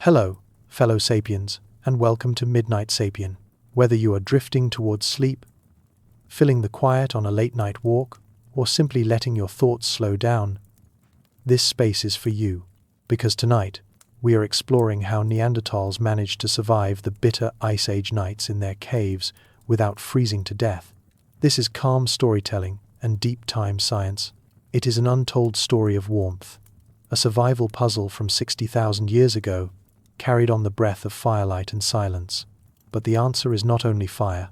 Hello, fellow sapiens, and welcome to Midnight Sapien. Whether you are drifting towards sleep, filling the quiet on a late-night walk, or simply letting your thoughts slow down, this space is for you, because tonight we are exploring how Neanderthals managed to survive the bitter Ice Age nights in their caves without freezing to death. This is calm storytelling and deep time science. It is an untold story of warmth, a survival puzzle from 60,000 years ago, carried on the breath of firelight and silence. But the answer is not only fire,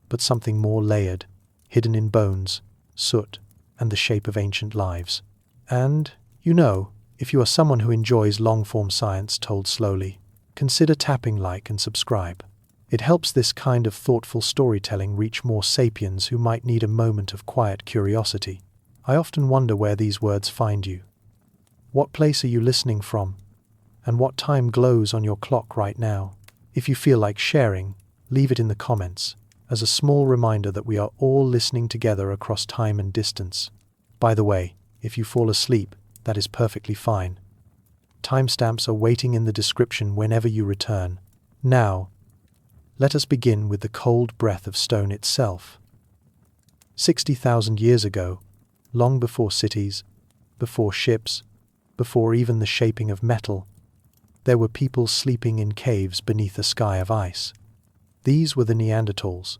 but something more layered, hidden in bones, soot, and the shape of ancient lives. And, if you are someone who enjoys long-form science told slowly, consider tapping like and subscribe. It helps this kind of thoughtful storytelling reach more sapiens who might need a moment of quiet curiosity. I often wonder where these words find you. What place are you listening from? And what time glows on your clock right now? If you feel like sharing, leave it in the comments, as a small reminder that we are all listening together across time and distance. By the way, if you fall asleep, that is perfectly fine. Timestamps are waiting in the description whenever you return. Now, let us begin with the cold breath of stone itself. 60,000 years ago, long before cities, before ships, before even the shaping of metal, there were people sleeping in caves beneath a sky of ice. These were the Neanderthals,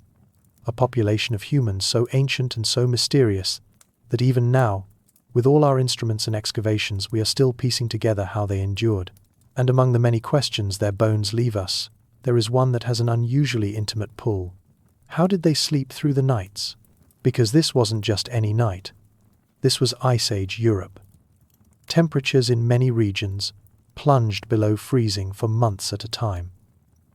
a population of humans so ancient and so mysterious that even now, with all our instruments and excavations, we are still piecing together how they endured. And among the many questions their bones leave us, there is one that has an unusually intimate pull. How did they sleep through the nights? Because this wasn't just any night. This was Ice Age Europe. Temperatures in many regions plunged below freezing for months at a time.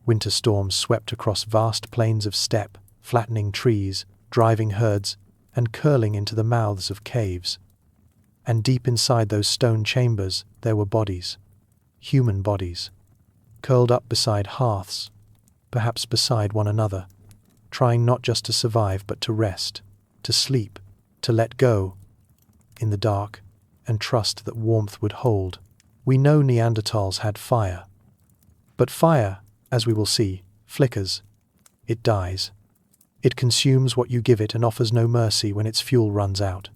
Winter storms swept across vast plains of steppe, flattening trees, driving herds, and curling into the mouths of caves. And deep inside those stone chambers, there were bodies, human bodies, curled up beside hearths, perhaps beside one another, trying not just to survive but to rest, to sleep, to let go, in the dark, and trust that warmth would hold. We know Neanderthals had fire. But fire, as we will see, flickers. It dies. It consumes what you give it and offers no mercy when its fuel runs out.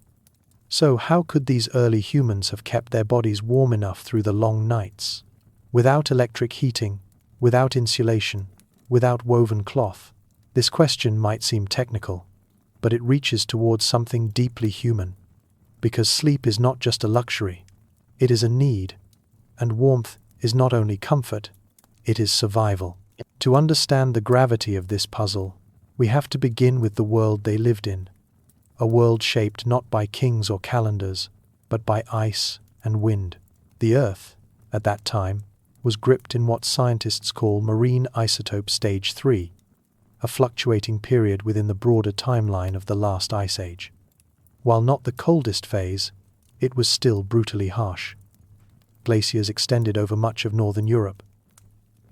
So how could these early humans have kept their bodies warm enough through the long nights? Without electric heating, without insulation, without woven cloth? This question might seem technical, but it reaches towards something deeply human. Because sleep is not just a luxury, it is a need. And warmth is not only comfort, it is survival. To understand the gravity of this puzzle, we have to begin with the world they lived in. A world shaped not by kings or calendars, but by ice and wind. The Earth, at that time, was gripped in what scientists call marine isotope stage 3, a fluctuating period within the broader timeline of the last ice age. While not the coldest phase, it was still brutally harsh. Glaciers extended over much of northern Europe.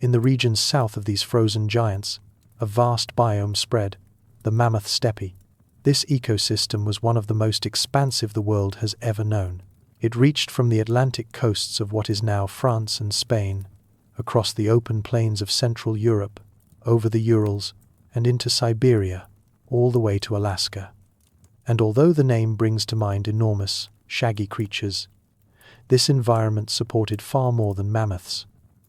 In the regions south of these frozen giants, a vast biome spread, the Mammoth steppe. This ecosystem was one of the most expansive the world has ever known. It reached from the Atlantic coasts of what is now France and Spain, across the open plains of Central Europe, over the Urals, and into Siberia, all the way to Alaska. And although the name brings to mind enormous, shaggy creatures, this environment supported far more than mammoths,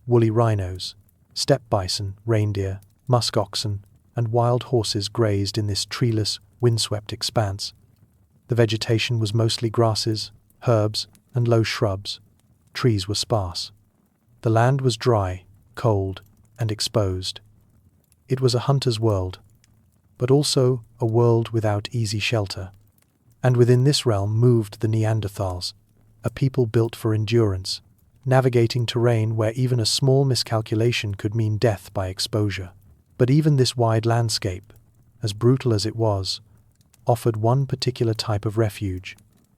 woolly rhinos, steppe bison, reindeer, musk oxen, and wild horses grazed in this treeless, windswept expanse. The vegetation was mostly grasses, herbs, and low shrubs. Trees were sparse. The land was dry, cold, and exposed. It was a hunter's world, but also a world without easy shelter. And within this realm moved the Neanderthals, a people built for endurance, navigating terrain where even a small miscalculation could mean death by exposure. But even this wide landscape, as brutal as it was, offered one particular type of refuge: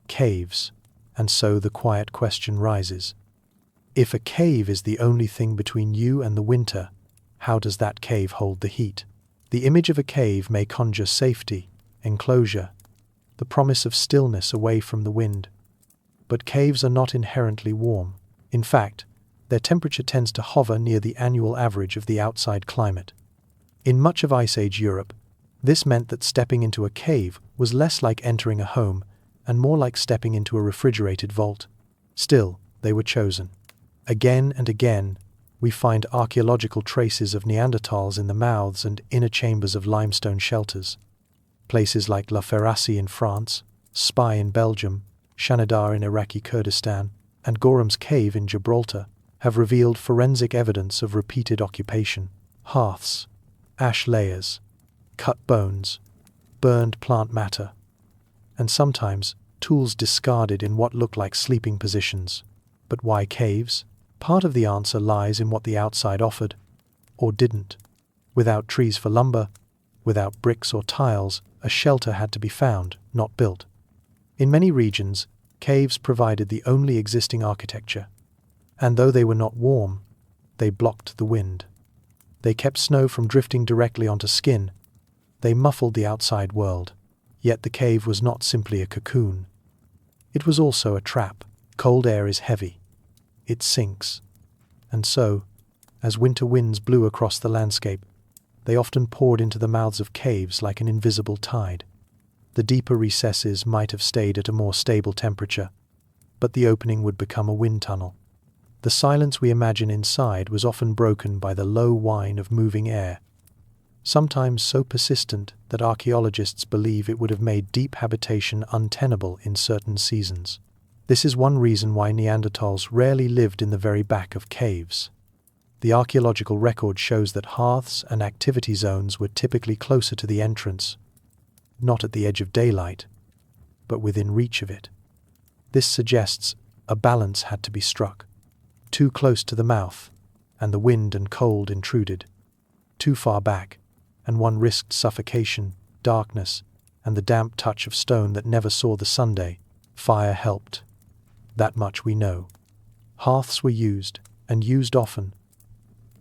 caves. And so the quiet question rises. If a cave is the only thing between you and the winter, how does that cave hold the heat? The image of a cave may conjure safety, enclosure, the promise of stillness away from the wind. But caves are not inherently warm. In fact, Their temperature tends to hover near the annual average of the outside climate. In much of Ice Age Europe, this meant that stepping into a cave was less like entering a home and more like stepping into a refrigerated vault. Still, they were chosen. Again and again, we find archaeological traces of Neanderthals in the mouths and inner chambers of limestone shelters. Places like La Ferracie in France, Spy in Belgium, Shanidar in Iraqi Kurdistan, and Gorham's Cave in Gibraltar have revealed forensic evidence of repeated occupation. Hearths, ash layers, cut bones, burned plant matter, and sometimes tools discarded in what look like sleeping positions. But why caves? Part of the answer lies in what the outside offered, or didn't. Without trees for lumber, without bricks or tiles, a shelter had to be found, not built. In many regions, caves provided the only existing architecture, and though they were not warm, they blocked the wind. They kept snow from drifting directly onto skin. They muffled the outside world. Yet the cave was not simply a cocoon. It was also a trap. Cold air is heavy. It sinks. And so, as winter winds blew across the landscape, they often poured into the mouths of caves like an invisible tide. The deeper recesses might have stayed at a more stable temperature, but the opening would become a wind tunnel. The silence we imagine inside was often broken by the low whine of moving air, sometimes so persistent that archaeologists believe it would have made deep habitation untenable in certain seasons. This is one reason why Neanderthals rarely lived in the very back of caves. The archaeological record shows that hearths and activity zones were typically closer to the entrance, not at the edge of daylight, but within reach of it. This suggests a balance had to be struck. Too close to the mouth, and the wind and cold intruded. Too far back, and one risked suffocation, darkness, and the damp touch of stone that never saw the sunday. Fire helped. That much we know. Hearths were used, and used often.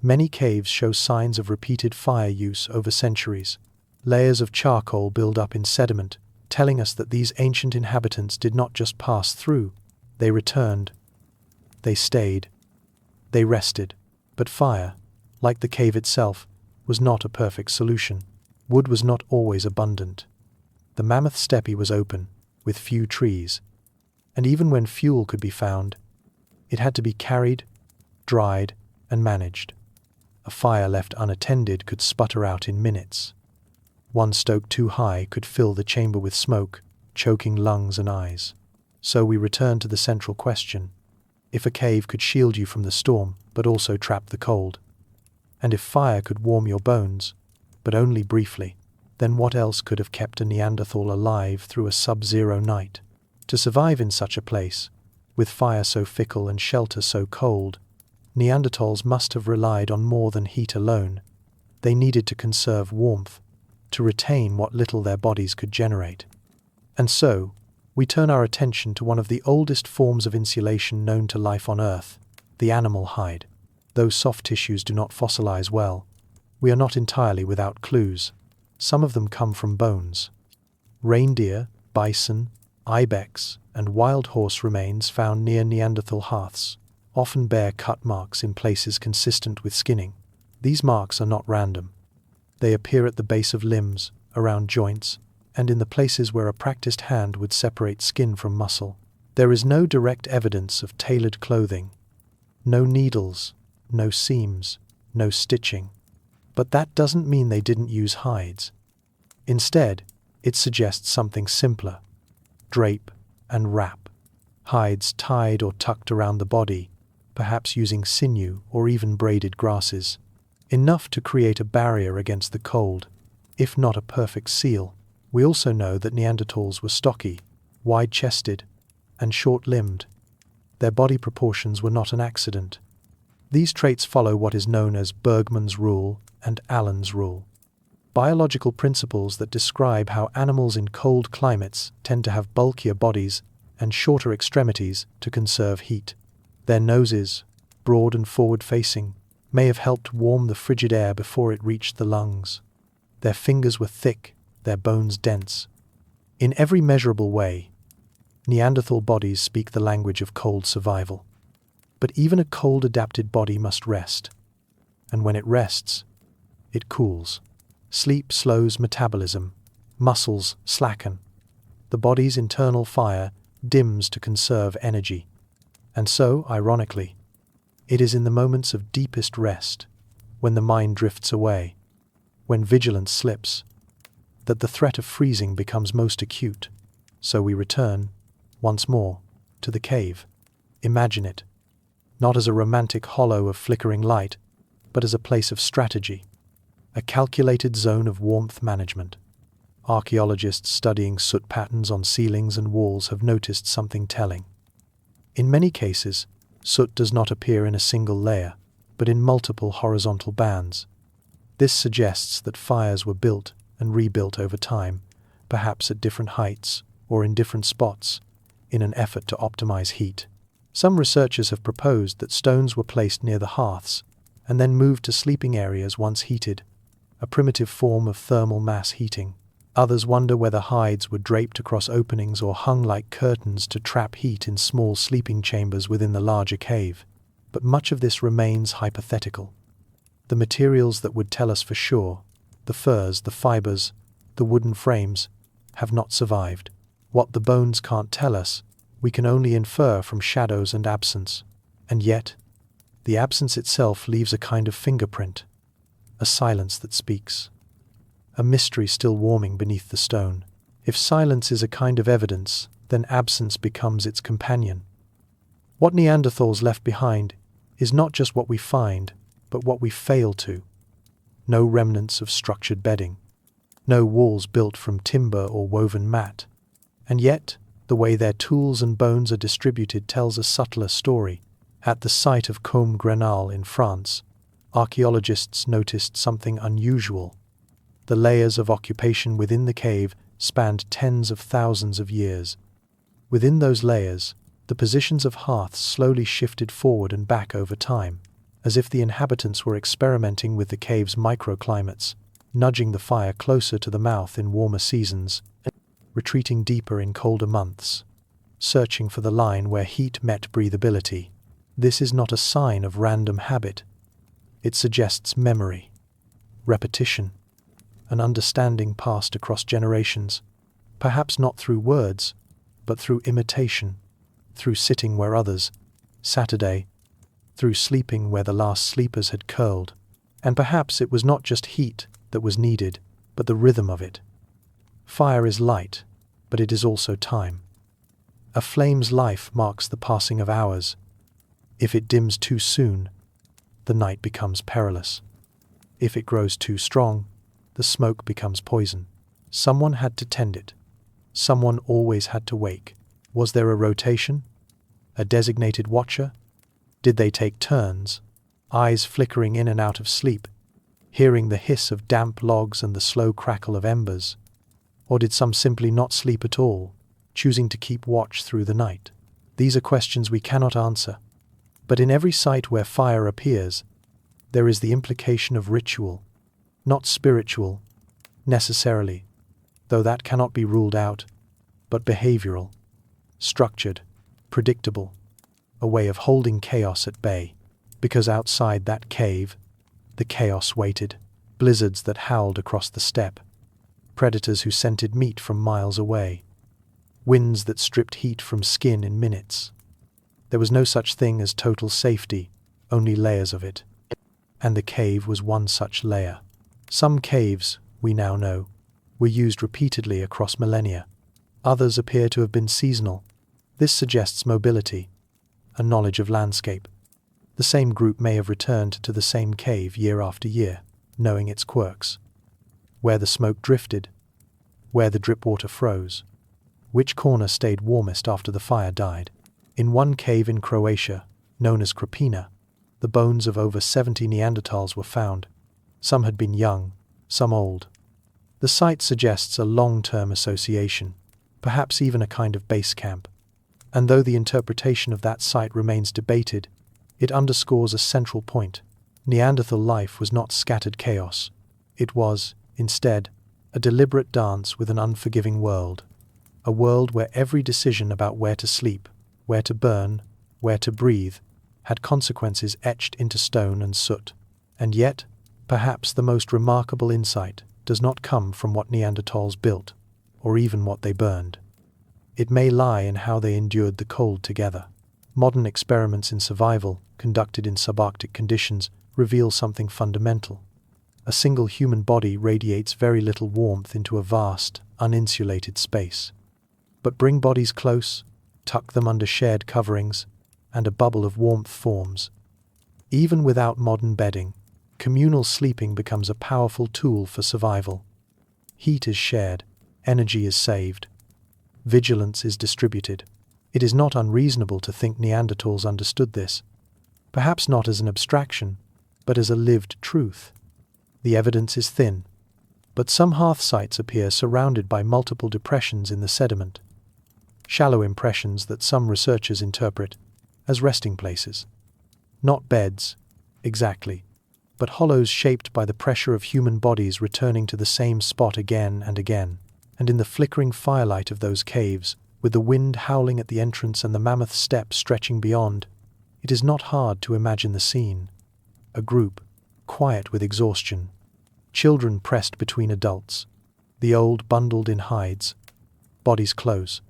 Many caves show signs of repeated fire use over centuries. Layers of charcoal build up in sediment, telling us that these ancient inhabitants did not just pass through, they returned. They stayed. They rested. But fire, like the cave itself, was not a perfect solution. Wood was not always abundant. The Mammoth steppe was open, with few trees, and even when fuel could be found, it had to be carried, dried, and managed. A fire left unattended could sputter out in minutes. One stoked too high could fill the chamber with smoke, choking lungs and eyes. So we return to the central question. If a cave could shield you from the storm, but also trap the cold, and if fire could warm your bones, but only briefly, then what else could have kept a Neanderthal alive through a sub-zero night? To survive in such a place, with fire so fickle and shelter so cold, Neanderthals must have relied on more than heat alone. They needed to conserve warmth, to retain what little their bodies could generate. And so, we turn our attention to one of the oldest forms of insulation known to life on Earth, the animal hide. Though soft tissues do not fossilize well, we are not entirely without clues. Some of them come from bones. Reindeer, bison, ibex, and wild horse remains found near Neanderthal hearths often bear cut marks in places consistent with skinning. These marks are not random. They appear at the base of limbs, around joints, and in the places where a practiced hand would separate skin from muscle. There is no direct evidence of tailored clothing. No needles, no seams, no stitching. But that doesn't mean they didn't use hides. Instead, it suggests something simpler. Drape and wrap. Hides tied or tucked around the body, perhaps using sinew or even braided grasses. Enough to create a barrier against the cold, if not a perfect seal. We also know that Neanderthals were stocky, wide-chested, and short-limbed. Their body proportions were not an accident. These traits follow what is known as Bergmann's rule and Allen's rule, biological principles that describe how animals in cold climates tend to have bulkier bodies and shorter extremities to conserve heat. Their noses, broad and forward-facing, may have helped warm the frigid air before it reached the lungs. Their fingers were thick, their bones dense. In every measurable way, Neanderthal bodies speak the language of cold survival. But even a cold-adapted body must rest. And when it rests, it cools. Sleep slows metabolism. Muscles slacken. The body's internal fire dims to conserve energy. And so, ironically, it is in the moments of deepest rest, when the mind drifts away, when vigilance slips, that the threat of freezing becomes most acute. So we return, once more, to the cave. Imagine it, not as a romantic hollow of flickering light, but as a place of strategy, a calculated zone of warmth management. Archaeologists studying soot patterns on ceilings and walls have noticed something telling. In many cases, soot does not appear in a single layer, but in multiple horizontal bands. This suggests that fires were built and rebuilt over time, perhaps at different heights or in different spots, in an effort to optimize heat. Some researchers have proposed that stones were placed near the hearths and then moved to sleeping areas once heated, a primitive form of thermal mass heating. Others wonder whether hides were draped across openings or hung like curtains to trap heat in small sleeping chambers within the larger cave. But much of this remains hypothetical. The materials that would tell us for sure, the furs, the fibers, the wooden frames, have not survived. What the bones can't tell us, we can only infer from shadows and absence. And yet, the absence itself leaves a kind of fingerprint, a silence that speaks, a mystery still warming beneath the stone. If silence is a kind of evidence, then absence becomes its companion. What Neanderthals left behind is not just what we find, but what we fail to. No remnants of structured bedding, no walls built from timber or woven mat. And yet, the way their tools and bones are distributed tells a subtler story. At the site of Combe Grenal in France, archaeologists noticed something unusual. The layers of occupation within the cave spanned tens of thousands of years. Within those layers, the positions of hearths slowly shifted forward and back over time, as if the inhabitants were experimenting with the cave's microclimates, nudging the fire closer to the mouth in warmer seasons, retreating deeper in colder months, searching for the line where heat met breathability. This is not a sign of random habit. It suggests memory, repetition, an understanding passed across generations, perhaps not through words, but through imitation, through sitting where others, Saturday, through sleeping where the last sleepers had curled. And perhaps it was not just heat that was needed, but the rhythm of it. Fire is light, but it is also time. A flame's life marks the passing of hours. If it dims too soon, the night becomes perilous. If it grows too strong, the smoke becomes poison. Someone had to tend it. Someone always had to wake. Was there a rotation? A designated watcher? Did they take turns, eyes flickering in and out of sleep, hearing the hiss of damp logs and the slow crackle of embers? Or did some simply not sleep at all, choosing to keep watch through the night? These are questions we cannot answer. But in every site where fire appears, there is the implication of ritual, not spiritual, necessarily, though that cannot be ruled out, but behavioral, structured, predictable, a way of holding chaos at bay, because outside that cave, the chaos waited, blizzards that howled across the steppe, predators who scented meat from miles away, winds that stripped heat from skin in minutes. There was no such thing as total safety, only layers of it. And the cave was one such layer. Some caves, we now know, were used repeatedly across millennia. Others appear to have been seasonal. This suggests mobility, a knowledge of landscape. The same group may have returned to the same cave year after year, knowing its quirks. Where the smoke drifted, where the drip water froze, which corner stayed warmest after the fire died. In one cave in Croatia, known as Krapina, the bones of over 70 Neanderthals were found. Some had been young, some old. The site suggests a long-term association, perhaps even a kind of base camp. And though the interpretation of that site remains debated, it underscores a central point. Neanderthal life was not scattered chaos. It was, instead, a deliberate dance with an unforgiving world. A world where every decision about where to sleep, where to burn, where to breathe, had consequences etched into stone and soot. And yet, perhaps the most remarkable insight does not come from what Neanderthals built, or even what they burned. It may lie in how they endured the cold together. Modern experiments in survival, conducted in subarctic conditions, reveal something fundamental. A single human body radiates very little warmth into a vast, uninsulated space. But bring bodies close, tuck them under shared coverings, and a bubble of warmth forms. Even without modern bedding, communal sleeping becomes a powerful tool for survival. Heat is shared, energy is saved, vigilance is distributed. It is not unreasonable to think Neanderthals understood this, perhaps not as an abstraction, but as a lived truth. The evidence is thin, but some hearth sites appear surrounded by multiple depressions in the sediment, shallow impressions that some researchers interpret as resting places. Not beds, exactly, but hollows shaped by the pressure of human bodies returning to the same spot again and again. And in the flickering firelight of those caves, with the wind howling at the entrance and the mammoth steppe stretching beyond, it is not hard to imagine the scene. A group, quiet with exhaustion, children pressed between adults, the old bundled in hides, bodies close,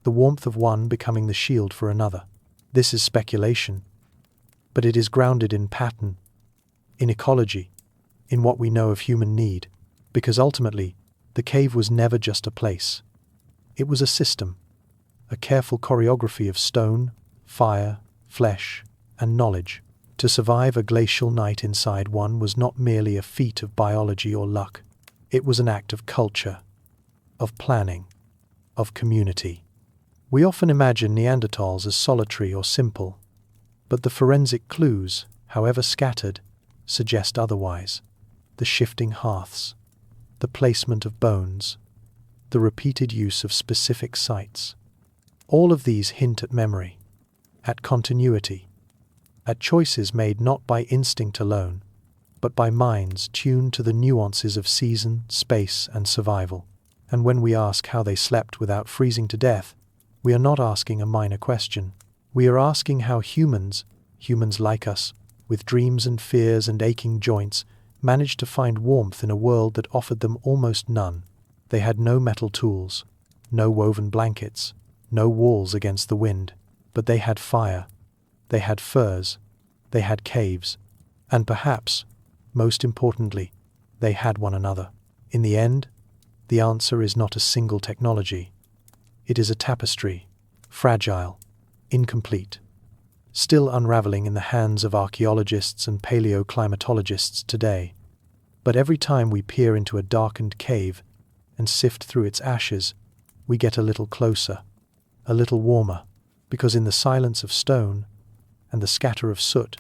the warmth of one becoming the shield for another. This is speculation, but it is grounded in pattern, in ecology, in what we know of human need, because ultimately, the cave was never just a place. It was a system, a careful choreography of stone, fire, flesh, and knowledge. To survive a glacial night inside one was not merely a feat of biology or luck. It was an act of culture, of planning, of community. We often imagine Neanderthals as solitary or simple, but the forensic clues, however scattered, suggest otherwise. The shifting hearths, the placement of bones, the repeated use of specific sites. All of these hint at memory, at continuity, at choices made not by instinct alone, but by minds tuned to the nuances of season, space, and survival. And when we ask how they slept without freezing to death, we are not asking a minor question. We are asking how humans like us, with dreams and fears and aching joints, managed to find warmth in a world that offered them almost none. They had no metal tools, no woven blankets, no walls against the wind, but they had fire, they had furs, they had caves, and perhaps, most importantly, they had one another. In the end, the answer is not a single technology. It is a tapestry, fragile, incomplete, still unraveling in the hands of archaeologists and paleoclimatologists today. But every time we peer into a darkened cave and sift through its ashes, we get a little closer, a little warmer, because in the silence of stone and the scatter of soot,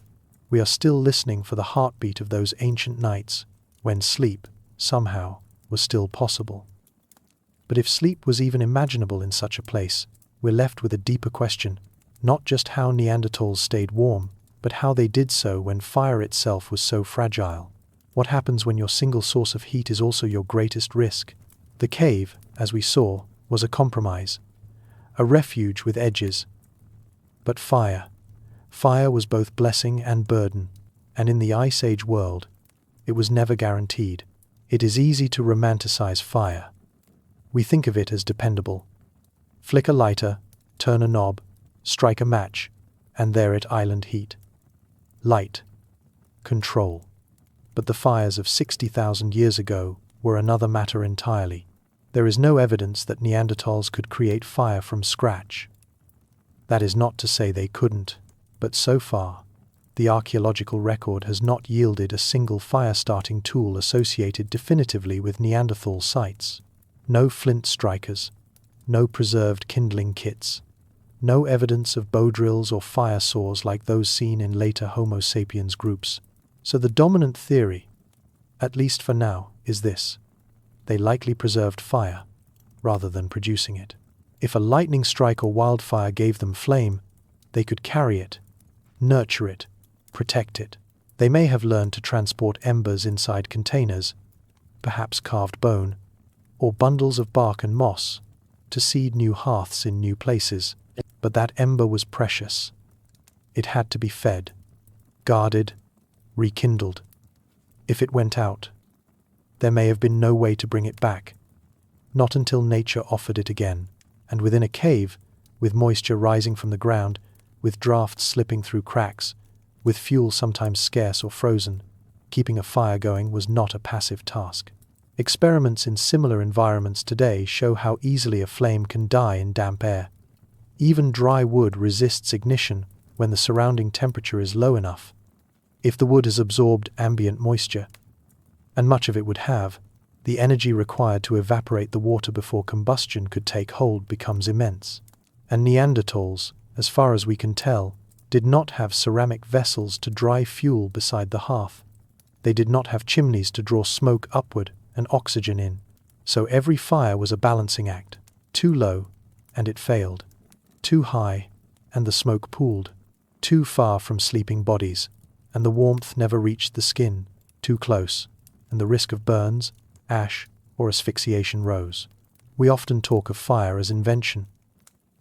we are still listening for the heartbeat of those ancient nights when sleep, somehow, was still possible. But if sleep was even imaginable in such a place, we're left with a deeper question, not just how Neanderthals stayed warm, but how they did so when fire itself was so fragile. What happens when your single source of heat is also your greatest risk? The cave, as we saw, was a compromise, a refuge with edges. But fire was both blessing and burden, and in the Ice Age world, it was never guaranteed. It is easy to romanticize fire. We think of it as dependable. Flick a lighter, turn a knob, strike a match, and there it island heat. Light. Control. But the fires of 60,000 years ago were another matter entirely. There is no evidence that Neanderthals could create fire from scratch. That is not to say they couldn't, but so far, the archaeological record has not yielded a single fire-starting tool associated definitively with Neanderthal sites. No flint strikers, no preserved kindling kits, no evidence of bow drills or fire saws like those seen in later Homo sapiens groups. So the dominant theory, at least for now, is this: they likely preserved fire, rather than producing it. If a lightning strike or wildfire gave them flame, they could carry it, nurture it, protect it. They may have learned to transport embers inside containers, perhaps carved bone, or bundles of bark and moss, to seed new hearths in new places. But that ember was precious. It had to be fed, guarded, rekindled. If it went out, there may have been no way to bring it back, not until nature offered it again, and within a cave, with moisture rising from the ground, with drafts slipping through cracks, with fuel sometimes scarce or frozen, keeping a fire going was not a passive task. Experiments in similar environments today show how easily a flame can die in damp air. Even dry wood resists ignition when the surrounding temperature is low enough. If the wood has absorbed ambient moisture, and much of it would have, the energy required to evaporate the water before combustion could take hold becomes immense. And Neanderthals, as far as we can tell, did not have ceramic vessels to dry fuel beside the hearth. They did not have chimneys to draw smoke upward and oxygen in. So every fire was a balancing act. Too low, and it failed. Too high, and the smoke pooled. Too far from sleeping bodies, and the warmth never reached the skin. Too close, and the risk of burns, ash, or asphyxiation rose. We often talk of fire as invention.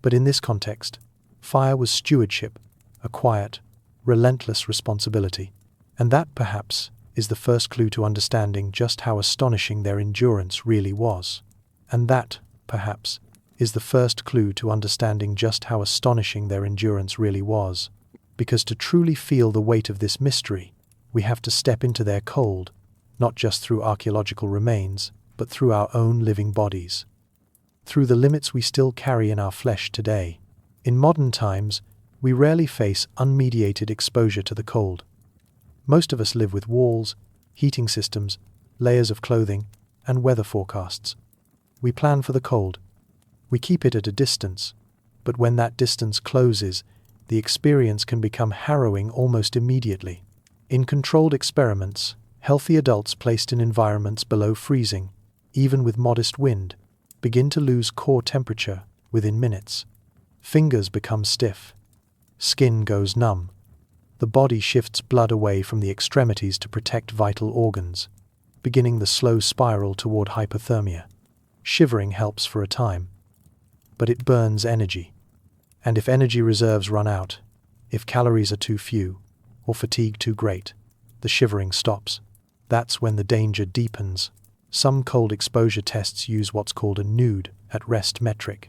But in this context, fire was stewardship, a quiet, relentless responsibility. And that, perhaps, is the first clue to understanding just how astonishing their endurance really was. And that, perhaps, is the first clue to understanding just how astonishing their endurance really was. Because to truly feel the weight of this mystery, we have to step into their cold, not just through archaeological remains, but through our own living bodies. Through the limits we still carry in our flesh today. In modern times, we rarely face unmediated exposure to the cold. Most of us live with walls, heating systems, layers of clothing, and weather forecasts. We plan for the cold. We keep it at a distance, but when that distance closes, the experience can become harrowing almost immediately. In controlled experiments, healthy adults placed in environments below freezing, even with modest wind, begin to lose core temperature within minutes. Fingers become stiff. Skin goes numb. The body shifts blood away from the extremities to protect vital organs, beginning the slow spiral toward hypothermia. Shivering helps for a time, but it burns energy. And if energy reserves run out, if calories are too few, or fatigue too great, the shivering stops. That's when the danger deepens. Some cold exposure tests use what's called a nude at rest metric.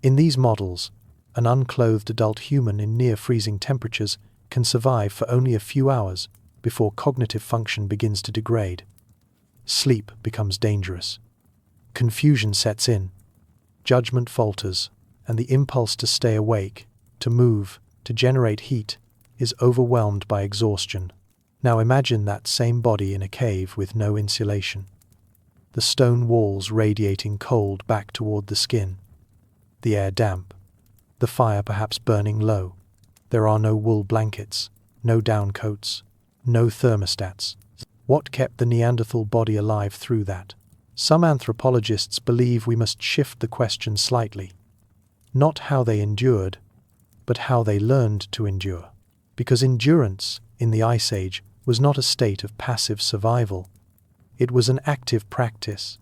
In these models, an unclothed adult human in near-freezing temperatures can survive for only a few hours before cognitive function begins to degrade. Sleep becomes dangerous. Confusion sets in. Judgment falters, and the impulse to stay awake, to move, to generate heat, is overwhelmed by exhaustion. Now imagine that same body in a cave with no insulation. The stone walls radiating cold back toward the skin. The air damp. The fire perhaps burning low. There are no wool blankets, no down coats, no thermostats. What kept the Neanderthal body alive through that? Some anthropologists believe we must shift the question slightly. Not how they endured, but how they learned to endure. Because endurance, in the Ice Age, was not a state of passive survival. It was an active practice,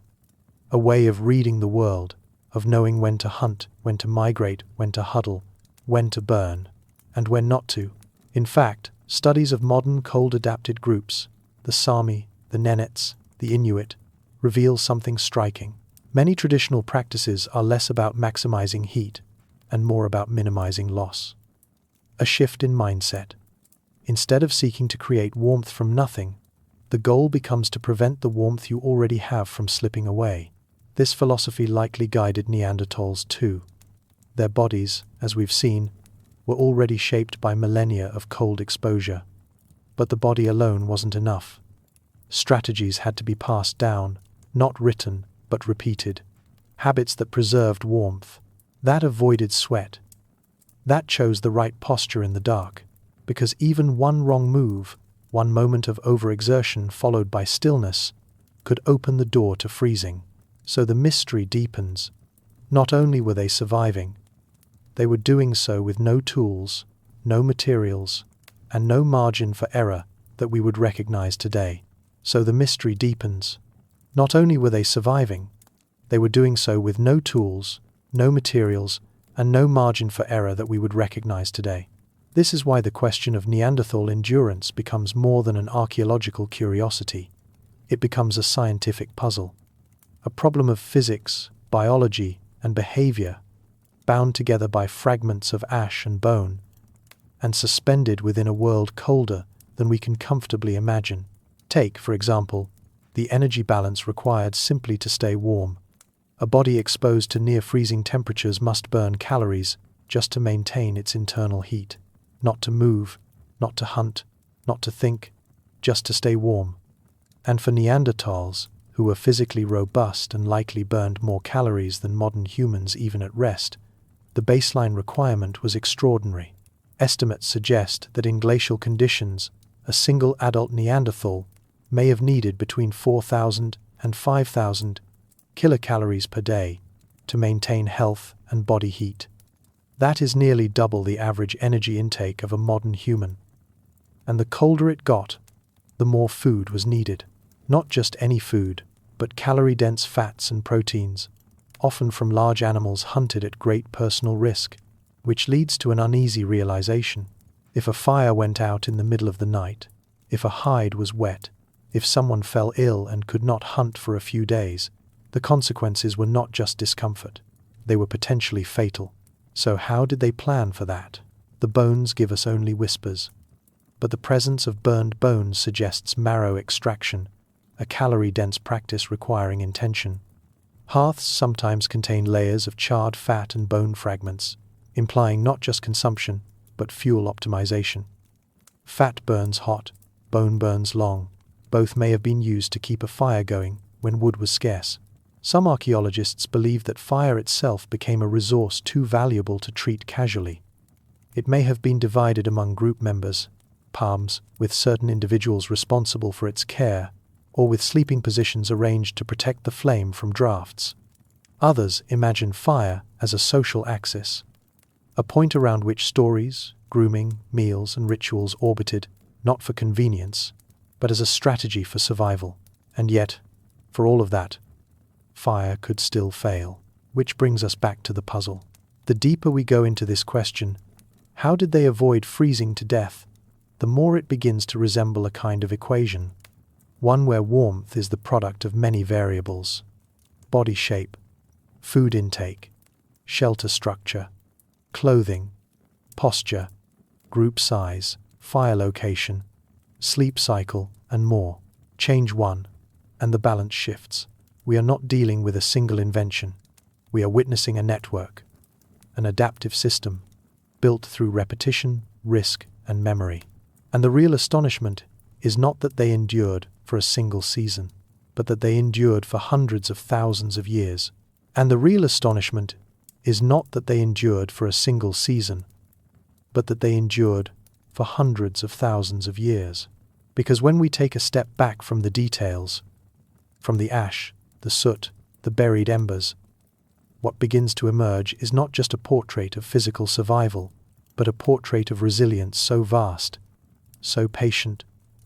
a way of reading the world, of knowing when to hunt, when to migrate, when to huddle, when to burn, and when not to. In fact, studies of modern cold-adapted groups, the Sami, the Nenets, the Inuit, reveal something striking. Many traditional practices are less about maximizing heat and more about minimizing loss. A shift in mindset. Instead of seeking to create warmth from nothing, the goal becomes to prevent the warmth you already have from slipping away. This philosophy likely guided Neanderthals too. Their bodies, as we've seen, were already shaped by millennia of cold exposure. But the body alone wasn't enough. Strategies had to be passed down, not written, but repeated. Habits that preserved warmth, that avoided sweat, that chose the right posture in the dark, because even one wrong move, one moment of overexertion followed by stillness, could open the door to freezing. So the mystery deepens. Not only were they surviving, they were doing so with no tools, no materials, and no margin for error that we would recognize today. So the mystery deepens. Not only were they surviving, they were doing so with no tools, no materials, and no margin for error that we would recognize today. This is why the question of Neanderthal endurance becomes more than an archaeological curiosity. It becomes a scientific puzzle, a problem of physics, biology, and behavior, bound together by fragments of ash and bone, and suspended within a world colder than we can comfortably imagine. Take, for example, the energy balance required simply to stay warm. A body exposed to near-freezing temperatures must burn calories just to maintain its internal heat. Not to move, not to hunt, not to think, just to stay warm. And for Neanderthals, who were physically robust and likely burned more calories than modern humans even at rest, the baseline requirement was extraordinary. Estimates suggest that in glacial conditions, a single adult Neanderthal may have needed between 4,000 and 5,000 kilocalories per day to maintain health and body heat. That is nearly double the average energy intake of a modern human. And the colder it got, the more food was needed. Not just any food, but calorie-dense fats and proteins, often from large animals hunted at great personal risk, which leads to an uneasy realization. If a fire went out in the middle of the night, if a hide was wet, if someone fell ill and could not hunt for a few days, the consequences were not just discomfort, they were potentially fatal. So how did they plan for that? The bones give us only whispers, but the presence of burned bones suggests marrow extraction, a calorie-dense practice requiring intention. Hearths sometimes contain layers of charred fat and bone fragments, implying not just consumption, but fuel optimization. Fat burns hot, bone burns long. Both may have been used to keep a fire going when wood was scarce. Some archaeologists believe that fire itself became a resource too valuable to treat casually. It may have been divided among group members, palms, with certain individuals responsible for its care, or with sleeping positions arranged to protect the flame from drafts. Others imagine fire as a social axis, a point around which stories, grooming, meals, and rituals orbited, not for convenience, but as a strategy for survival. And yet, for all of that, fire could still fail. Which brings us back to the puzzle. The deeper we go into this question, how did they avoid freezing to death, the more it begins to resemble a kind of equation, one where warmth is the product of many variables: body shape, food intake, shelter structure, clothing, posture, group size, fire location, sleep cycle, and more. Change one, and the balance shifts. We are not dealing with a single invention. We are witnessing a network, an adaptive system, built through repetition, risk, and memory. And the real astonishment is not that they endured for a single season, but that they endured for hundreds of thousands of years. And the real astonishment is not that they endured for a single season, but that they endured for hundreds of thousands of years. Because when we take a step back from the details, from the ash, the soot, the buried embers, what begins to emerge is not just a portrait of physical survival, but a portrait of resilience so vast, so patient,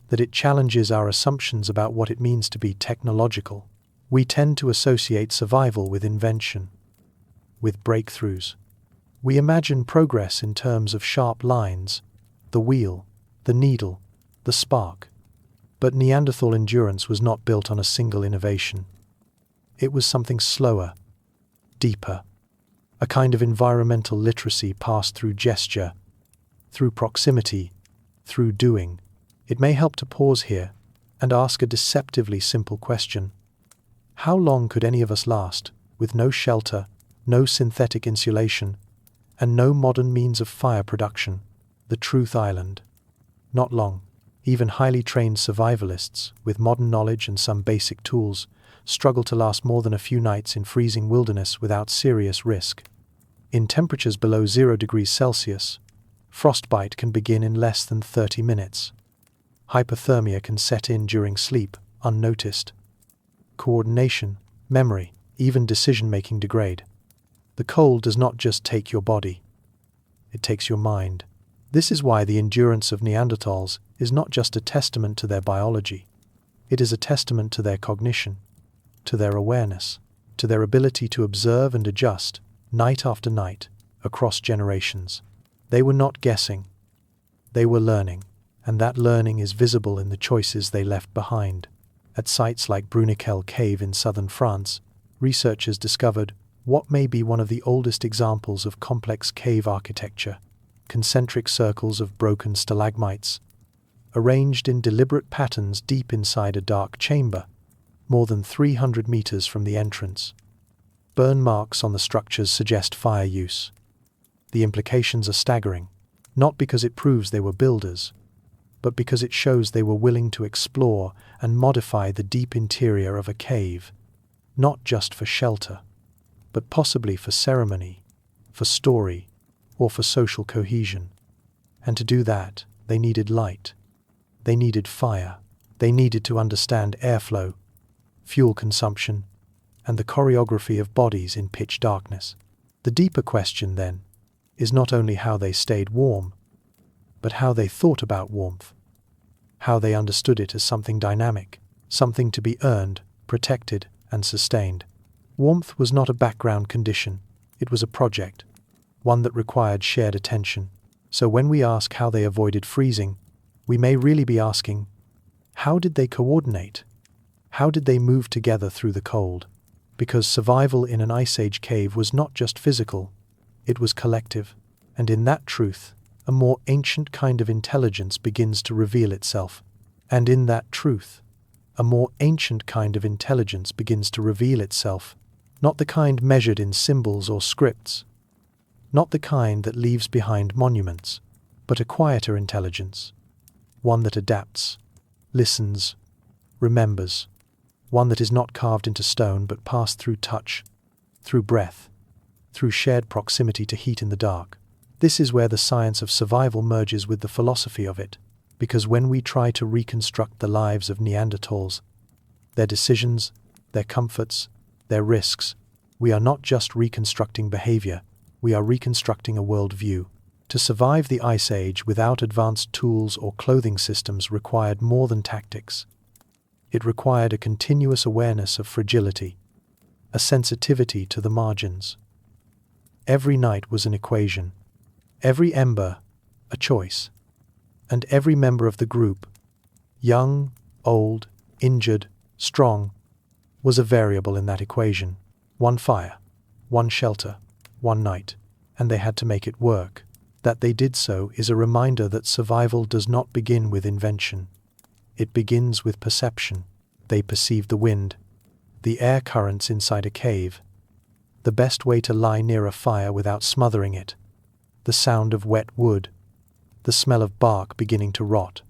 that it challenges our assumptions about what it means to be technological. We tend to associate survival with invention, with breakthroughs. We imagine progress in terms of sharp lines, the wheel, the needle, the spark. But Neanderthal endurance was not built on a single innovation. It was something slower, deeper, a kind of environmental literacy passed through gesture, through proximity, through doing. It may help to pause here and ask a deceptively simple question. How long could any of us last, with no shelter, no synthetic insulation, and no modern means of fire production? The truth island. Not long. Even highly trained survivalists, with modern knowledge and some basic tools, struggle to last more than a few nights in freezing wilderness without serious risk. In temperatures below 0 degrees Celsius, frostbite can begin in less than 30 minutes. Hypothermia can set in during sleep, unnoticed. Coordination, memory, even decision-making degrade. The cold does not just take your body, it takes your mind. This is why the endurance of Neanderthals is not just a testament to their biology. It is a testament to their cognition, to their awareness, to their ability to observe and adjust, night after night, across generations. They were not guessing. They were learning, and that learning is visible in the choices they left behind. At sites like Bruniquel Cave in southern France, researchers discovered what may be one of the oldest examples of complex cave architecture: concentric circles of broken stalagmites, arranged in deliberate patterns deep inside a dark chamber, more than 300 meters from the entrance. Burn marks on the structures suggest fire use. The implications are staggering, not because it proves they were builders, but because it shows they were willing to explore and modify the deep interior of a cave, not just for shelter, but possibly for ceremony, for story, or for social cohesion. And to do that, they needed light. They needed fire. They needed to understand airflow, fuel consumption, and the choreography of bodies in pitch darkness. The deeper question, then, is not only how they stayed warm, but how they thought about warmth, how they understood it as something dynamic, something to be earned, protected, and sustained. Warmth was not a background condition, it was a project, one that required shared attention. So when we ask how they avoided freezing, we may really be asking, how did they coordinate? How did they move together through the cold? Because survival in an Ice Age cave was not just physical, it was collective, and in that truth, a more ancient kind of intelligence begins to reveal itself. And in that truth, a more ancient kind of intelligence begins to reveal itself, not the kind measured in symbols or scripts, not the kind that leaves behind monuments, but a quieter intelligence, one that adapts, listens, remembers, one that is not carved into stone but passed through touch, through breath, through shared proximity to heat in the dark. This is where the science of survival merges with the philosophy of it, because when we try to reconstruct the lives of Neanderthals, their decisions, their comforts, their risks, we are not just reconstructing behavior, we are reconstructing a worldview. To survive the Ice Age without advanced tools or clothing systems required more than tactics. It required a continuous awareness of fragility, a sensitivity to the margins. Every night was an equation, every ember a choice, and every member of the group, young, old, injured, strong, was a variable in that equation. One fire, one shelter, one night, and they had to make it work. That they did so is a reminder that survival does not begin with invention. It begins with perception. They perceived the wind, the air currents inside a cave, the best way to lie near a fire without smothering it, the sound of wet wood, the smell of bark beginning to rot.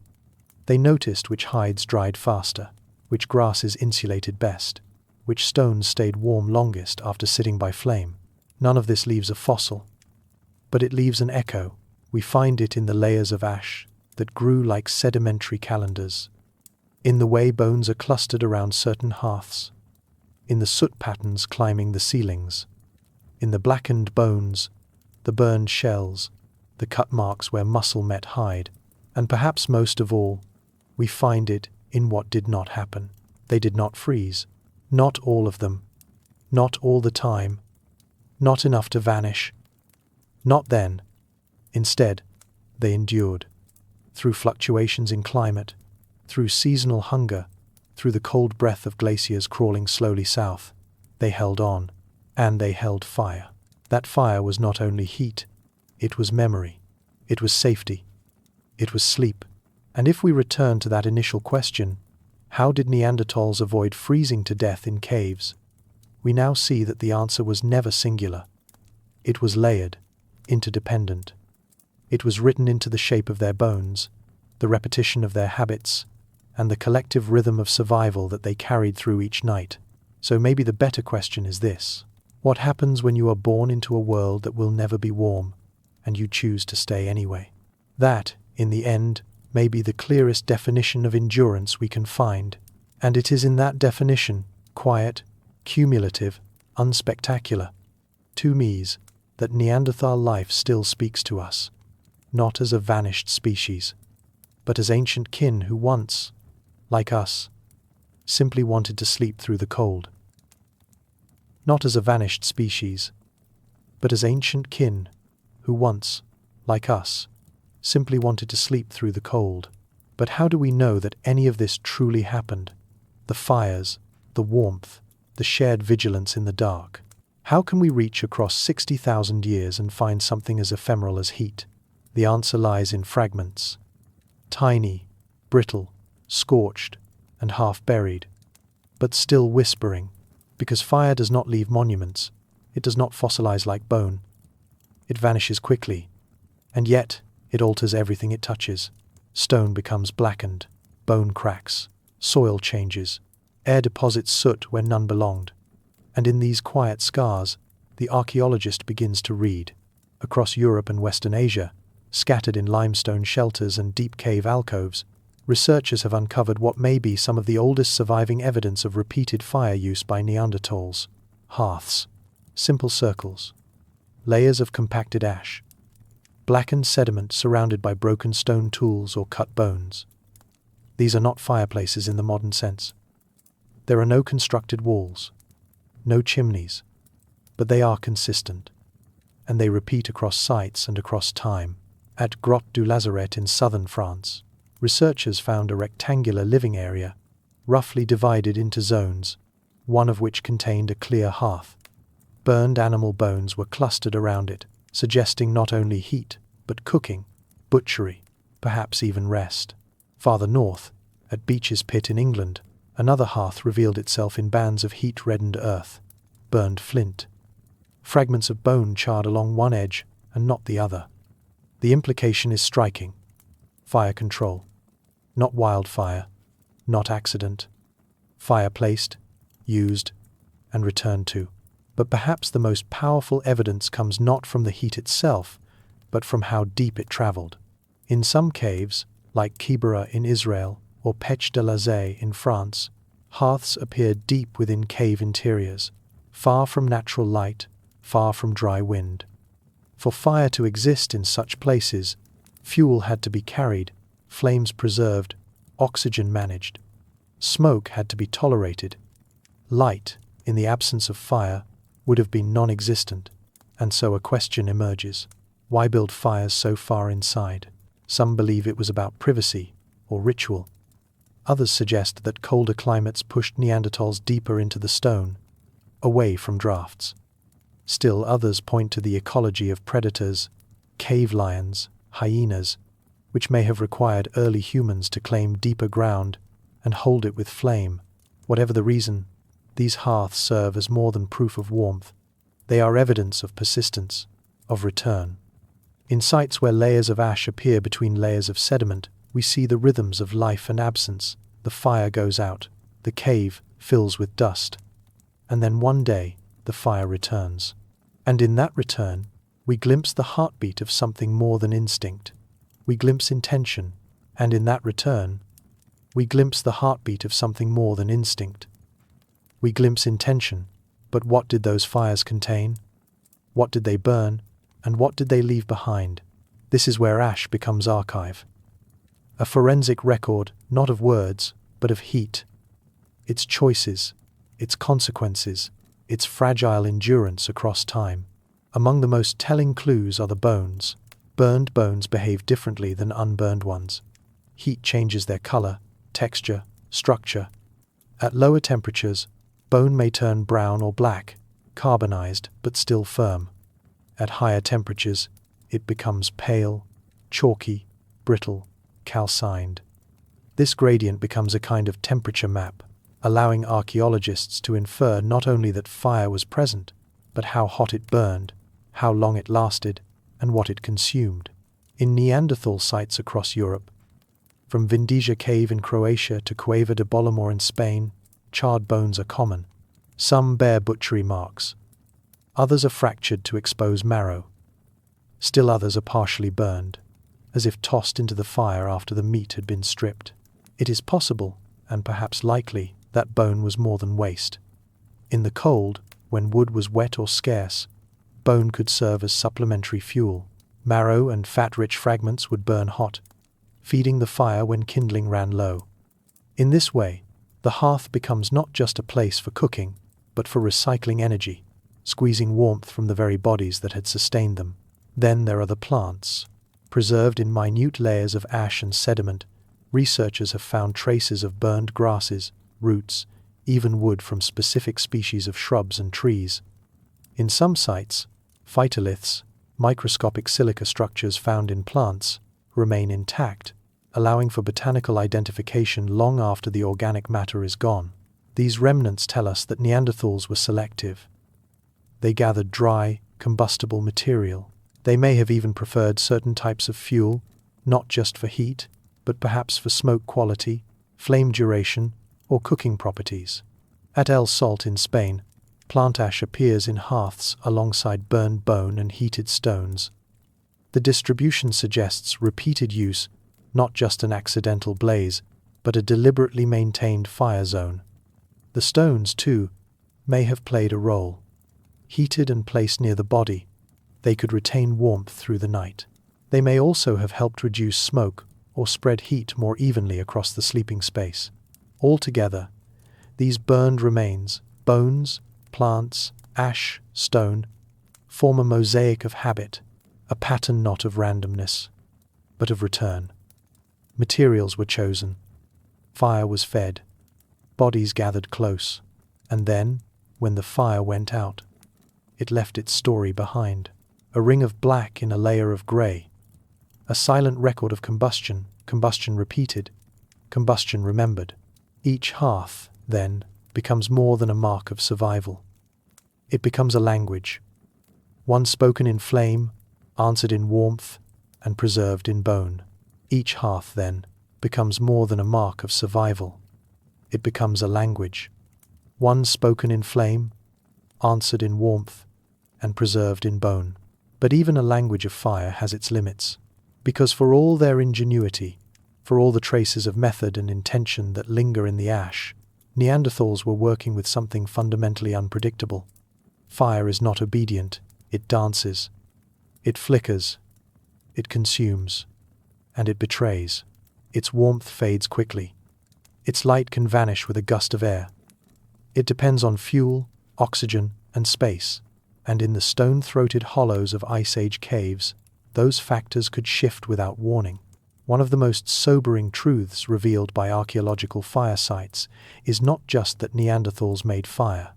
They noticed which hides dried faster, which grasses insulated best, which stones stayed warm longest after sitting by flame. None of this leaves a fossil, but it leaves an echo. We find it in the layers of ash that grew like sedimentary calendars, in the way bones are clustered around certain hearths, in the soot patterns climbing the ceilings, in the blackened bones, the burned shells, the cut marks where muscle met hide, and perhaps most of all, we find it in what did not happen. They did not freeze. Not all of them. Not all the time. Not enough to vanish. Not then. Instead, they endured. Through fluctuations in climate, through seasonal hunger, through the cold breath of glaciers crawling slowly south, they held on, and they held fire. That fire was not only heat, it was memory, it was safety, it was sleep. And if we return to that initial question, how did Neanderthals avoid freezing to death in caves? We now see that the answer was never singular. It was layered, interdependent. It was written into the shape of their bones, the repetition of their habits, and the collective rhythm of survival that they carried through each night. So maybe the better question is this: what happens when you are born into a world that will never be warm, and you choose to stay anyway? That, in the end, may be the clearest definition of endurance we can find, and it is in that definition, quiet, cumulative, unspectacular, to me's, that Neanderthal life still speaks to us, not as a vanished species, but as ancient kin who once, like us, simply wanted to sleep through the cold. Not as a vanished species, but as ancient kin who once, like us, simply wanted to sleep through the cold. But how do we know that any of this truly happened? The fires, the warmth, the shared vigilance in the dark. How can we reach across 60,000 years and find something as ephemeral as heat? The answer lies in fragments. Tiny, brittle, scorched, and half buried, but still whispering, because fire does not leave monuments. It does not fossilize like bone. It vanishes quickly, and yet it alters everything it touches. Stone becomes blackened, bone cracks, soil changes, air deposits soot where none belonged. And in these quiet scars, the archaeologist begins to read. Across Europe and Western Asia, scattered in limestone shelters and deep cave alcoves, researchers have uncovered what may be some of the oldest surviving evidence of repeated fire use by Neanderthals. Hearths, simple circles, layers of compacted ash, blackened sediment surrounded by broken stone tools or cut bones. These are not fireplaces in the modern sense. There are no constructed walls, no chimneys, but they are consistent, and they repeat across sites and across time. At Grotte du Lazaret in southern France, researchers found a rectangular living area, roughly divided into zones, one of which contained a clear hearth. Burned animal bones were clustered around it, suggesting not only heat, but cooking, butchery, perhaps even rest. Farther north, at Beech's Pit in England, another hearth revealed itself in bands of heat-reddened earth, burned flint. Fragments of bone charred along one edge and not the other. The implication is striking. Fire control. Not wildfire, not accident. Fire placed, used, and returned to. But perhaps the most powerful evidence comes not from the heat itself, but from how deep it traveled. In some caves, like Kibera in Israel or Pech de la Zaye in France, hearths appeared deep within cave interiors, far from natural light, far from dry wind. For fire to exist in such places, fuel had to be carried, flames preserved, oxygen managed. Smoke had to be tolerated. Light, in the absence of fire, would have been non-existent, and so a question emerges. Why build fires so far inside? Some believe it was about privacy or ritual. Others suggest that colder climates pushed Neanderthals deeper into the stone, away from drafts. Still others point to the ecology of predators, cave lions, hyenas, which may have required early humans to claim deeper ground and hold it with flame. Whatever the reason, these hearths serve as more than proof of warmth. They are evidence of persistence, of return. In sites where layers of ash appear between layers of sediment, we see the rhythms of life and absence. The fire goes out, the cave fills with dust, and then one day the fire returns. And in that return, we glimpse the heartbeat of something more than instinct. We glimpse intention, and in that return, we glimpse the heartbeat of something more than instinct. We glimpse intention, but what did those fires contain? What did they burn, and what did they leave behind? This is where ash becomes archive. A forensic record, not of words, but of heat. Its choices, its consequences, its fragile endurance across time. Among the most telling clues are the bones. Burned bones behave differently than unburned ones. Heat changes their color, texture, structure. At lower temperatures, bone may turn brown or black, carbonized but still firm. At higher temperatures, it becomes pale, chalky, brittle, calcined. This gradient becomes a kind of temperature map, allowing archaeologists to infer not only that fire was present, but how hot it burned, how long it lasted, and what it consumed. In Neanderthal sites across Europe, from Vindija Cave in Croatia to Cueva de Bolomor in Spain, charred bones are common. Some bear butchery marks. Others are fractured to expose marrow. Still others are partially burned, as if tossed into the fire after the meat had been stripped. It is possible, and perhaps likely, that bone was more than waste. In the cold, when wood was wet or scarce, bone could serve as supplementary fuel. Marrow and fat-rich fragments would burn hot, feeding the fire when kindling ran low. In this way, the hearth becomes not just a place for cooking, but for recycling energy, squeezing warmth from the very bodies that had sustained them. Then there are the plants. Preserved in minute layers of ash and sediment, researchers have found traces of burned grasses, roots, even wood from specific species of shrubs and trees. In some sites, phytoliths, microscopic silica structures found in plants, remain intact, allowing for botanical identification long after the organic matter is gone. These remnants tell us that Neanderthals were selective. They gathered dry, combustible material. They may have even preferred certain types of fuel, not just for heat, but perhaps for smoke quality, flame duration, or cooking properties. At El Salt in Spain, plant ash appears in hearths alongside burned bone and heated stones. The distribution suggests repeated use, not just an accidental blaze, but a deliberately maintained fire zone. The stones, too, may have played a role. Heated and placed near the body, they could retain warmth through the night. They may also have helped reduce smoke or spread heat more evenly across the sleeping space. Altogether, these burned remains, bones, plants, ash, stone, form a mosaic of habit, a pattern not of randomness, but of return. Materials were chosen, fire was fed, bodies gathered close, and then, when the fire went out, it left its story behind. A ring of black in a layer of grey. A silent record of combustion, combustion repeated, combustion remembered. Each hearth, then, becomes more than a mark of survival. It becomes a language, one spoken in flame, answered in warmth, and preserved in bone. Each hearth, then, becomes more than a mark of survival. It becomes a language, one spoken in flame, answered in warmth, and preserved in bone. But even a language of fire has its limits, because for all their ingenuity, for all the traces of method and intention that linger in the ash, Neanderthals were working with something fundamentally unpredictable. Fire is not obedient, it dances, it flickers, it consumes, and it betrays. Its warmth fades quickly. Its light can vanish with a gust of air. It depends on fuel, oxygen, and space. And in the stone-throated hollows of Ice Age caves, those factors could shift without warning. One of the most sobering truths revealed by archaeological fire sites is not just that Neanderthals made fire,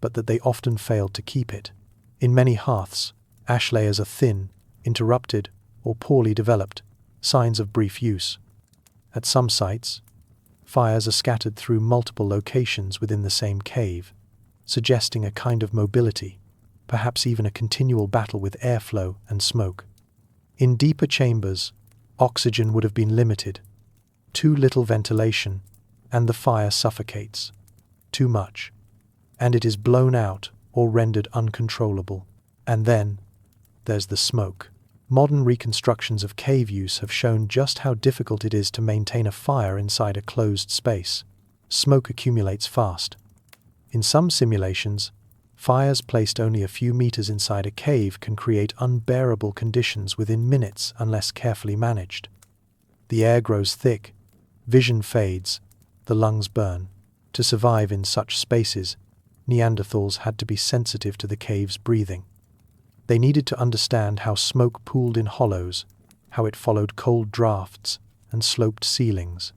but that they often failed to keep it. In many hearths, ash layers are thin, interrupted, or poorly developed, signs of brief use. At some sites, fires are scattered through multiple locations within the same cave, suggesting a kind of mobility, perhaps even a continual battle with airflow and smoke. In deeper chambers, oxygen would have been limited. Too little ventilation, and the fire suffocates. Too much, and it is blown out or rendered uncontrollable. And then, there's the smoke. Modern reconstructions of cave use have shown just how difficult it is to maintain a fire inside a closed space. Smoke accumulates fast. In some simulations, fires placed only a few meters inside a cave can create unbearable conditions within minutes unless carefully managed. The air grows thick, vision fades, the lungs burn. To survive in such spaces, Neanderthals had to be sensitive to the cave's breathing. They needed to understand how smoke pooled in hollows, how it followed cold drafts and sloped ceilings.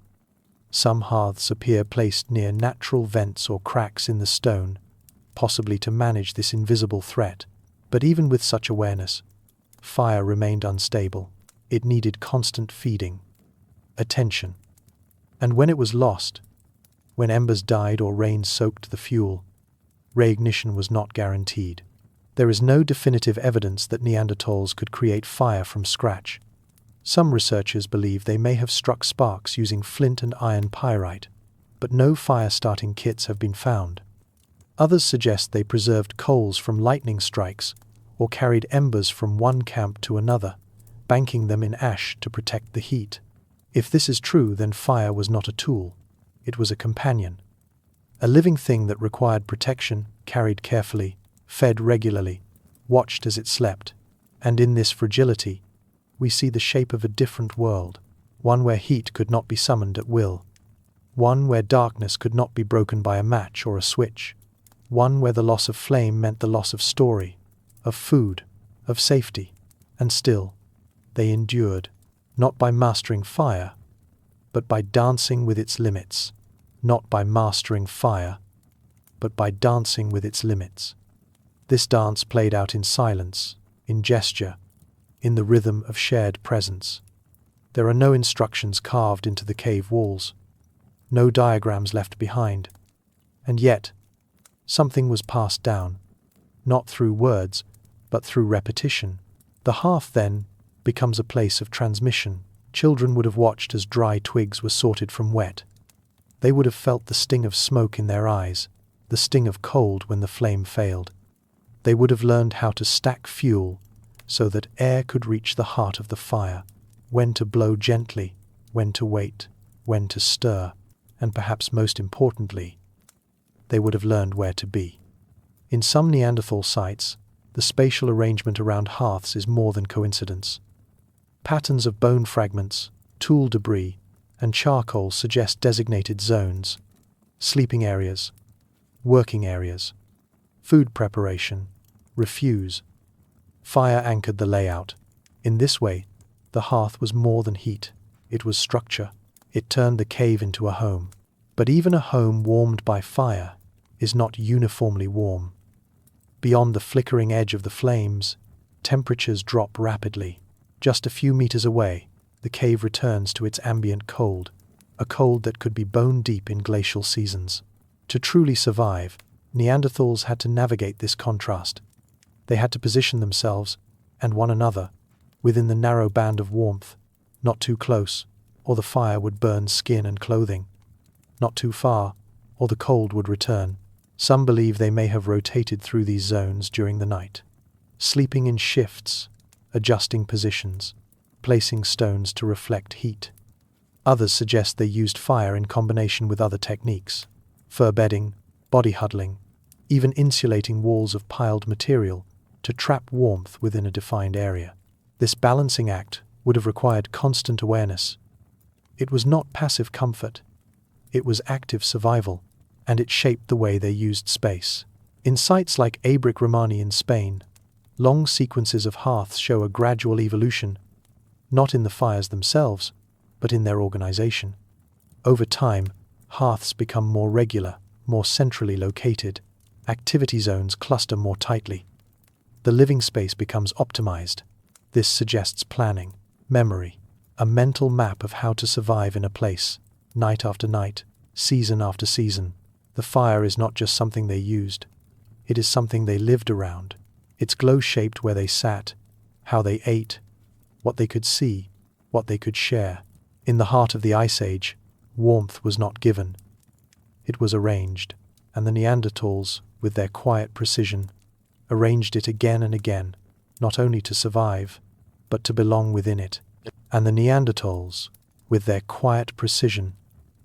Some hearths appear placed near natural vents or cracks in the stone, possibly to manage this invisible threat. But even with such awareness, fire remained unstable. It needed constant feeding, attention. And when it was lost, when embers died or rain soaked the fuel, reignition was not guaranteed. There is no definitive evidence that Neanderthals could create fire from scratch. Some researchers believe they may have struck sparks using flint and iron pyrite, but no fire-starting kits have been found. Others suggest they preserved coals from lightning strikes or carried embers from one camp to another, banking them in ash to protect the heat. If this is true, then fire was not a tool. It was a companion. A living thing that required protection, carried carefully, fed regularly, watched as it slept. And in this fragility, we see the shape of a different world, one where heat could not be summoned at will, one where darkness could not be broken by a match or a switch, one where the loss of flame meant the loss of story, of food, of safety, and still, They endured, not by mastering fire, but by dancing with its limits. Not by mastering fire, but by dancing with its limits. This dance played out in silence, in gesture, in the rhythm of shared presence. There are no instructions carved into the cave walls, no diagrams left behind, and yet something was passed down, not through words, but through repetition. The hearth, then, becomes a place of transmission. Children would have watched as dry twigs were sorted from wet. They would have felt the sting of smoke in their eyes, the sting of cold when the flame failed. They would have learned how to stack fuel so that air could reach the heart of the fire, when to blow gently, when to wait, when to stir, and perhaps most importantly, they would have learned where to be. In some Neanderthal sites, the spatial arrangement around hearths is more than coincidence. Patterns of bone fragments, tool debris, and charcoal suggest designated zones, sleeping areas, working areas, food preparation, refuse. Fire anchored the layout. In this way, the hearth was more than heat, it was structure. It turned the cave into a home. But even a home warmed by fire is not uniformly warm. Beyond the flickering edge of the flames, temperatures drop rapidly. Just a few meters away, the cave returns to its ambient cold, a cold that could be bone-deep in glacial seasons. To truly survive, Neanderthals had to navigate this contrast. They had to position themselves, and one another, within the narrow band of warmth, not too close, or the fire would burn skin and clothing. Not too far, or the cold would return. Some believe they may have rotated through these zones during the night, sleeping in shifts, adjusting positions, placing stones to reflect heat. Others suggest they used fire in combination with other techniques, fur bedding, body huddling, even insulating walls of piled material to trap warmth within a defined area. This balancing act would have required constant awareness. It was not passive comfort, it was active survival, and it shaped the way they used space. In sites like Abric Romani in Spain, long sequences of hearths show a gradual evolution, not in the fires themselves, but in their organization. Over time, hearths become more regular, more centrally located. Activity zones cluster more tightly. The living space becomes optimized. This suggests planning, memory, a mental map of how to survive in a place, night after night, season after season. The fire is not just something they used, it is something they lived around. Its glow shaped where they sat, how they ate, what they could see, what they could share. In the heart of the Ice Age, warmth was not given, it was arranged, and the Neanderthals, with their quiet precision, arranged it again and again, not only to survive, but to belong within it. And the Neanderthals, with their quiet precision,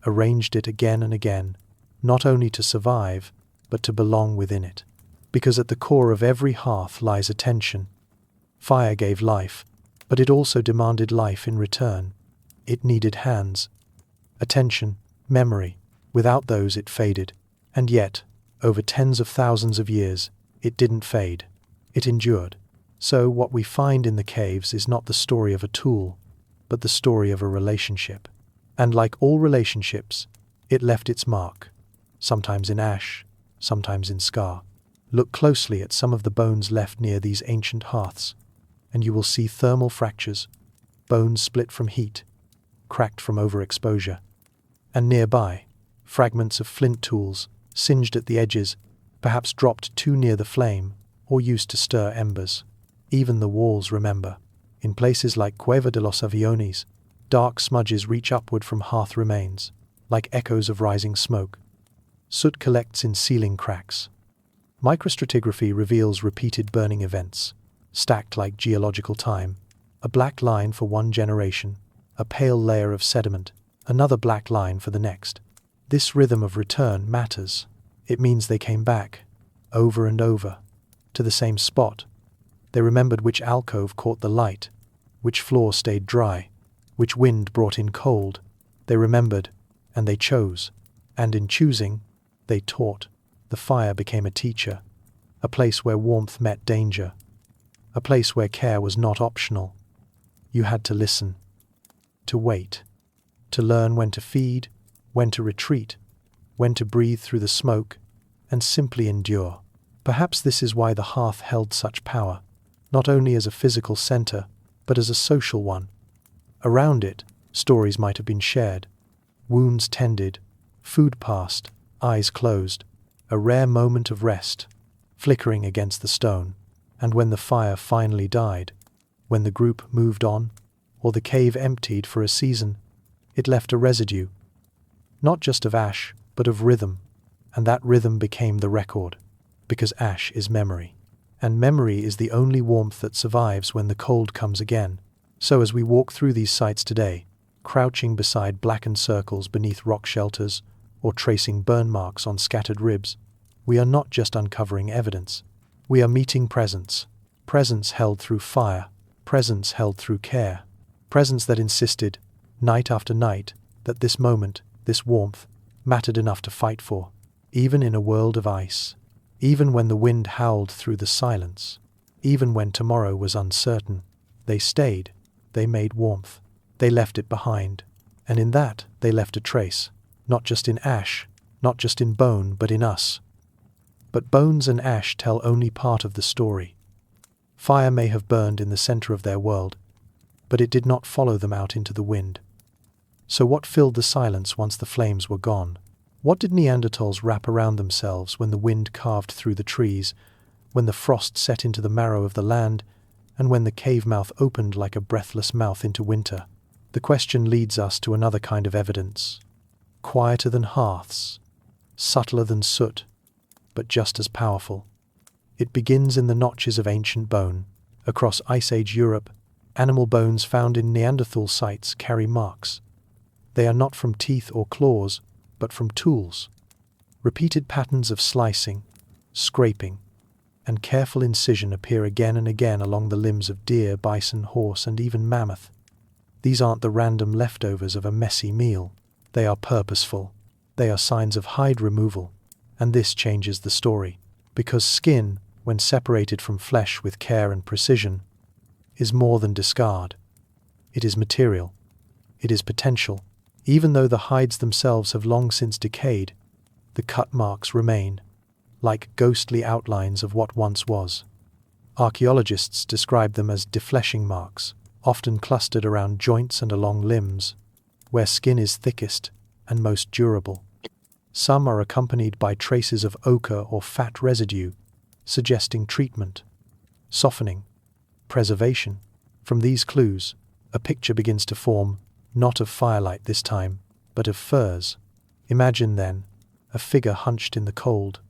arranged it again and again, not only to survive, but to belong within it. Because at the core of every hearth lies attention. Fire gave life, but it also demanded life in return. It needed hands, attention, memory. Without those it faded. And yet, over tens of thousands of years, it didn't fade. It endured. So what we find in the caves is not the story of a tool, but the story of a relationship. And like all relationships, it left its mark, sometimes in ash, sometimes in scar. Look closely at some of the bones left near these ancient hearths, and you will see thermal fractures, bones split from heat, cracked from overexposure. And nearby, fragments of flint tools, singed at the edges, perhaps dropped too near the flame, or used to stir embers. Even the walls remember. In places like Cueva de los Aviones, dark smudges reach upward from hearth remains, like echoes of rising smoke. Soot collects in ceiling cracks. Microstratigraphy reveals repeated burning events, stacked like geological time. A black line for one generation, a pale layer of sediment, another black line for the next. This rhythm of return matters. It means they came back, over and over, to the same spot. They remembered which alcove caught the light, which floor stayed dry, which wind brought in cold. They remembered, and they chose. And in choosing, they taught. The fire became a teacher, a place where warmth met danger, a place where care was not optional. You had to listen, to wait, to learn when to feed, when to retreat, when to breathe through the smoke, and simply endure. Perhaps this is why the hearth held such power, not only as a physical center, but as a social one. Around it, stories might have been shared, wounds tended, food passed, eyes closed, a rare moment of rest, flickering against the stone, and when the fire finally died, when the group moved on, or the cave emptied for a season, it left a residue, not just of ash, but of rhythm, and that rhythm became the record, because ash is memory, and memory is the only warmth that survives when the cold comes again. So as we walk through these sites today, crouching beside blackened circles beneath rock shelters, or tracing burn marks on scattered ribs, we are not just uncovering evidence. We are meeting presence, presence held through fire, presence held through care, presence that insisted, night after night, that this moment, this warmth, mattered enough to fight for, even in a world of ice, even when the wind howled through the silence, even when tomorrow was uncertain. They stayed, they made warmth, they left it behind, and in that they left a trace, not just in ash, not just in bone, but in us. But bones and ash tell only part of the story. Fire may have burned in the center of their world, but it did not follow them out into the wind. So what filled the silence once the flames were gone? What did Neanderthals wrap around themselves when the wind carved through the trees, when the frost set into the marrow of the land, and when the cave mouth opened like a breathless mouth into winter? The question leads us to another kind of evidence, quieter than hearths, subtler than soot, but just as powerful. It begins in the notches of ancient bone. Across Ice Age Europe, animal bones found in Neanderthal sites carry marks. They are not from teeth or claws, but from tools. Repeated patterns of slicing, scraping, and careful incision appear again and again along the limbs of deer, bison, horse, and even mammoth. These aren't the random leftovers of a messy meal. They are purposeful. They are signs of hide removal. And this changes the story, because skin, when separated from flesh with care and precision, is more than discard. It is material. It is potential. Even though the hides themselves have long since decayed, the cut marks remain, like ghostly outlines of what once was. Archaeologists describe them as defleshing marks, often clustered around joints and along limbs, where skin is thickest and most durable. Some are accompanied by traces of ochre or fat residue, suggesting treatment, softening, preservation. From these clues, a picture begins to form, not of firelight this time, but of furs. Imagine, then, a figure hunched in the cold,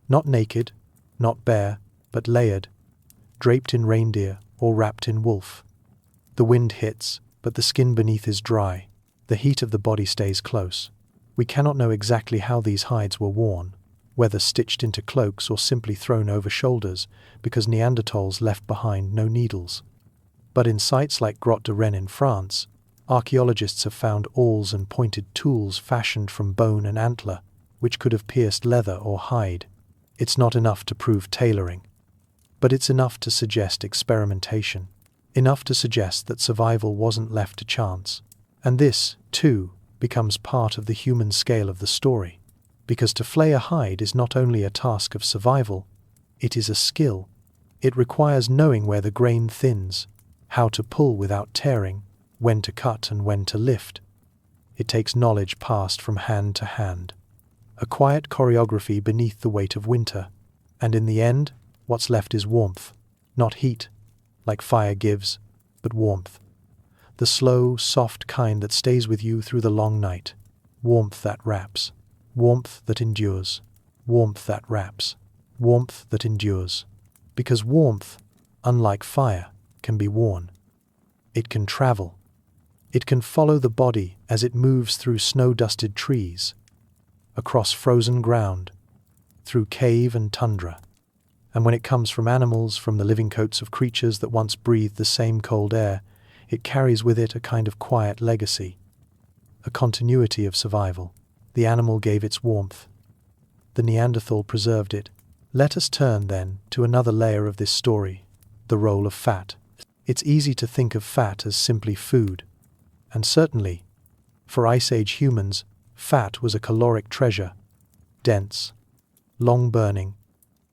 not naked, not bare, but layered, draped in reindeer or wrapped in wolf. The wind hits, but the skin beneath is dry. The heat of the body stays close. We cannot know exactly how these hides were worn, whether stitched into cloaks or simply thrown over shoulders, because Neanderthals left behind no needles. But in sites like Grotte de Rennes in France, archaeologists have found awls and pointed tools fashioned from bone and antler, which could have pierced leather or hide. It's not enough to prove tailoring, but it's enough to suggest experimentation, enough to suggest that survival wasn't left to chance. And this, too, becomes part of the human scale of the story, because to flay a hide is not only a task of survival, it is a skill. It requires knowing where the grain thins, how to pull without tearing, when to cut and when to lift. It takes knowledge passed from hand to hand, a quiet choreography beneath the weight of winter, and in the end, what's left is warmth, not heat, like fire gives, but warmth. The slow, soft kind that stays with you through the long night. Warmth that wraps. Warmth that endures. Warmth that wraps. Warmth that endures. Because warmth, unlike fire, can be worn. It can travel. It can follow the body as it moves through snow-dusted trees, across frozen ground, through cave and tundra. And when it comes from animals, from the living coats of creatures that once breathed the same cold air, it carries with it a kind of quiet legacy, a continuity of survival. The animal gave its warmth. The Neanderthal preserved it. Let us turn, then, to another layer of this story, the role of fat. It's easy to think of fat as simply food. And certainly, for Ice Age humans, fat was a caloric treasure, dense, long-burning,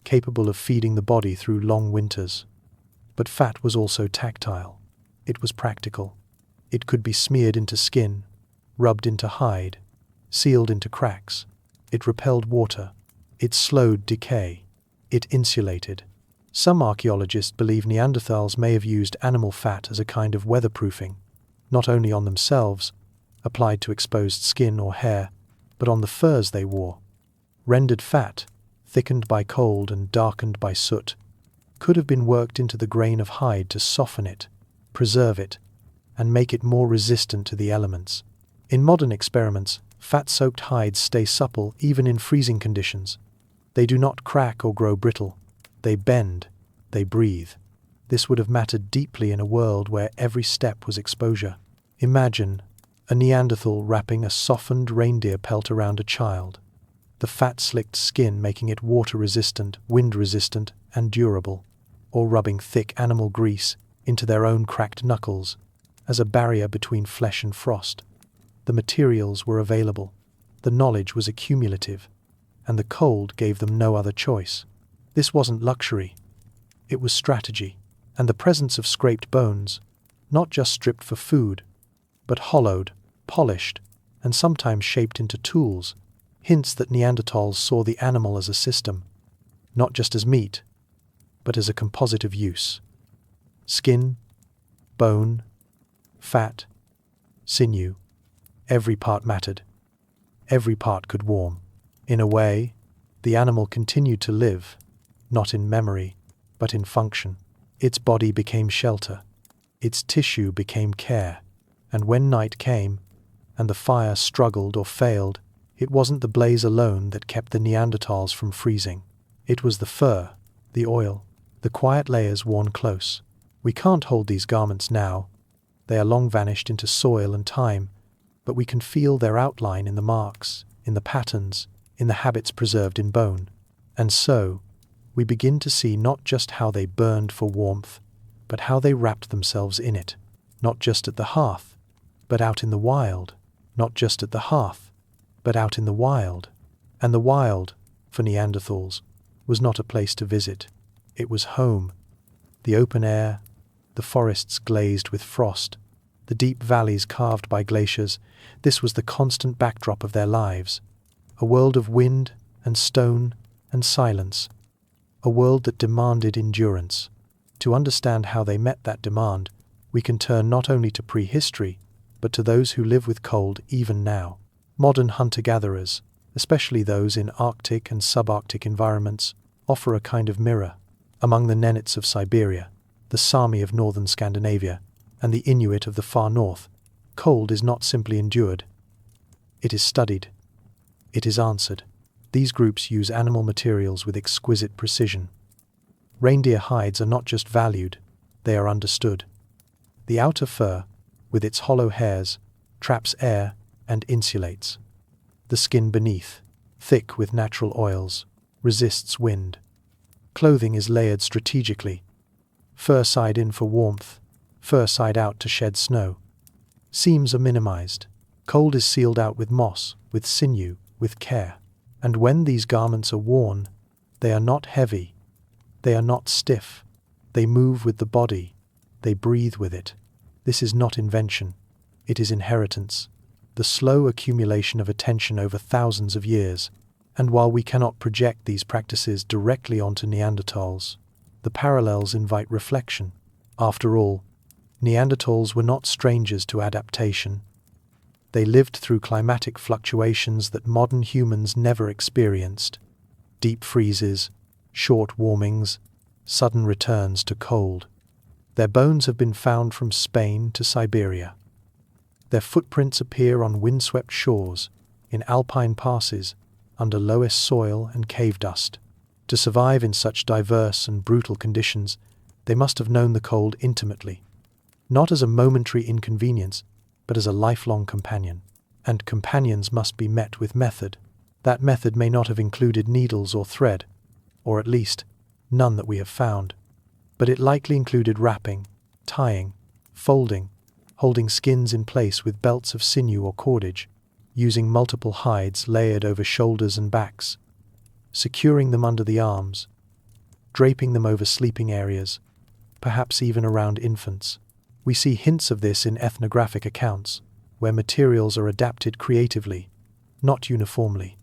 capable of feeding the body through long winters. But fat was also tactile. It was practical. It could be smeared into skin, rubbed into hide, sealed into cracks. It repelled water. It slowed decay. It insulated. Some archaeologists believe Neanderthals may have used animal fat as a kind of weatherproofing, not only on themselves, applied to exposed skin or hair, but on the furs they wore. Rendered fat, thickened by cold and darkened by soot, could have been worked into the grain of hide to soften it, preserve it, and make it more resistant to the elements. In modern experiments, fat-soaked hides stay supple even in freezing conditions. They do not crack or grow brittle. They bend, they breathe. This would have mattered deeply in a world where every step was exposure. Imagine a Neanderthal wrapping a softened reindeer pelt around a child, the fat-slicked skin making it water-resistant, wind-resistant, and durable, or rubbing thick animal grease into their own cracked knuckles as a barrier between flesh and frost. The materials were available, the knowledge was accumulative, and the cold gave them no other choice. This wasn't luxury, it was strategy, and the presence of scraped bones, not just stripped for food, but hollowed, polished, and sometimes shaped into tools, hints that Neanderthals saw the animal as a system, not just as meat, but as a composite of use. Skin, bone, fat, sinew, every part mattered. Every part could warm. In a way, the animal continued to live, not in memory, but in function. Its body became shelter. Its tissue became care. And when night came, and the fire struggled or failed, it wasn't the blaze alone that kept the Neanderthals from freezing. It was the fur, the oil, the quiet layers worn close. We can't hold these garments now. They are long vanished into soil and time, but we can feel their outline in the marks, in the patterns, in the habits preserved in bone. And so, we begin to see not just how they burned for warmth, but how they wrapped themselves in it, not just at the hearth, but out in the wild, not just at the hearth, but out in the wild. And the wild, for Neanderthals, was not a place to visit. It was home. The open air, the forests glazed with frost, the deep valleys carved by glaciers, this was the constant backdrop of their lives. A world of wind and stone and silence. A world that demanded endurance. To understand how they met that demand, we can turn not only to prehistory, but to those who live with cold even now. Modern hunter-gatherers, especially those in Arctic and subarctic environments, offer a kind of mirror. Among the Nenets of Siberia, the Sami of northern Scandinavia, and the Inuit of the far north, cold is not simply endured. It is studied. It is answered. These groups use animal materials with exquisite precision. Reindeer hides are not just valued, they are understood. The outer fur, with its hollow hairs, traps air and insulates. The skin beneath, thick with natural oils, resists wind. Clothing is layered strategically. Fur side in for warmth, fur side out to shed snow. Seams are minimized. Cold is sealed out with moss, with sinew, with care. And when these garments are worn, they are not heavy. They are not stiff. They move with the body. They breathe with it. This is not invention. It is inheritance. The slow accumulation of attention over thousands of years. And while we cannot project these practices directly onto Neanderthals, the parallels invite reflection. After all, Neanderthals were not strangers to adaptation. They lived through climatic fluctuations that modern humans never experienced. Deep freezes, short warmings, sudden returns to cold. Their bones have been found from Spain to Siberia. Their footprints appear on windswept shores, in alpine passes, under lowest soil and cave dust. To survive in such diverse and brutal conditions, they must have known the cold intimately, not as a momentary inconvenience, but as a lifelong companion. And companions must be met with method. That method may not have included needles or thread, or at least, none that we have found. But it likely included wrapping, tying, folding, holding skins in place with belts of sinew or cordage, using multiple hides layered over shoulders and backs, securing them under the arms, draping them over sleeping areas, perhaps even around infants. We see hints of this in ethnographic accounts, where materials are adapted creatively, not uniformly,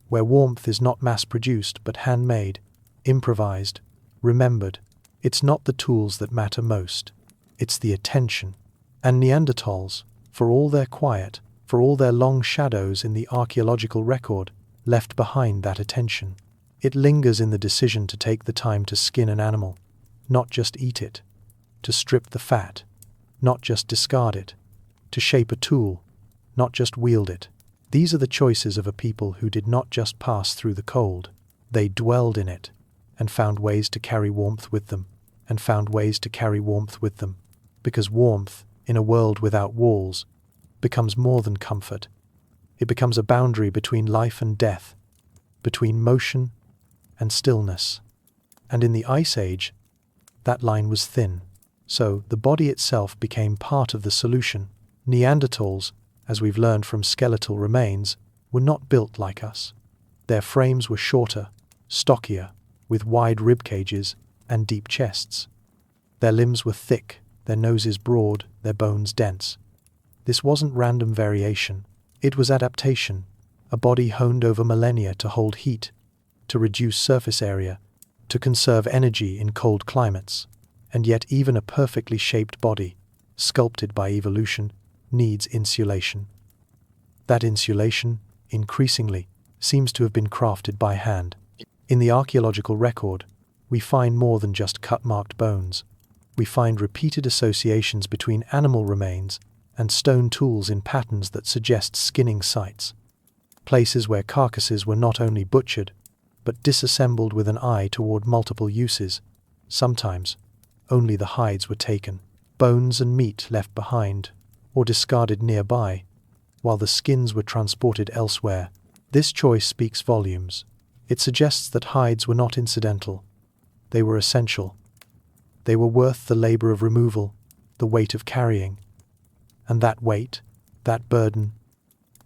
where warmth is not mass-produced but handmade, improvised, remembered. It's not the tools that matter most, it's the attention. And Neanderthals, for all their quiet, for all their long shadows in the archaeological record, left behind that attention. It lingers in the decision to take the time to skin an animal, not just eat it, to strip the fat, not just discard it, to shape a tool, not just wield it. These are the choices of a people who did not just pass through the cold. They dwelled in it, and found ways to carry warmth with them, and found ways to carry warmth with them, because warmth, in a world without walls, becomes more than comfort. It becomes a boundary between life and death, between motion and stillness. And in the Ice Age, that line was thin. So the body itself became part of the solution. Neanderthals, as we've learned from skeletal remains, were not built like us. Their frames were shorter, stockier, with wide rib cages and deep chests. Their limbs were thick, their noses broad, their bones dense. This wasn't random variation. It was adaptation, a body honed over millennia to hold heat, to reduce surface area, to conserve energy in cold climates. And yet even a perfectly shaped body, sculpted by evolution, needs insulation. That insulation, increasingly, seems to have been crafted by hand. In the archaeological record, we find more than just cut-marked bones. We find repeated associations between animal remains and stone tools in patterns that suggest skinning sites. Places where carcasses were not only butchered, but disassembled with an eye toward multiple uses. Sometimes, only the hides were taken, bones and meat left behind, or discarded nearby, while the skins were transported elsewhere. This choice speaks volumes. It suggests that hides were not incidental. They were essential. They were worth the labor of removal, the weight of carrying. And that weight, that burden,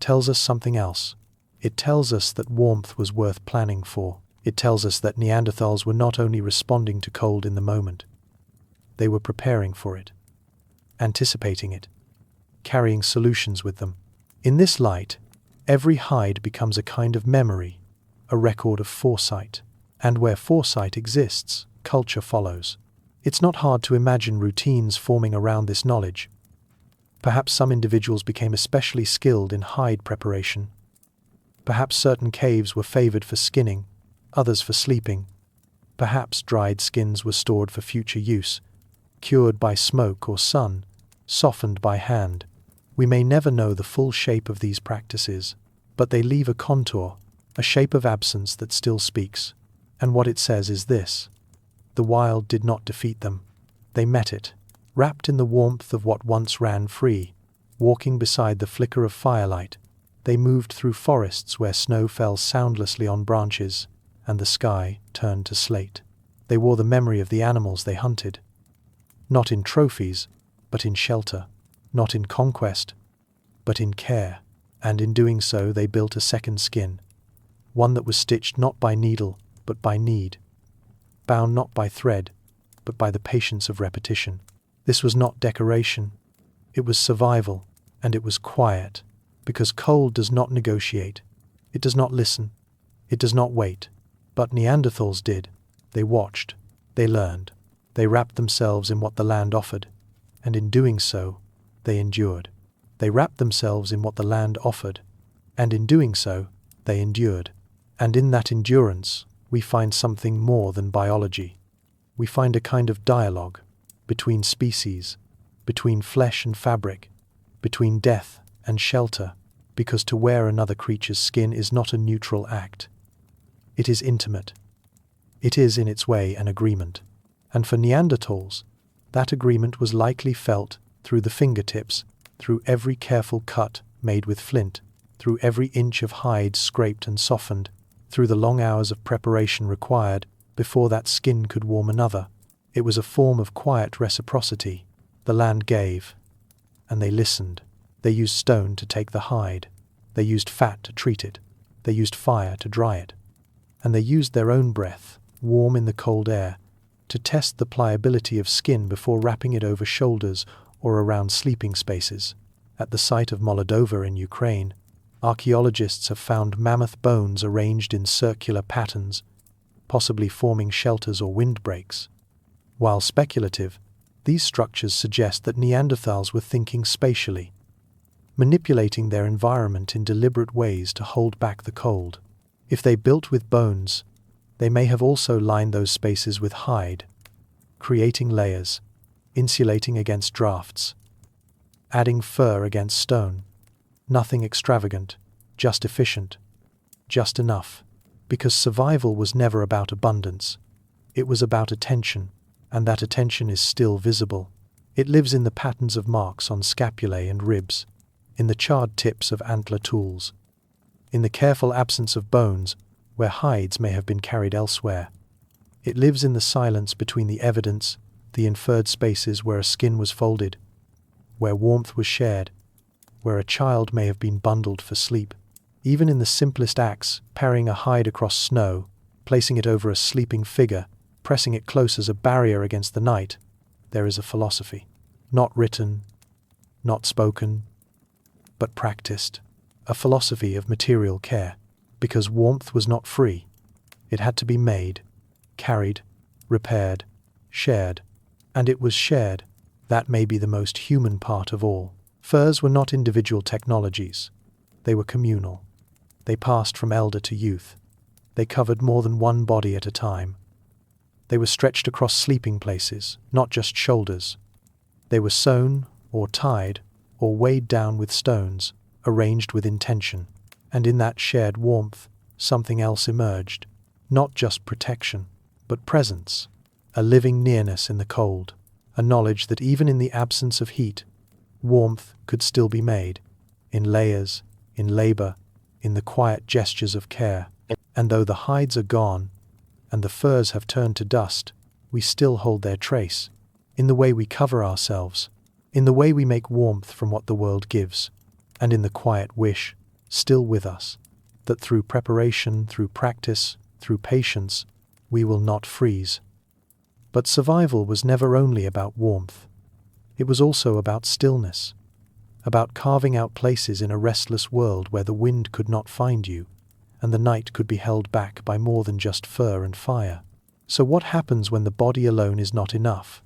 tells us something else. It tells us that warmth was worth planning for. It tells us that Neanderthals were not only responding to cold in the moment, they were preparing for it, anticipating it, carrying solutions with them. In this light, every hide becomes a kind of memory, a record of foresight. And where foresight exists, culture follows. It's not hard to imagine routines forming around this knowledge. Perhaps some individuals became especially skilled in hide preparation. Perhaps certain caves were favored for skinning, others for sleeping. Perhaps dried skins were stored for future use, cured by smoke or sun, softened by hand. We may never know the full shape of these practices, but they leave a contour, a shape of absence that still speaks. And what it says is this: the wild did not defeat them. They met it, wrapped in the warmth of what once ran free. Walking beside the flicker of firelight, they moved through forests where snow fell soundlessly on branches, and the sky turned to slate. They wore the memory of the animals they hunted, not in trophies, but in shelter, not in conquest, but in care, and in doing so they built a second skin, one that was stitched not by needle, but by need, bound not by thread, but by the patience of repetition. This was not decoration, it was survival, and it was quiet, because cold does not negotiate, it does not listen, it does not wait. But Neanderthals did. They watched, they learned, they wrapped themselves in what the land offered, and in doing so, they endured. They wrapped themselves in what the land offered, and in doing so, they endured. And in that endurance, we find something more than biology. We find a kind of dialogue between species, between flesh and fabric, between death and shelter, because to wear another creature's skin is not a neutral act. It is intimate. It is, in its way, an agreement. And for Neanderthals, that agreement was likely felt through the fingertips, through every careful cut made with flint, through every inch of hide scraped and softened, through the long hours of preparation required before that skin could warm another. It was a form of quiet reciprocity, The land gave, and they listened. They used stone to take the hide. They used fat to treat it. They used fire to dry it. And they used their own breath, warm in the cold air, to test the pliability of skin before wrapping it over shoulders or around sleeping spaces. At the site of Moldova in Ukraine, archaeologists have found mammoth bones arranged in circular patterns, possibly forming shelters or windbreaks. While speculative, these structures suggest that Neanderthals were thinking spatially, manipulating their environment in deliberate ways to hold back the cold. If they built with bones, they may have also lined those spaces with hide, creating layers, insulating against drafts, adding fur against stone. Nothing extravagant, just efficient, just enough, because survival was never about abundance. It was about attention, and that attention is still visible. It lives in the patterns of marks on scapulae and ribs, in the charred tips of antler tools, in the careful absence of bones where hides may have been carried elsewhere. It lives in the silence between the evidence, the inferred spaces where a skin was folded, where warmth was shared, where a child may have been bundled for sleep. Even in the simplest acts, parrying a hide across snow, placing it over a sleeping figure, pressing it close as a barrier against the night, there is a philosophy. Not written, not spoken, but practiced. A philosophy of material care, because warmth was not free. It had to be made, carried, repaired, shared, and it was shared. That may be the most human part of all. Furs were not individual technologies. They were communal. They passed from elder to youth. They covered more than one body at a time. They were stretched across sleeping places, not just shoulders. They were sewn, or tied, or weighed down with stones, arranged with intention. And in that shared warmth, something else emerged. Not just protection, but presence. A living nearness in the cold. A knowledge that even in the absence of heat, warmth could still be made. In layers, in labor, in the quiet gestures of care. And though the hides are gone, and the furs have turned to dust, we still hold their trace. In the way we cover ourselves, in the way we make warmth from what the world gives, and in the quiet wish, still with us, that through preparation, through practice, through patience, we will not freeze. But survival was never only about warmth. It was also about stillness, about carving out places in a restless world where the wind could not find you, and the night could be held back by more than just fur and fire. So what happens when the body alone is not enough?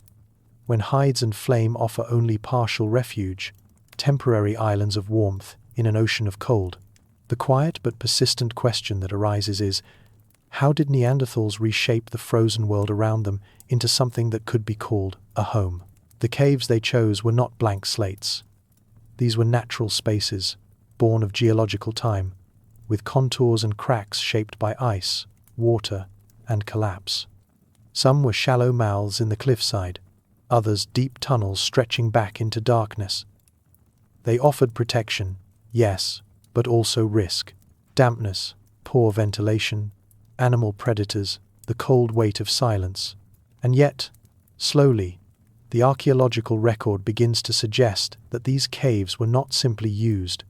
When hides and flame offer only partial refuge, temporary islands of warmth in an ocean of cold? The quiet but persistent question that arises is, how did Neanderthals reshape the frozen world around them into something that could be called a home? The caves they chose were not blank slates. These were natural spaces, born of geological time, with contours and cracks shaped by ice, water, and collapse. Some were shallow mouths in the cliffside, others deep tunnels stretching back into darkness. They offered protection, yes, but also risk. Dampness, poor ventilation, animal predators, the cold weight of silence. And yet, slowly, the archaeological record begins to suggest that these caves were not simply used,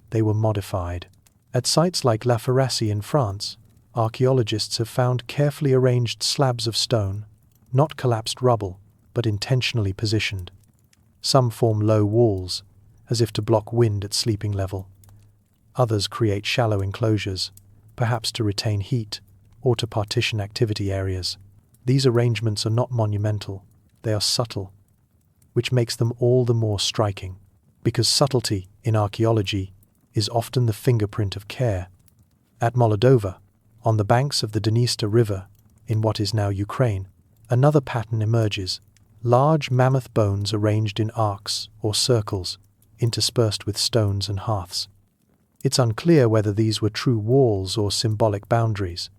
they were modified. At sites like La Firassie in France, archaeologists have found carefully arranged slabs of stone, not collapsed rubble, but intentionally positioned. Some form low walls, as if to block wind at sleeping level. Others create shallow enclosures, perhaps to retain heat or to partition activity areas. These arrangements are not monumental, they are subtle, which makes them all the more striking, because subtlety in archaeology is often the fingerprint of care. At Moldova, on the banks of the Dniester River, in what is now Ukraine, another pattern emerges: large mammoth bones arranged in arcs or circles, interspersed with stones and hearths. It's unclear whether these were true walls or symbolic boundaries,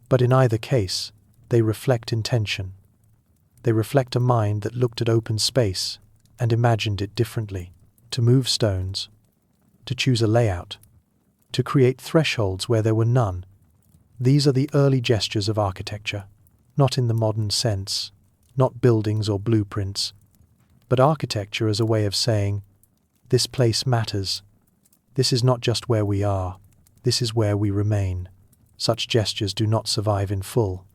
but in either case, they reflect intention. They reflect a mind that looked at open space and imagined it differently, to move stones, to choose a layout, to create thresholds where there were none. These are the early gestures of architecture, not in the modern sense, not buildings or blueprints, but architecture as a way of saying, "This place matters. This is not just where we are, this is where we remain." Such gestures do not survive in full.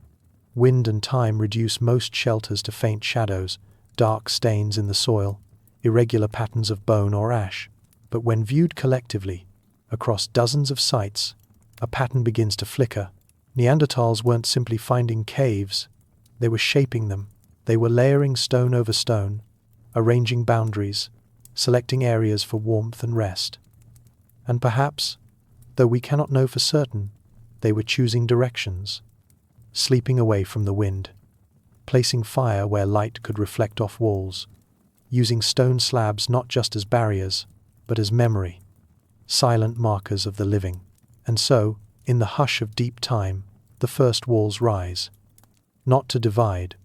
Wind and time reduce most shelters to faint shadows, dark stains in the soil, irregular patterns of bone or ash. But when viewed collectively, across dozens of sites, a pattern begins to flicker. Neanderthals weren't simply finding caves, they were shaping them. They were layering stone over stone, arranging boundaries, selecting areas for warmth and rest. And perhaps, though we cannot know for certain, they were choosing directions, sleeping away from the wind, placing fire where light could reflect off walls, using stone slabs not just as barriers, but as memory, silent markers of the living. And so, in the hush of deep time, the first walls rise, not to divide,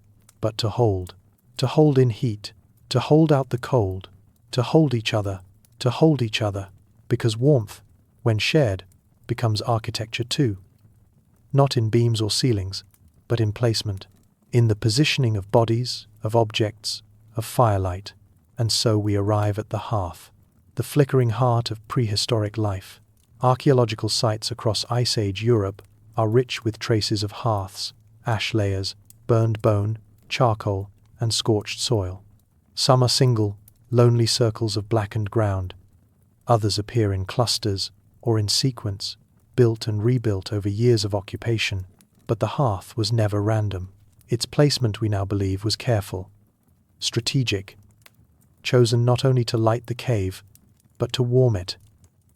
but to hold in heat, to hold out the cold, to hold each other, because warmth, when shared, becomes architecture too. Not in beams or ceilings, but in placement, in the positioning of bodies, of objects, of firelight. And so we arrive at the hearth, the flickering heart of prehistoric life. Archaeological sites across Ice Age Europe are rich with traces of hearths, ash layers, burned bone, charcoal, and scorched soil. Some are single, lonely circles of blackened ground. Others appear in clusters or in sequence, built and rebuilt over years of occupation. But the hearth was never random. Its placement, we now believe, was careful, strategic, chosen not only to light the cave, but to warm it,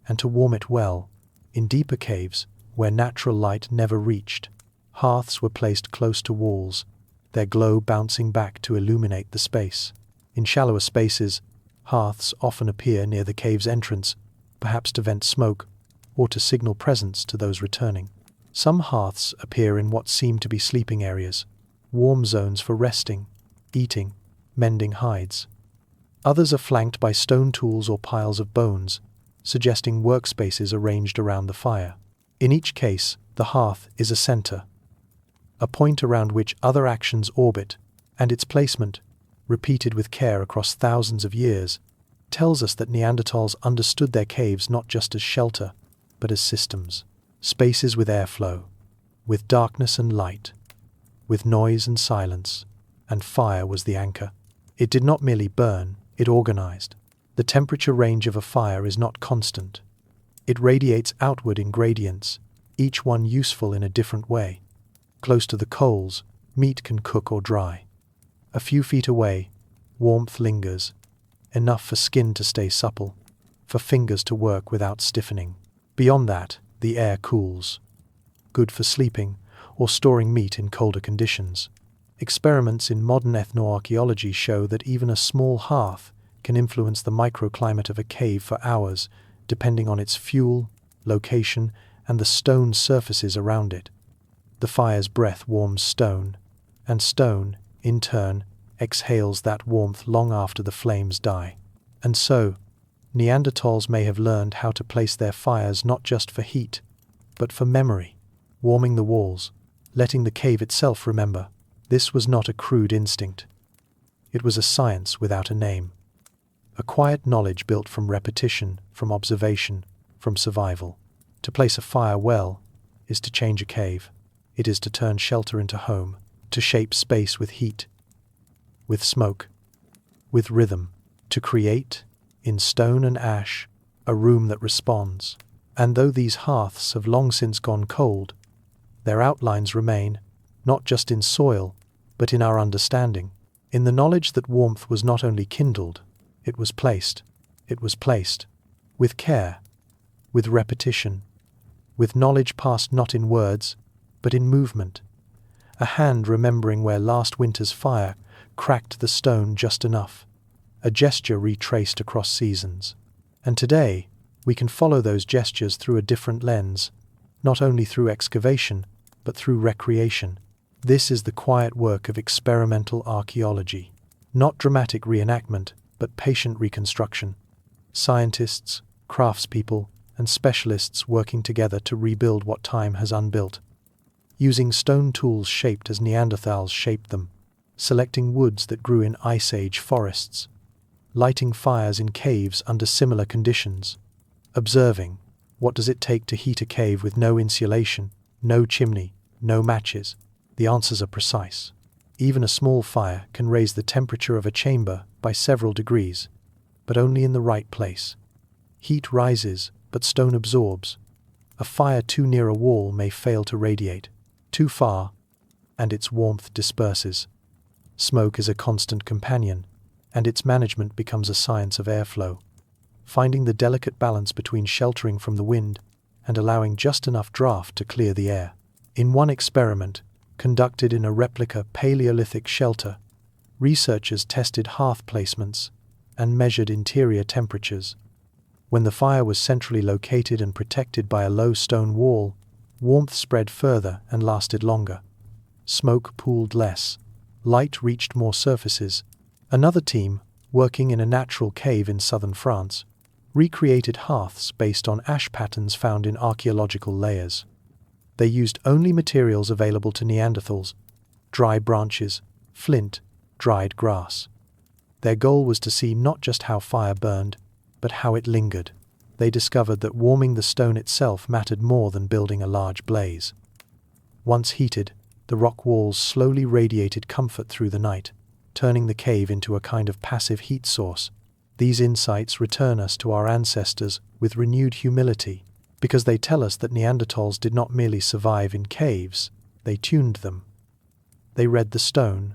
and to warm it well. In deeper caves, where natural light never reached, hearths were placed close to walls, their glow bouncing back to illuminate the space. In shallower spaces, hearths often appear near the cave's entrance, perhaps to vent smoke or to signal presence to those returning. Some hearths appear in what seem to be sleeping areas, warm zones for resting, eating, mending hides. Others are flanked by stone tools or piles of bones, suggesting workspaces arranged around the fire. In each case, the hearth is a center, a point around which other actions orbit, and its placement, repeated with care across thousands of years, tells us that Neanderthals understood their caves not just as shelter, but as systems. Spaces with airflow, with darkness and light, with noise and silence, and fire was the anchor. It did not merely burn, it organized. The temperature range of a fire is not constant. It radiates outward in gradients, each one useful in a different way. Close to the coals, meat can cook or dry. A few feet away, warmth lingers, enough for skin to stay supple, for fingers to work without stiffening. Beyond that, the air cools, good for sleeping or storing meat in colder conditions. Experiments in modern ethnoarchaeology show that even a small hearth can influence the microclimate of a cave for hours, depending on its fuel, location, and the stone surfaces around it. The fire's breath warms stone, and stone, in turn, exhales that warmth long after the flames die. And so, Neanderthals may have learned how to place their fires not just for heat, but for memory, warming the walls, letting the cave itself remember. This was not a crude instinct. It was a science without a name. A quiet knowledge built from repetition, from observation, from survival. To place a fire well is to change a cave. It is to turn shelter into home, to shape space with heat, with smoke, with rhythm, to create, in stone and ash, a room that responds. And though these hearths have long since gone cold, their outlines remain, not just in soil, but in our understanding, in the knowledge that warmth was not only kindled, it was placed, with care, with repetition, with knowledge passed not in words, but in movement, a hand remembering where last winter's fire cracked the stone just enough, a gesture retraced across seasons. And today, we can follow those gestures through a different lens, not only through excavation, but through recreation. This is the quiet work of experimental archaeology, not dramatic reenactment, but patient reconstruction. Scientists, craftspeople, and specialists working together to rebuild what time has unbuilt, using stone tools shaped as Neanderthals shaped them, selecting woods that grew in Ice Age forests, lighting fires in caves under similar conditions, observing, what does it take to heat a cave with no insulation, no chimney, no matches? The answers are precise. Even a small fire can raise the temperature of a chamber by several degrees, but only in the right place. Heat rises, but stone absorbs. A fire too near a wall may fail to radiate. Too far, and its warmth disperses. Smoke is a constant companion, and its management becomes a science of airflow, finding the delicate balance between sheltering from the wind and allowing just enough draft to clear the air. In one experiment, conducted in a replica Paleolithic shelter, researchers tested hearth placements and measured interior temperatures. When the fire was centrally located and protected by a low stone wall, warmth spread further and lasted longer. Smoke pooled less. Light reached more surfaces. Another team, working in a natural cave in southern France, recreated hearths based on ash patterns found in archaeological layers. They used only materials available to Neanderthals: dry branches, flint, dried grass. Their goal was to see not just how fire burned, but how it lingered. They discovered that warming the stone itself mattered more than building a large blaze. Once heated, the rock walls slowly radiated comfort through the night, turning the cave into a kind of passive heat source. These insights return us to our ancestors with renewed humility, because they tell us that Neanderthals did not merely survive in caves, they tuned them. They read the stone.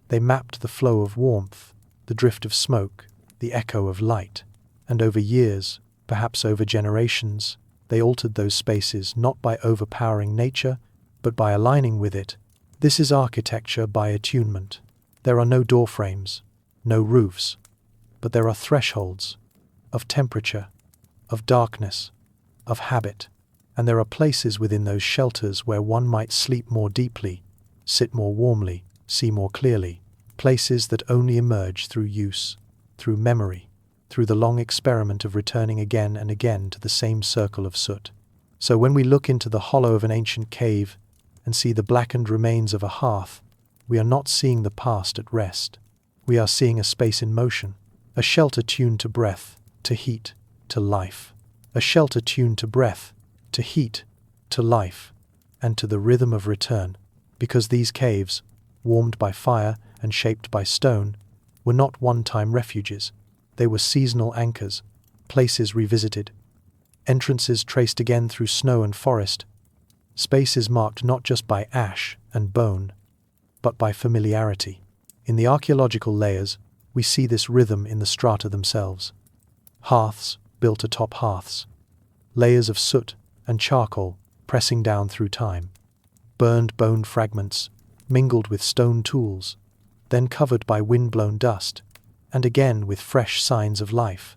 They mapped the flow of warmth, the drift of smoke, the echo of light. And over years, perhaps over generations, they altered those spaces not by overpowering nature, but by aligning with it. This is architecture by attunement. There are no doorframes, no roofs, but there are thresholds of temperature, of darkness, of habit, and there are places within those shelters where one might sleep more deeply, sit more warmly, see more clearly, places that only emerge through use, through memory, through the long experiment of returning again and again to the same circle of soot. So when we look into the hollow of an ancient cave and see the blackened remains of a hearth, we are not seeing the past at rest. We are seeing a space in motion, a shelter tuned to breath, to heat, to life. A shelter tuned to breath, to heat, to life, and to the rhythm of return, because these caves, warmed by fire and shaped by stone, were not one-time refuges. They were seasonal anchors, places revisited, entrances traced again through snow and forest, spaces marked not just by ash and bone, but by familiarity. In the archaeological layers, we see this rhythm in the strata themselves. Hearths built atop hearths, layers of soot and charcoal pressing down through time, burned bone fragments mingled with stone tools, then covered by wind-blown dust, and again with fresh signs of life.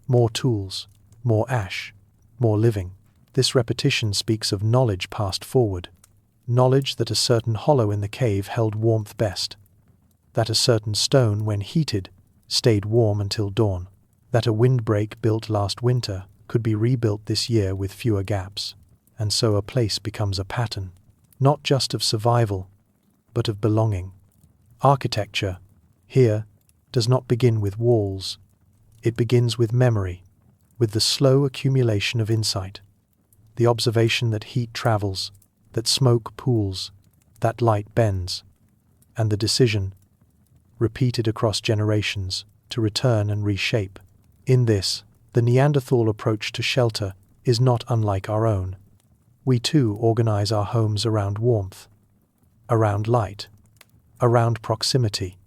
More tools, more ash, more living. This repetition speaks of knowledge passed forward, knowledge that a certain hollow in the cave held warmth best, that a certain stone, when heated, stayed warm until dawn, that a windbreak built last winter could be rebuilt this year with fewer gaps. And so a place becomes a pattern, not just of survival, but of belonging. Architecture, here, does not begin with walls. It begins with memory, with the slow accumulation of insight, the observation that heat travels, that smoke pools, that light bends, and the decision, repeated across generations, to return and reshape. In this, the Neanderthal approach to shelter is not unlike our own. We too organize our homes around warmth, around light, around proximity.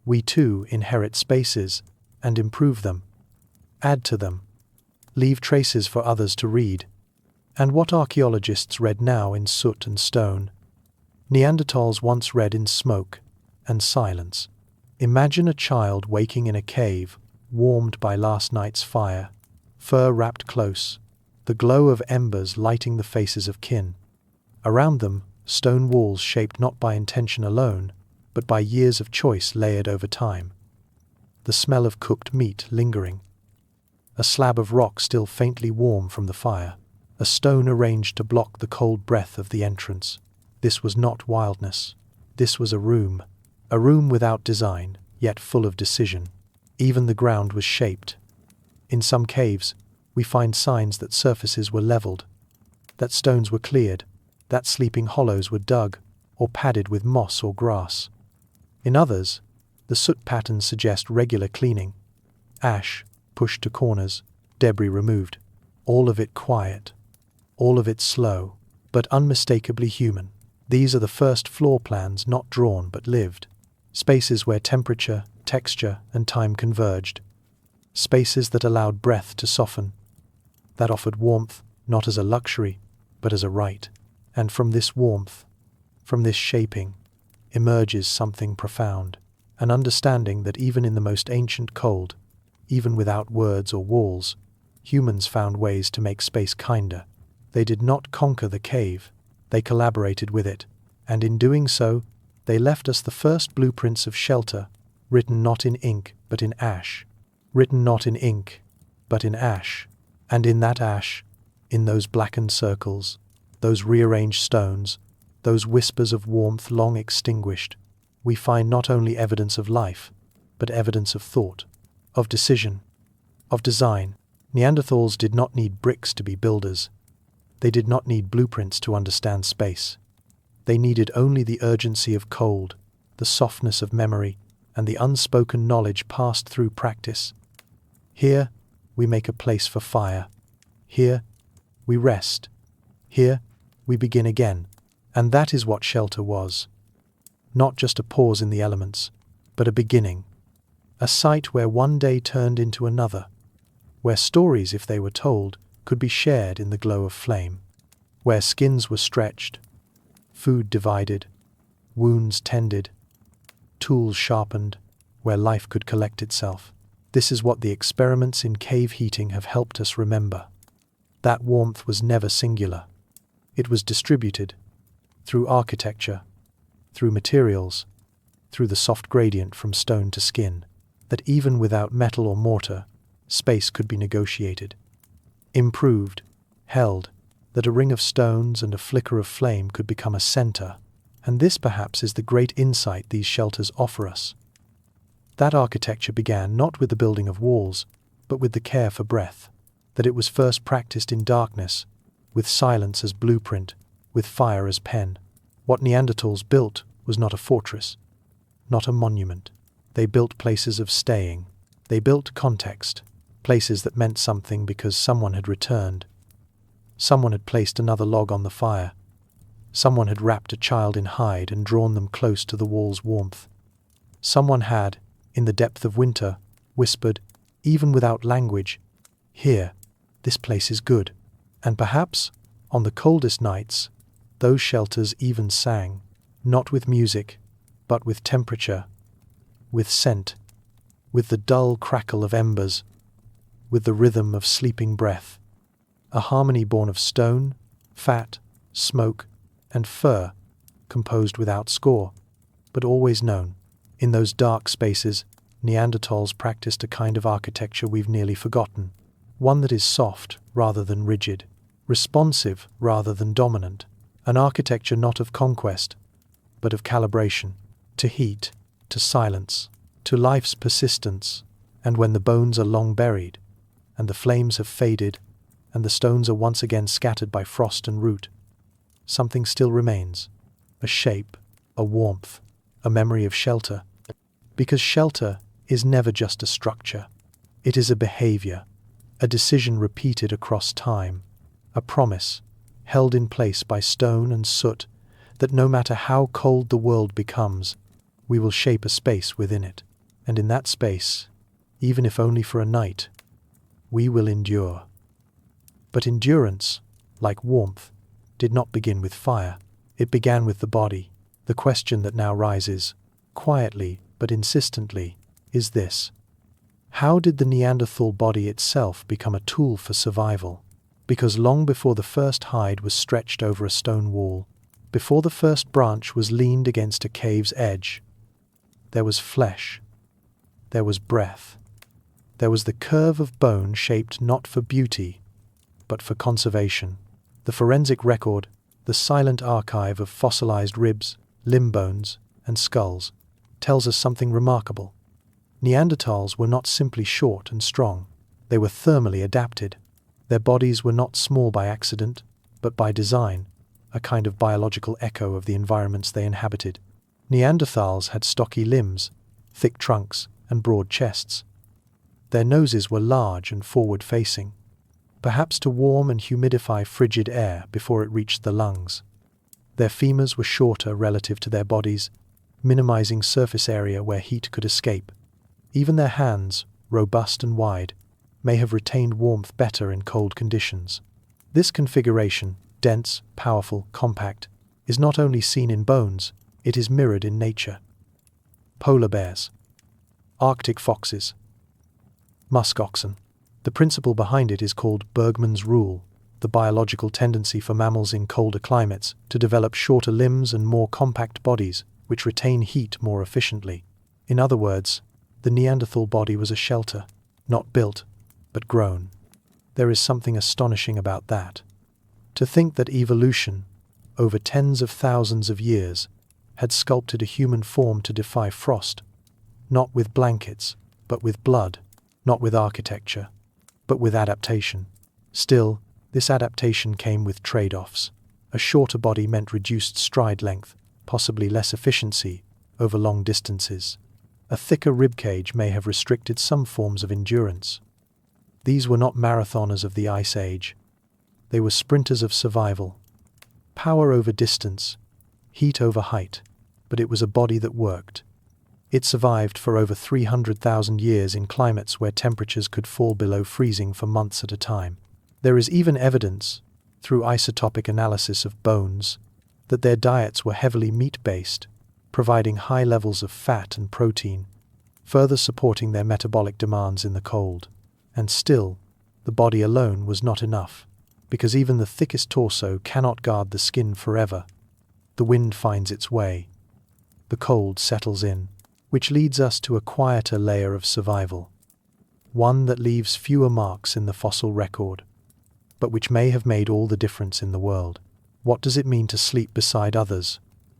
We too inherit spaces and improve them, add to them, leave traces for others to read. And what archaeologists read now in soot and stone, Neanderthals once read in smoke and silence. Imagine a child waking in a cave, warmed by last night's fire, fur wrapped close, the glow of embers lighting the faces of kin. Around them, stone walls shaped not by intention alone, but by years of choice layered over time. The smell of cooked meat lingering. A slab of rock still faintly warm from the fire. A stone arranged to block the cold breath of the entrance. This was not wildness. This was a room without design, yet full of decision. Even the ground was shaped. In some caves, we find signs that surfaces were leveled, that stones were cleared, that sleeping hollows were dug or padded with moss or grass. In others, the soot patterns suggest regular cleaning, ash pushed to corners, debris removed, all of it quiet, all of it slow, but unmistakably human. These are the first floor plans not drawn but lived, spaces where temperature, texture, and time converged, spaces that allowed breath to soften, that offered warmth not as a luxury, but as a right. And from this warmth, from this shaping, emerges something profound, an understanding that even in the most ancient cold, even without words or walls, humans found ways to make space kinder. They did not conquer the cave, they collaborated with it, and in doing so, they left us the first blueprints of shelter, written not in ink but in ash, written not in ink but in ash, and in that ash, in those blackened circles, those rearranged stones, those whispers of warmth long extinguished, we find not only evidence of life, but evidence of thought, of decision, of design. Neanderthals did not need bricks to be builders. They did not need blueprints to understand space. They needed only the urgency of cold, the softness of memory, and the unspoken knowledge passed through practice. Here, we make a place for fire. Here, we rest. Here, we begin again. And that is what shelter was. Not just a pause in the elements, but a beginning. A site where one day turned into another, where stories, if they were told, could be shared in the glow of flame, where skins were stretched, food divided, wounds tended, tools sharpened, where life could collect itself. This is what the experiments in cave heating have helped us remember. That warmth was never singular. It was distributed, through architecture, through materials, through the soft gradient from stone to skin, that even without metal or mortar, space could be negotiated, improved, held, that a ring of stones and a flicker of flame could become a center, and this perhaps is the great insight these shelters offer us. That architecture began not with the building of walls, but with the care for breath, that it was first practiced in darkness, with silence as blueprint, with fire as pen. What Neanderthals built was not a fortress, not a monument. They built places of staying. They built context, places that meant something because someone had returned. Someone had placed another log on the fire. Someone had wrapped a child in hide and drawn them close to the wall's warmth. Someone had, in the depth of winter, whispered, even without language, "Here, this place is good." And perhaps, on the coldest nights, those shelters even sang, not with music, but with temperature, with scent, with the dull crackle of embers, with the rhythm of sleeping breath, a harmony born of stone, fat, smoke, and fur, composed without score, but always known. In those dark spaces, Neanderthals practiced a kind of architecture we've nearly forgotten, one that is soft rather than rigid, responsive rather than dominant, an architecture not of conquest, but of calibration, to heat, to silence, to life's persistence, and when the bones are long buried, and the flames have faded, and the stones are once again scattered by frost and root, something still remains, a shape, a warmth, a memory of shelter. Because shelter is never just a structure. It is a behavior, a decision repeated across time, a promise, held in place by stone and soot, that no matter how cold the world becomes, we will shape a space within it. And in that space, even if only for a night, we will endure. But endurance, like warmth, did not begin with fire. It began with the body. The question that now rises, quietly but insistently, is this: how did the Neanderthal body itself become a tool for survival? Because long before the first hide was stretched over a stone wall, before the first branch was leaned against a cave's edge, there was flesh, there was breath, there was the curve of bone shaped not for beauty, but for conservation. The forensic record, the silent archive of fossilized ribs, limb bones, and skulls, tells us something remarkable. Neanderthals were not simply short and strong, they were thermally adapted. Their bodies were not small by accident, but by design, a kind of biological echo of the environments they inhabited. Neanderthals had stocky limbs, thick trunks, and broad chests. Their noses were large and forward-facing, perhaps to warm and humidify frigid air before it reached the lungs. Their femurs were shorter relative to their bodies, minimizing surface area where heat could escape. Even their hands, robust and wide, may have retained warmth better in cold conditions. This configuration, dense, powerful, compact, is not only seen in bones, it is mirrored in nature. Polar bears, Arctic foxes, musk oxen. The principle behind it is called Bergmann's rule, the biological tendency for mammals in colder climates to develop shorter limbs and more compact bodies, which retain heat more efficiently. In other words, the Neanderthal body was a shelter, not built, but grown. There is something astonishing about that. To think that evolution, over tens of thousands of years, had sculpted a human form to defy frost, not with blankets, but with blood, not with architecture, but with adaptation. Still, this adaptation came with trade-offs. A shorter body meant reduced stride length, possibly less efficiency, over long distances. A thicker ribcage may have restricted some forms of endurance. These were not marathoners of the Ice Age. They were sprinters of survival. Power over distance, heat over height, but it was a body that worked. It survived for over 300,000 years in climates where temperatures could fall below freezing for months at a time. There is even evidence, through isotopic analysis of bones, that their diets were heavily meat-based, providing high levels of fat and protein, further supporting their metabolic demands in the cold. And still, the body alone was not enough, because even the thickest torso cannot guard the skin forever. The wind finds its way. The cold settles in, which leads us to a quieter layer of survival, one that leaves fewer marks in the fossil record, but which may have made all the difference in the world. What does it mean to sleep beside others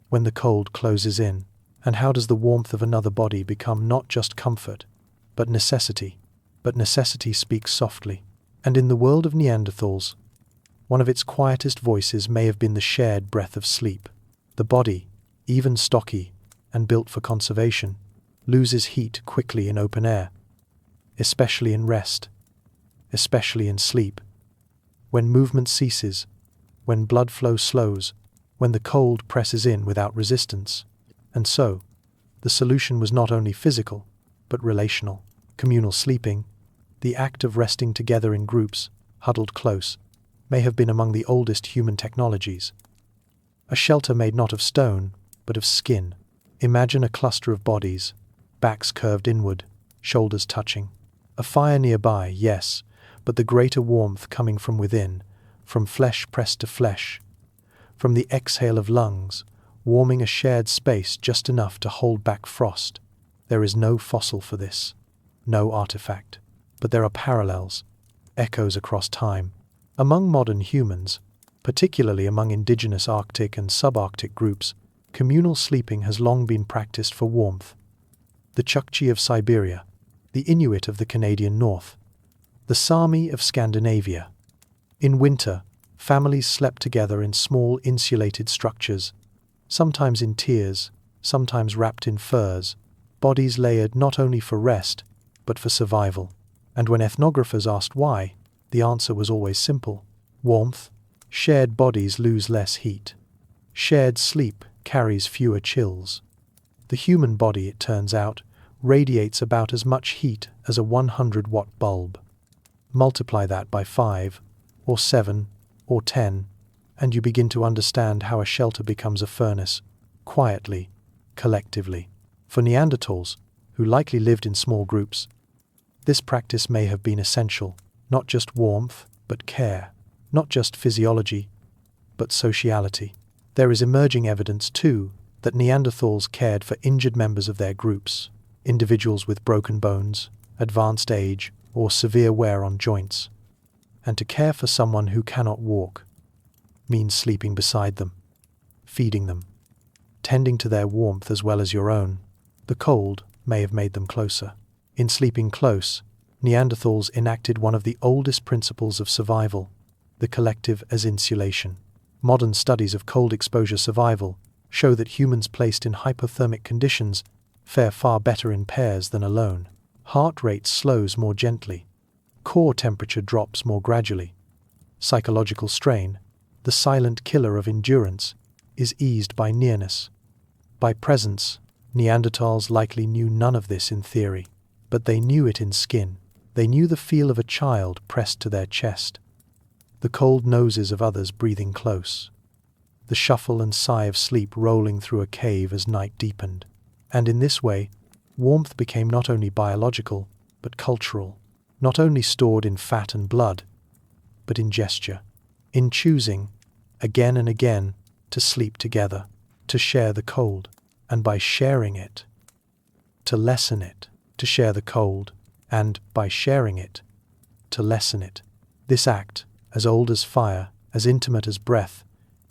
when the cold closes in, and how does the warmth of another body become not just comfort, but necessity? But necessity speaks softly, and in the world of Neanderthals, one of its quietest voices may have been the shared breath of sleep. The body, even stocky and built for conservation, loses heat quickly in open air, especially in rest, especially in sleep. When movement ceases, when blood flow slows, when the cold presses in without resistance. And so, the solution was not only physical, but relational. Communal sleeping, the act of resting together in groups, huddled close, may have been among the oldest human technologies. A shelter made not of stone, but of skin. Imagine a cluster of bodies, backs curved inward, shoulders touching. A fire nearby, yes, but the greater warmth coming from within, from flesh pressed to flesh, from the exhale of lungs, warming a shared space just enough to hold back frost. There is no fossil for this, no artifact, but there are parallels, echoes across time. Among modern humans, particularly among indigenous Arctic and subarctic groups, communal sleeping has long been practiced for warmth. The Chukchi of Siberia, the Inuit of the Canadian North, the Sami of Scandinavia. In winter, families slept together in small insulated structures, sometimes in tiers, sometimes wrapped in furs, bodies layered not only for rest, but for survival. And when ethnographers asked why, the answer was always simple: warmth. Shared bodies lose less heat. Shared sleep carries fewer chills. The human body, it turns out, radiates about as much heat as a 100-watt bulb. Multiply that by 5, or 7, or 10, and you begin to understand how a shelter becomes a furnace, quietly, collectively. For Neanderthals, who likely lived in small groups, this practice may have been essential, not just warmth, but care, not just physiology, but sociality. There is emerging evidence, too, that Neanderthals cared for injured members of their groups, individuals with broken bones, advanced age, or severe wear on joints. And to care for someone who cannot walk means sleeping beside them, feeding them, tending to their warmth as well as your own. The cold may have made them closer. In sleeping close, Neanderthals enacted one of the oldest principles of survival, the collective as insulation. Modern studies of cold exposure survival show that humans placed in hypothermic conditions fare far better in pairs than alone. Heart rate slows more gently. Core temperature drops more gradually. Psychological strain, the silent killer of endurance, is eased by nearness. By presence, Neanderthals likely knew none of this in theory, but they knew it in skin. They knew the feel of a child pressed to their chest, the cold noses of others breathing close, the shuffle and sigh of sleep rolling through a cave as night deepened. And in this way, warmth became not only biological, but cultural, not only stored in fat and blood, but in gesture, in choosing, again and again, to sleep together, to share the cold, and by sharing it, to lessen it, to share the cold, and, by sharing it, to lessen it. This act, as old as fire, as intimate as breath,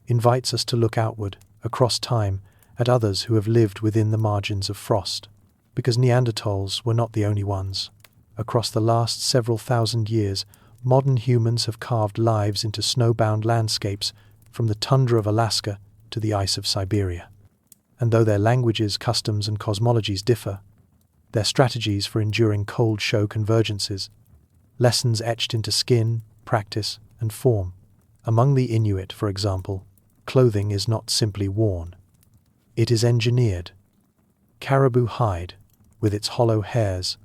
invites us to look outward, across time, at others who have lived within the margins of frost. Because Neanderthals were not the only ones. Across the last several thousand years, modern humans have carved lives into snowbound landscapes from the tundra of Alaska to the ice of Siberia. And though their languages, customs, and cosmologies differ, their strategies for enduring cold show convergences, lessons etched into skin, practice, and form. Among the Inuit, for example, clothing is not simply worn. It is engineered. Caribou hide, with its hollow hairs,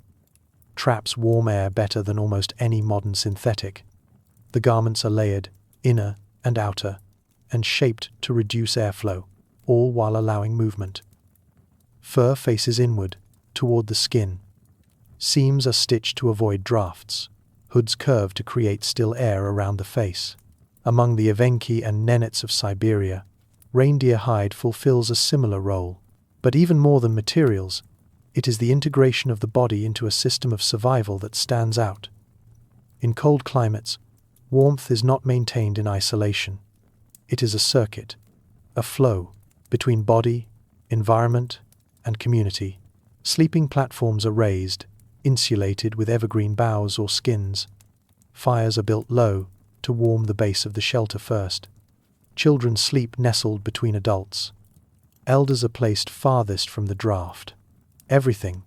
traps warm air better than almost any modern synthetic. The garments are layered, inner and outer, and shaped to reduce airflow, all while allowing movement. Fur faces inward, toward the skin. Seams are stitched to avoid drafts. Hoods curve to create still air around the face. Among the Evenki and Nenets of Siberia, reindeer hide fulfills a similar role. But even more than materials, it is the integration of the body into a system of survival that stands out. In cold climates, warmth is not maintained in isolation. It is a circuit, a flow, between body, environment, and community. Sleeping platforms are raised, insulated with evergreen boughs or skins. Fires are built low, to warm the base of the shelter first. Children sleep nestled between adults. Elders are placed farthest from the draft. Everything,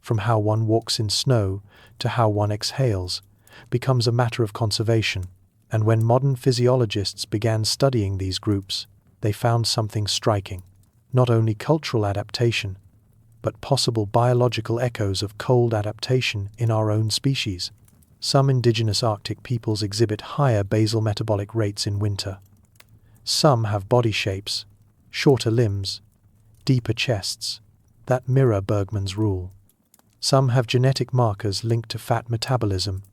from how one walks in snow to how one exhales, becomes a matter of conservation. And when modern physiologists began studying these groups, they found something striking. Not only cultural adaptation, but possible biological echoes of cold adaptation in our own species. Some indigenous Arctic peoples exhibit higher basal metabolic rates in winter. Some have body shapes, shorter limbs, deeper chests, that mirror Bergman's rule. Some have genetic markers linked to fat metabolism,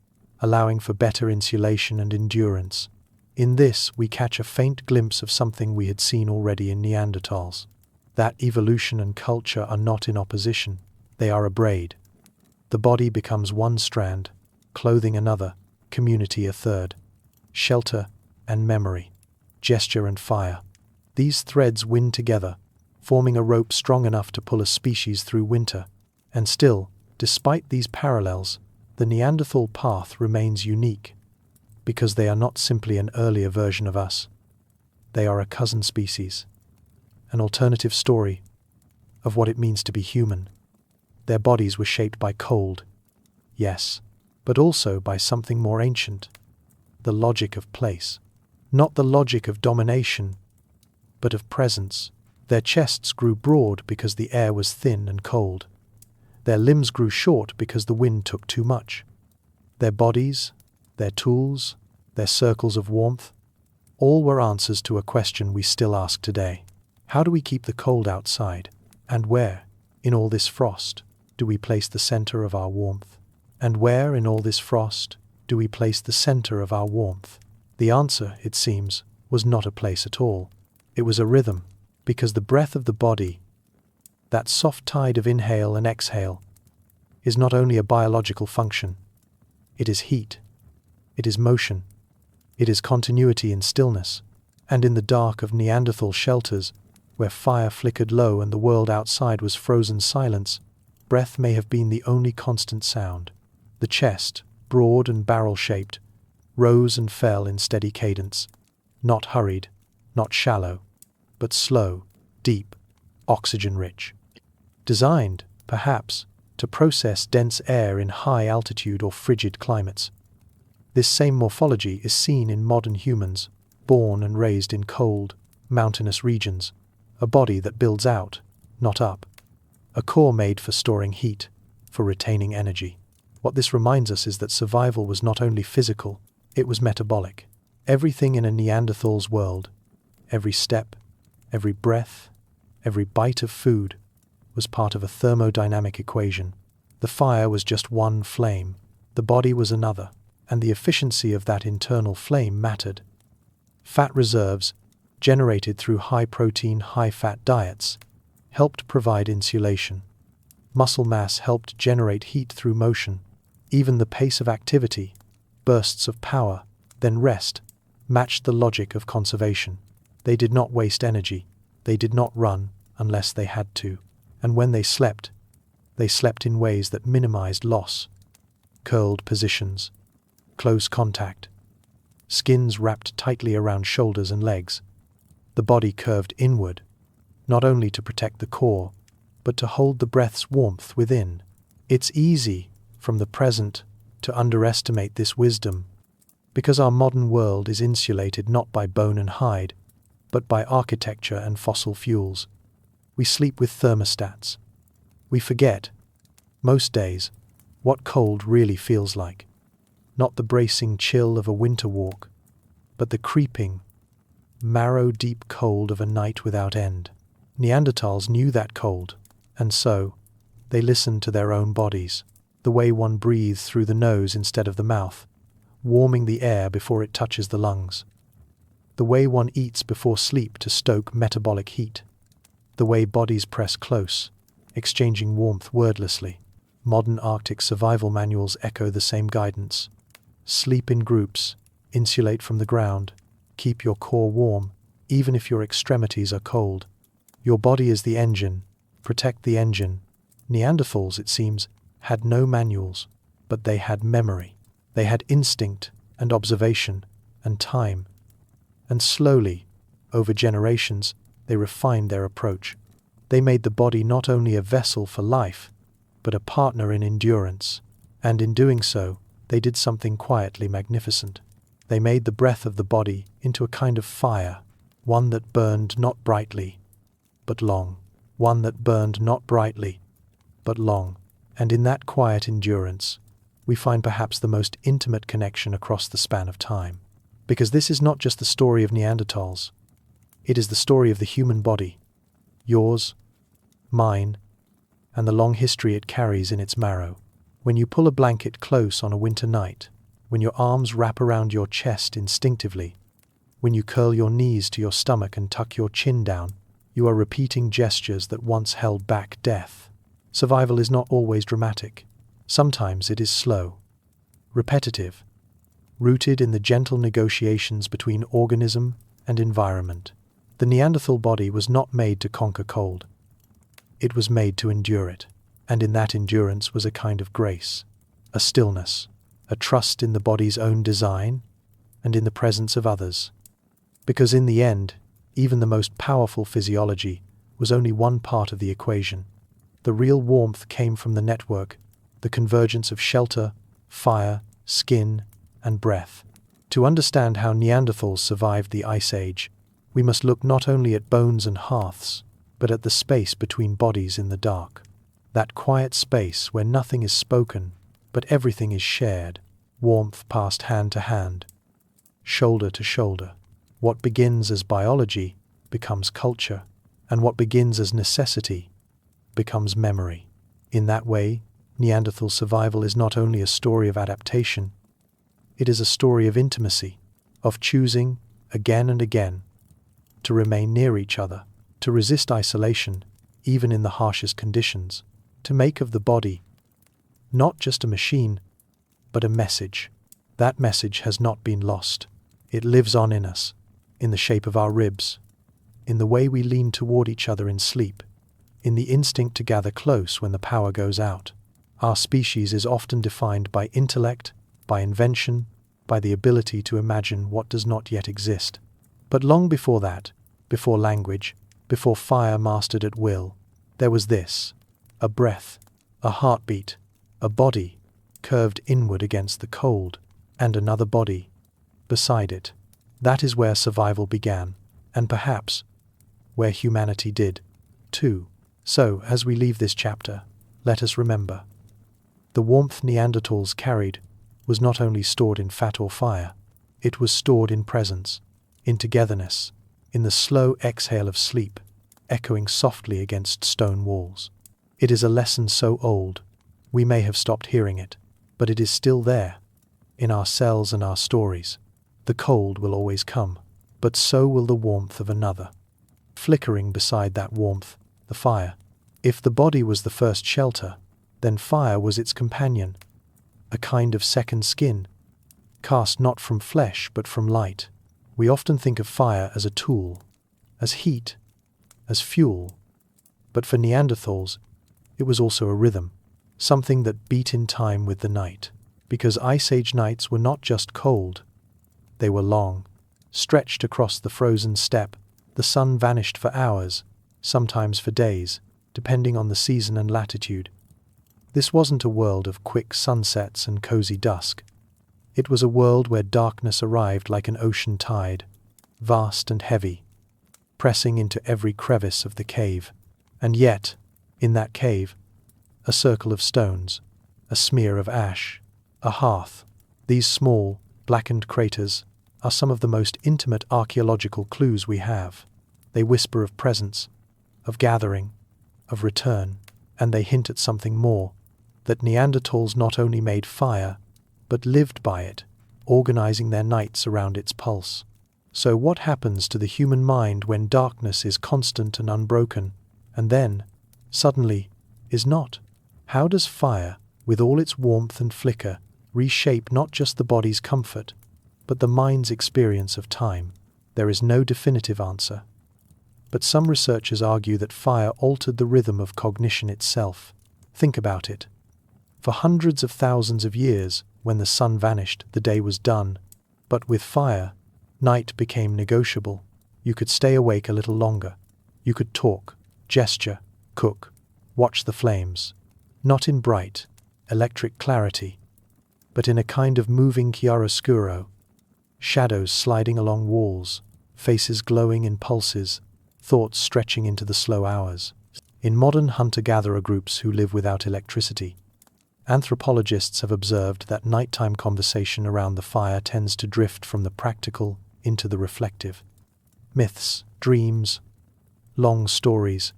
allowing for better insulation and endurance. In this, we catch a faint glimpse of something we had seen already in Neanderthals. That evolution and culture are not in opposition, they are a braid. The body becomes one strand, clothing another, community a third. Shelter and memory, gesture and fire. These threads wind together, forming a rope strong enough to pull a species through winter. And still, despite these parallels, the Neanderthal path remains unique, because they are not simply an earlier version of us. They are a cousin species, an alternative story of what it means to be human. Their bodies were shaped by cold, yes, but also by something more ancient, the logic of place. Not the logic of domination, but of presence. Their chests grew broad because the air was thin and cold. Their limbs grew short because the wind took too much. Their bodies, their tools, their circles of warmth, all were answers to a question we still ask today. How do we keep the cold outside? And where, in all this frost, do we place the center of our warmth? And where, in all this frost, do we place the center of our warmth? The answer, it seems, was not a place at all. It was a rhythm, because the breath of the body, that soft tide of inhale and exhale, is not only a biological function. It is heat. It is motion. It is continuity in stillness. And in the dark of Neanderthal shelters, where fire flickered low and the world outside was frozen silence, Breath may have been the only constant sound. The chest, broad and barrel-shaped, rose and fell in steady cadence, not hurried, not shallow, but slow, deep, oxygen-rich. Designed, perhaps, to process dense air in high altitude or frigid climates. This same morphology is seen in modern humans, born and raised in cold, mountainous regions, a body that builds out, not up, a core made for storing heat, for retaining energy. What this reminds us is that survival was not only physical, it was metabolic. Everything in a Neanderthal's world, every step, every breath, every bite of food, was part of a thermodynamic equation. The fire was just one flame, the body was another, and the efficiency of that internal flame mattered. Fat reserves, generated through high-protein, high-fat diets, helped provide insulation. Muscle mass helped generate heat through motion. Even the pace of activity, bursts of power, then rest, matched the logic of conservation. They did not waste energy. They did not run unless they had to. And when they slept in ways that minimized loss. Curled positions, close contact, skins wrapped tightly around shoulders and legs. The body curved inward, not only to protect the core, but to hold the breath's warmth within. It's easy, from the present, to underestimate this wisdom, because our modern world is insulated not by bone and hide, but by architecture and fossil fuels. We sleep with thermostats. We forget, most days, what cold really feels like. Not the bracing chill of a winter walk, but the creeping, marrow-deep cold of a night without end. Neanderthals knew that cold, and so, they listened to their own bodies, the way one breathes through the nose instead of the mouth, warming the air before it touches the lungs. The way one eats before sleep to stoke metabolic heat. The way bodies press close, exchanging warmth wordlessly. Modern Arctic survival manuals echo the same guidance. Sleep in groups, insulate from the ground, keep your core warm, even if your extremities are cold. Your body is the engine, protect the engine. Neanderthals, it seems, had no manuals, but they had memory. They had instinct and observation and time. And slowly, over generations, they refined their approach. They made the body not only a vessel for life, but a partner in endurance. And in doing so, they did something quietly magnificent. They made the breath of the body into a kind of fire, one that burned not brightly, but long. One that burned not brightly, but long. And in that quiet endurance, we find perhaps the most intimate connection across the span of time. Because this is not just the story of Neanderthals. It is the story of the human body, yours, mine, and the long history it carries in its marrow. When you pull a blanket close on a winter night, when your arms wrap around your chest instinctively, when you curl your knees to your stomach and tuck your chin down, you are repeating gestures that once held back death. Survival is not always dramatic. Sometimes it is slow, repetitive, rooted in the gentle negotiations between organism and environment. The Neanderthal body was not made to conquer cold. It was made to endure it, and in that endurance was a kind of grace, a stillness, a trust in the body's own design and in the presence of others. Because in the end, even the most powerful physiology was only one part of the equation. The real warmth came from the network, the convergence of shelter, fire, skin, and breath. To understand how Neanderthals survived the Ice Age, we must look not only at bones and hearths, but at the space between bodies in the dark. That quiet space where nothing is spoken, but everything is shared. Warmth passed hand to hand, shoulder to shoulder. What begins as biology becomes culture, and what begins as necessity becomes memory. In that way, Neanderthal survival is not only a story of adaptation, it is a story of intimacy, of choosing, again and again, to remain near each other, to resist isolation, even in the harshest conditions, to make of the body not just a machine, but a message. That message has not been lost. It lives on in us, in the shape of our ribs, in the way we lean toward each other in sleep, in the instinct to gather close when the power goes out. Our species is often defined by intellect, by invention, by the ability to imagine what does not yet exist. But long before that, before language, before fire mastered at will, there was this: a breath, a heartbeat, a body curved inward against the cold, and another body beside it. That is where survival began, and perhaps where humanity did, too. So, as we leave this chapter, let us remember: the warmth Neanderthals carried was not only stored in fat or fire, it was stored in presence, in togetherness, in the slow exhale of sleep, echoing softly against stone walls. It is a lesson so old, we may have stopped hearing it, but it is still there, in our cells and our stories. The cold will always come, but so will the warmth of another. Flickering beside that warmth, the fire. If the body was the first shelter, then fire was its companion, a kind of second skin, cast not from flesh but from light. We often think of fire as a tool, as heat, as fuel, but for Neanderthals, it was also a rhythm, something that beat in time with the night, because Ice Age nights were not just cold, they were long. Stretched across the frozen steppe, the sun vanished for hours, sometimes for days, depending on the season and latitude. This wasn't a world of quick sunsets and cozy dusk. It was a world where darkness arrived like an ocean tide, vast and heavy, pressing into every crevice of the cave. And yet, in that cave, a circle of stones, a smear of ash, a hearth. These small, blackened craters are some of the most intimate archaeological clues we have. They whisper of presence, of gathering, of return, and they hint at something more, that Neanderthals not only made fire, but lived by it, organizing their nights around its pulse. So what happens to the human mind when darkness is constant and unbroken, and then, suddenly, is not? How does fire, with all its warmth and flicker, reshape not just the body's comfort, but the mind's experience of time? There is no definitive answer. But some researchers argue that fire altered the rhythm of cognition itself. Think about it. For hundreds of thousands of years, when the sun vanished, the day was done. But with fire, night became negotiable. You could stay awake a little longer. You could talk, gesture, cook, watch the flames. Not in bright, electric clarity, but in a kind of moving chiaroscuro. Shadows sliding along walls, faces glowing in pulses, thoughts stretching into the slow hours. In modern hunter-gatherer groups who live without electricity, anthropologists have observed that nighttime conversation around the fire tends to drift from the practical into the reflective. Myths, dreams, long stories,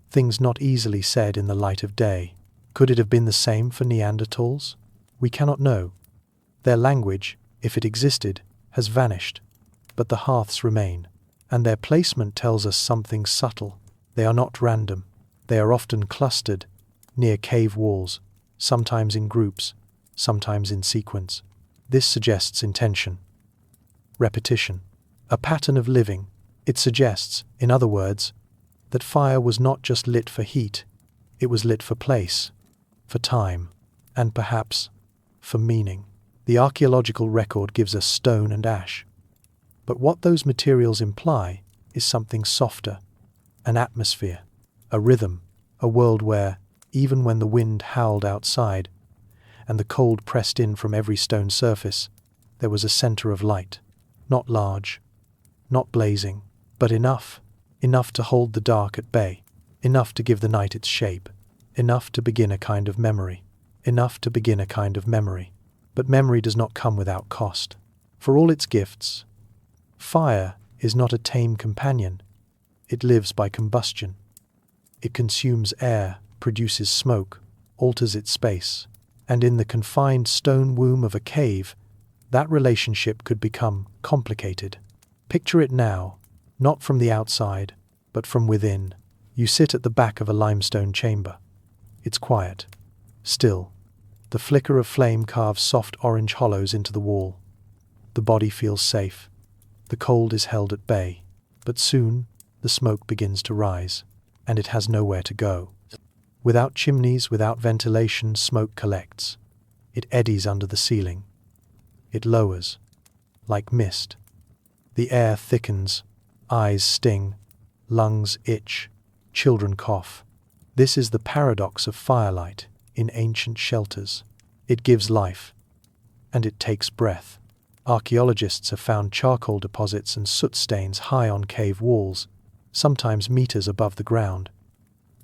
things not easily said in the light of day. Could it have been the same for Neanderthals? We cannot know. Their language, if it existed, has vanished, but the hearths remain, and their placement tells us something subtle. They are not random. They are often clustered near cave walls, sometimes in groups, sometimes in sequence. This suggests intention, repetition, a pattern of living. It suggests, in other words, that fire was not just lit for heat, it was lit for place, for time, and perhaps for meaning. The archaeological record gives us stone and ash, but what those materials imply is something softer, an atmosphere, a rhythm, a world where, even when the wind howled outside and the cold pressed in from every stone surface, there was a center of light, not large, not blazing, but enough to hold the dark at bay, enough to give the night its shape, enough to begin a kind of memory, But memory does not come without cost. For all its gifts, fire is not a tame companion. It lives by combustion. It consumes air, produces smoke, alters its space, and in the confined stone womb of a cave, that relationship could become complicated. Picture it now, not from the outside, but from within. You sit at the back of a limestone chamber. It's quiet, still. The flicker of flame carves soft orange hollows into the wall. The body feels safe. The cold is held at bay. But soon, the smoke begins to rise. and it has nowhere to go. Without chimneys, without ventilation, smoke collects. It eddies under the ceiling. It lowers, like mist. The air thickens, eyes sting, lungs itch, children cough. This is the paradox of firelight in ancient shelters. It gives life, and it takes breath. Archaeologists have found charcoal deposits and soot stains high on cave walls, sometimes meters above the ground.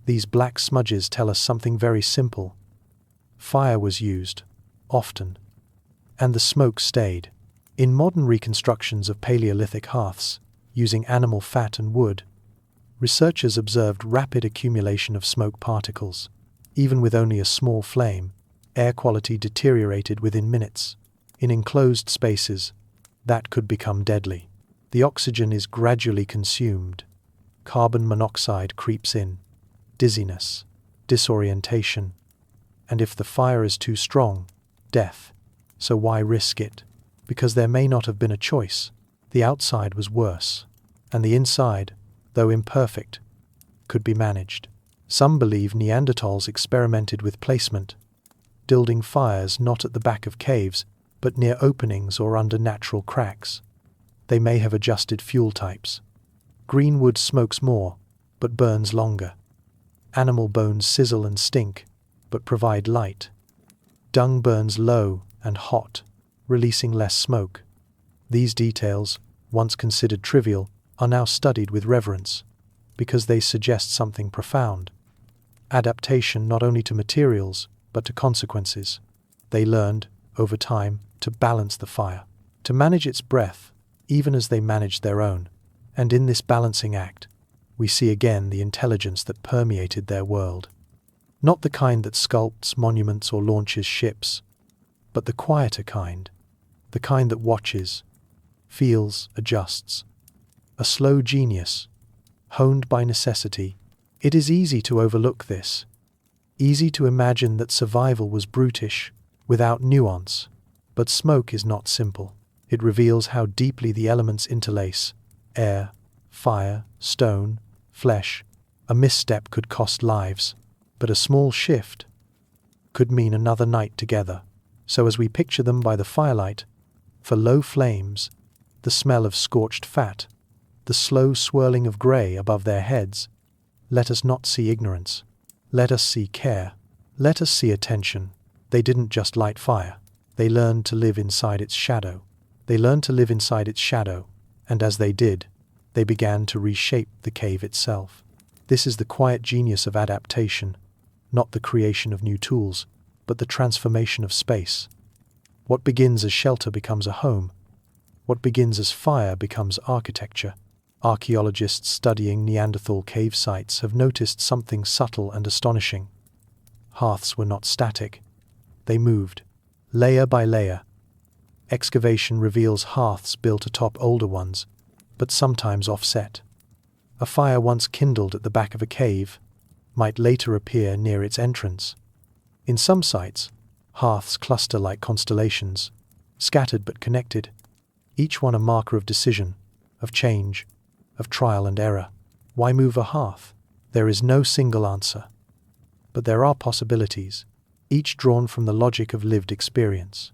These black smudges tell us something very simple. Fire was used, often, and the smoke stayed. In modern reconstructions of Paleolithic hearths, using animal fat and wood, researchers observed rapid accumulation of smoke particles. Even with only a small flame, air quality deteriorated within minutes. In enclosed spaces, that could become deadly. The oxygen is gradually consumed. Carbon monoxide creeps in. Dizziness, disorientation, and if the fire is too strong, death. So why risk it? Because there may not have been a choice. The outside was worse, and the inside, though imperfect, could be managed. Some believe Neanderthals experimented with placement, building fires not at the back of caves, but near openings or under natural cracks. They may have adjusted fuel types. Green wood smokes more, but burns longer. Animal bones sizzle and stink, but provide light. Dung burns low and hot, releasing less smoke. These details, once considered trivial, are now studied with reverence, because they suggest something profound. Adaptation not only to materials, but to consequences. They learned, over time, to balance the fire, to manage its breath, even as they managed their own. And in this balancing act, we see again the intelligence that permeated their world. Not the kind that sculpts monuments or launches ships, but the quieter kind, the kind that watches, feels, adjusts. A slow genius, honed by necessity. It is easy to overlook this, easy to imagine that survival was brutish, without nuance. But smoke is not simple. It reveals how deeply the elements interlace: air, fire, stone, flesh. A misstep could cost lives, but a small shift could mean another night together. So as we picture them by the firelight, for low flames, the smell of scorched fat, the slow swirling of grey above their heads, let us not see ignorance. Let us see care. Let us see attention. They didn't just light fire. They learned to live inside its shadow. They learned to live inside its shadow, and as they did, they began to reshape the cave itself. This is the quiet genius of adaptation, not the creation of new tools, but the transformation of space. What begins as shelter becomes a home. What begins as fire becomes architecture. Archaeologists studying Neanderthal cave sites have noticed something subtle and astonishing. Hearths were not static. They moved, layer by layer. Excavation reveals hearths built atop older ones, but sometimes offset. A fire once kindled at the back of a cave might later appear near its entrance. In some sites, hearths cluster like constellations, scattered but connected, each one a marker of decision, of change, of trial and error. Why move a hearth? There is no single answer. But there are possibilities, each drawn from the logic of lived experience.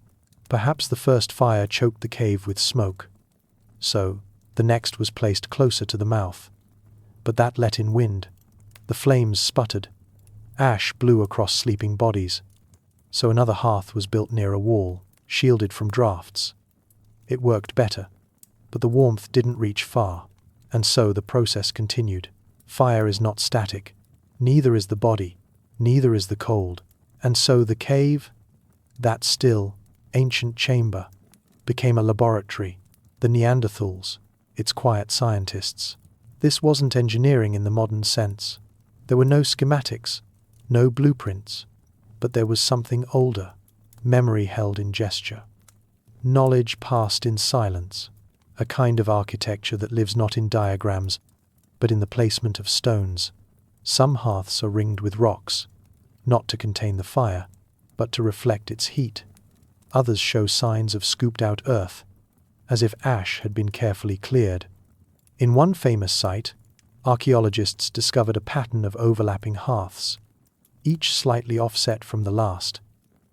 Perhaps the first fire choked the cave with smoke. So, the next was placed closer to the mouth. But that let in wind. The flames sputtered. Ash blew across sleeping bodies. So another hearth was built near a wall, shielded from drafts. It worked better, but the warmth didn't reach far. And so the process continued. Fire is not static. Neither is the body. Neither is the cold. And so the cave, that still, ancient chamber, became a laboratory. The Neanderthals, its quiet scientists. This wasn't engineering in the modern sense. There were no schematics, no blueprints, but there was something older, memory held in gesture. Knowledge passed in silence, a kind of architecture that lives not in diagrams, but in the placement of stones. Some hearths are ringed with rocks, not to contain the fire, but to reflect its heat. Others show signs of scooped-out earth, as if ash had been carefully cleared. In one famous site, Archaeologists discovered a pattern of overlapping hearths, each slightly offset from the last,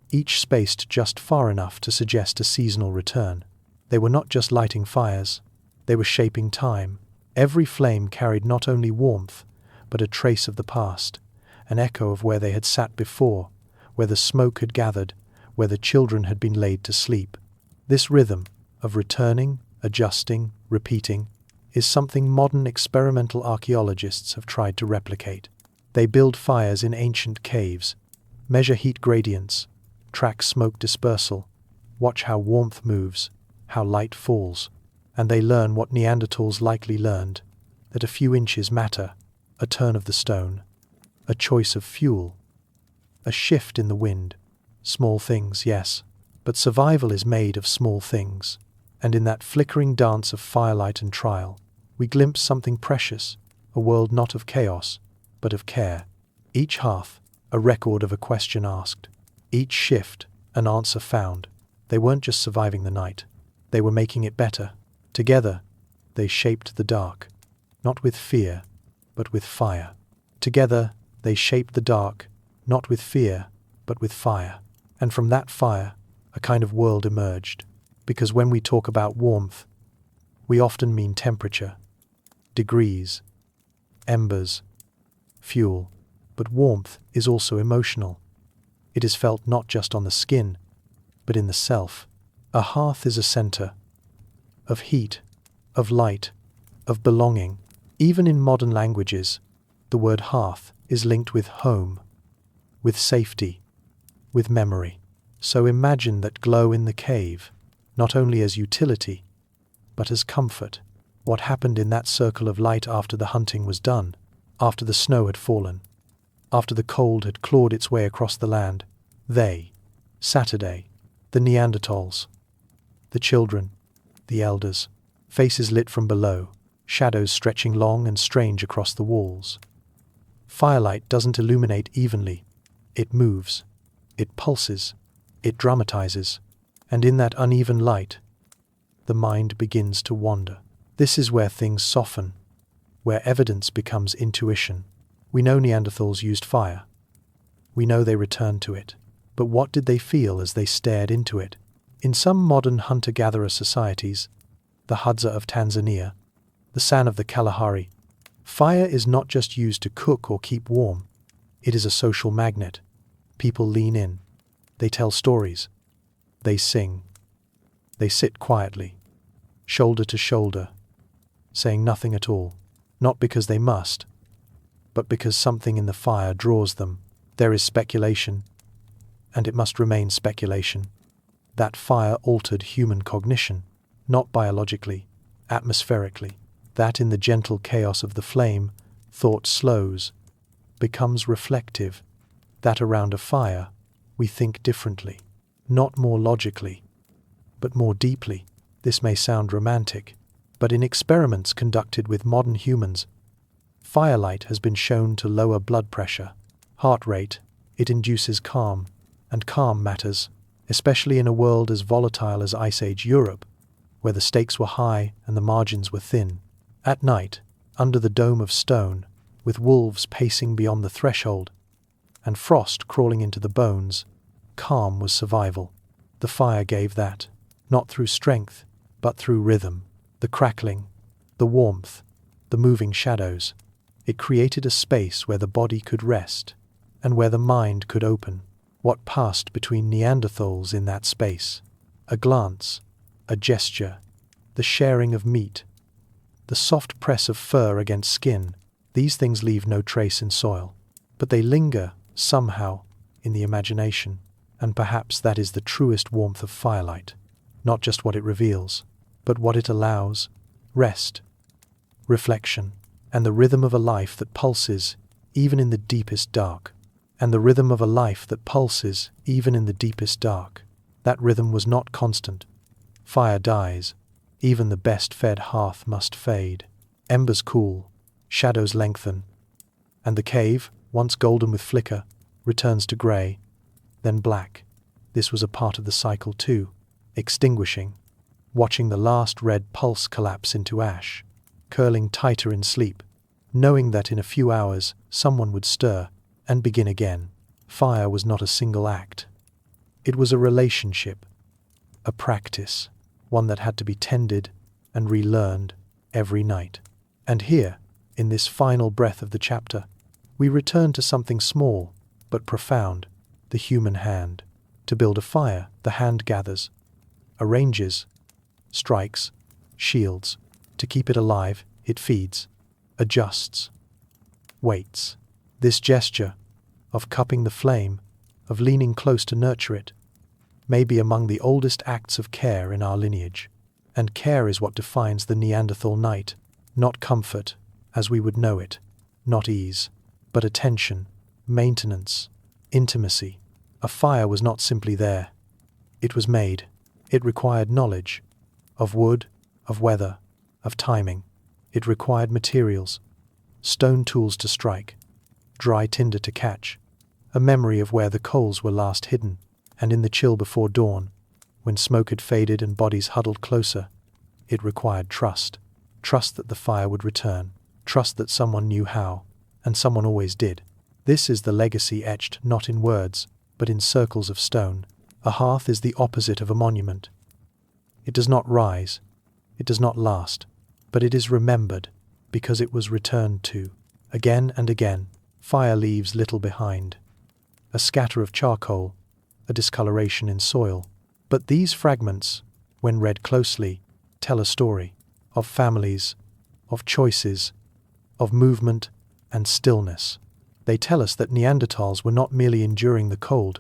each spaced just far enough to suggest a seasonal return. They were not just lighting fires, they were shaping time. Every flame carried not only warmth, but a trace of the past, an echo of where they had sat before, where the smoke had gathered, where the children had been laid to sleep. This rhythm of returning, adjusting, repeating, is something modern experimental archaeologists have tried to replicate. They build fires in ancient caves, measure heat gradients, track smoke dispersal, watch how warmth moves, how light falls, and they learn what Neanderthals likely learned, that a few inches matter, a turn of the stone, a choice of fuel, a shift in the wind. Small things, yes, but survival is made of small things, and in that flickering dance of firelight and trial, we glimpse something precious, a world not of chaos, but of care. Each hearth, a record of a question asked, each shift, an answer found. They weren't just surviving the night, they were making it better. Together, they shaped the dark, not with fear, but with fire. Together, they shaped the dark, not with fear, but with fire. And from that fire, a kind of world emerged. Because when we talk about warmth, we often mean temperature, degrees, embers, fuel. But warmth is also emotional. It is felt not just on the skin, but in the self. A hearth is a center of heat, of light, of belonging. Even in modern languages, the word hearth is linked with home, with safety, with memory. So imagine that glow in the cave, not only as utility, but as comfort. What happened in that circle of light after the hunting was done, after the snow had fallen, after the cold had clawed its way across the land? They, Saturday, the Neanderthals, the children, the elders, faces lit from below, shadows stretching long and strange across the walls. Firelight doesn't illuminate evenly. It moves, it pulses, it dramatizes, and in that uneven light, the mind begins to wander. This is where things soften, where evidence becomes intuition. We know Neanderthals used fire. We know they returned to it. But what did they feel as they stared into it? In some modern hunter-gatherer societies, the Hadza of Tanzania, the San of the Kalahari, fire is not just used to cook or keep warm. It is a social magnet. People lean in. They tell stories. They sing. They sit quietly, shoulder to shoulder, saying nothing at all, not because they must, but because something in the fire draws them. There is speculation, and it must remain speculation, that fire altered human cognition, not biologically, atmospherically, that in the gentle chaos of the flame, thought slows, becomes reflective, that around a fire, we think differently, not more logically, but more deeply. This may sound romantic, but in experiments conducted with modern humans, firelight has been shown to lower blood pressure, heart rate. It induces calm, and calm matters, especially in a world as volatile as Ice Age Europe, where the stakes were high and the margins were thin. At night, under the dome of stone, with wolves pacing beyond the threshold, and frost crawling into the bones, calm was survival. The fire gave that, not through strength, but through rhythm, the crackling, the warmth, the moving shadows. It created a space where the body could rest, and where the mind could open. What passed between Neanderthals in that space? A glance, a gesture, the sharing of meat, the soft press of fur against skin. These things leave no trace in soil, but they linger, somehow, in the imagination, and perhaps that is the truest warmth of firelight. Not just what it reveals, but what it allows: rest, reflection, and the rhythm of a life that pulses even in the deepest dark. And the rhythm of a life that pulses even in the deepest dark. That rhythm was not constant. Fire dies. Even the best-fed hearth must fade. Embers cool, shadows lengthen, and the cave, once golden with flicker, returns to grey, then black. This was a part of the cycle too, extinguishing, watching the last red pulse collapse into ash, curling tighter in sleep. knowing that in a few hours someone would stir and begin again. Fire was not a single act. It was a relationship, a practice, one that had to be tended and relearned every night. And here, in this final breath of the chapter, we return to something small but profound, the human hand. To build a fire, the hand gathers, arranges, strikes, shields. To keep it alive, it feeds, adjusts, waits. This gesture of cupping the flame, of leaning close to nurture it, may be among the oldest acts of care in our lineage. And care is what defines the Neanderthal night, not comfort, as we would know it, not ease, but attention, maintenance, intimacy. A fire was not simply there. It was made. It required knowledge of wood, of weather, of timing. It required materials, stone tools to strike, dry tinder to catch, a memory of where the coals were last hidden, and in the chill before dawn, when smoke had faded and bodies huddled closer, it required trust. Trust that the fire would return, trust that someone knew how, and someone always did. This is the legacy etched not in words, but in circles of stone. A hearth is the opposite of a monument. It does not rise, it does not last, but it is remembered because it was returned to. Again and again, fire leaves little behind. A scatter of charcoal, a discoloration in soil. But these fragments, when read closely, tell a story of families, of choices, of movement and stillness. They tell us that Neanderthals were not merely enduring the cold,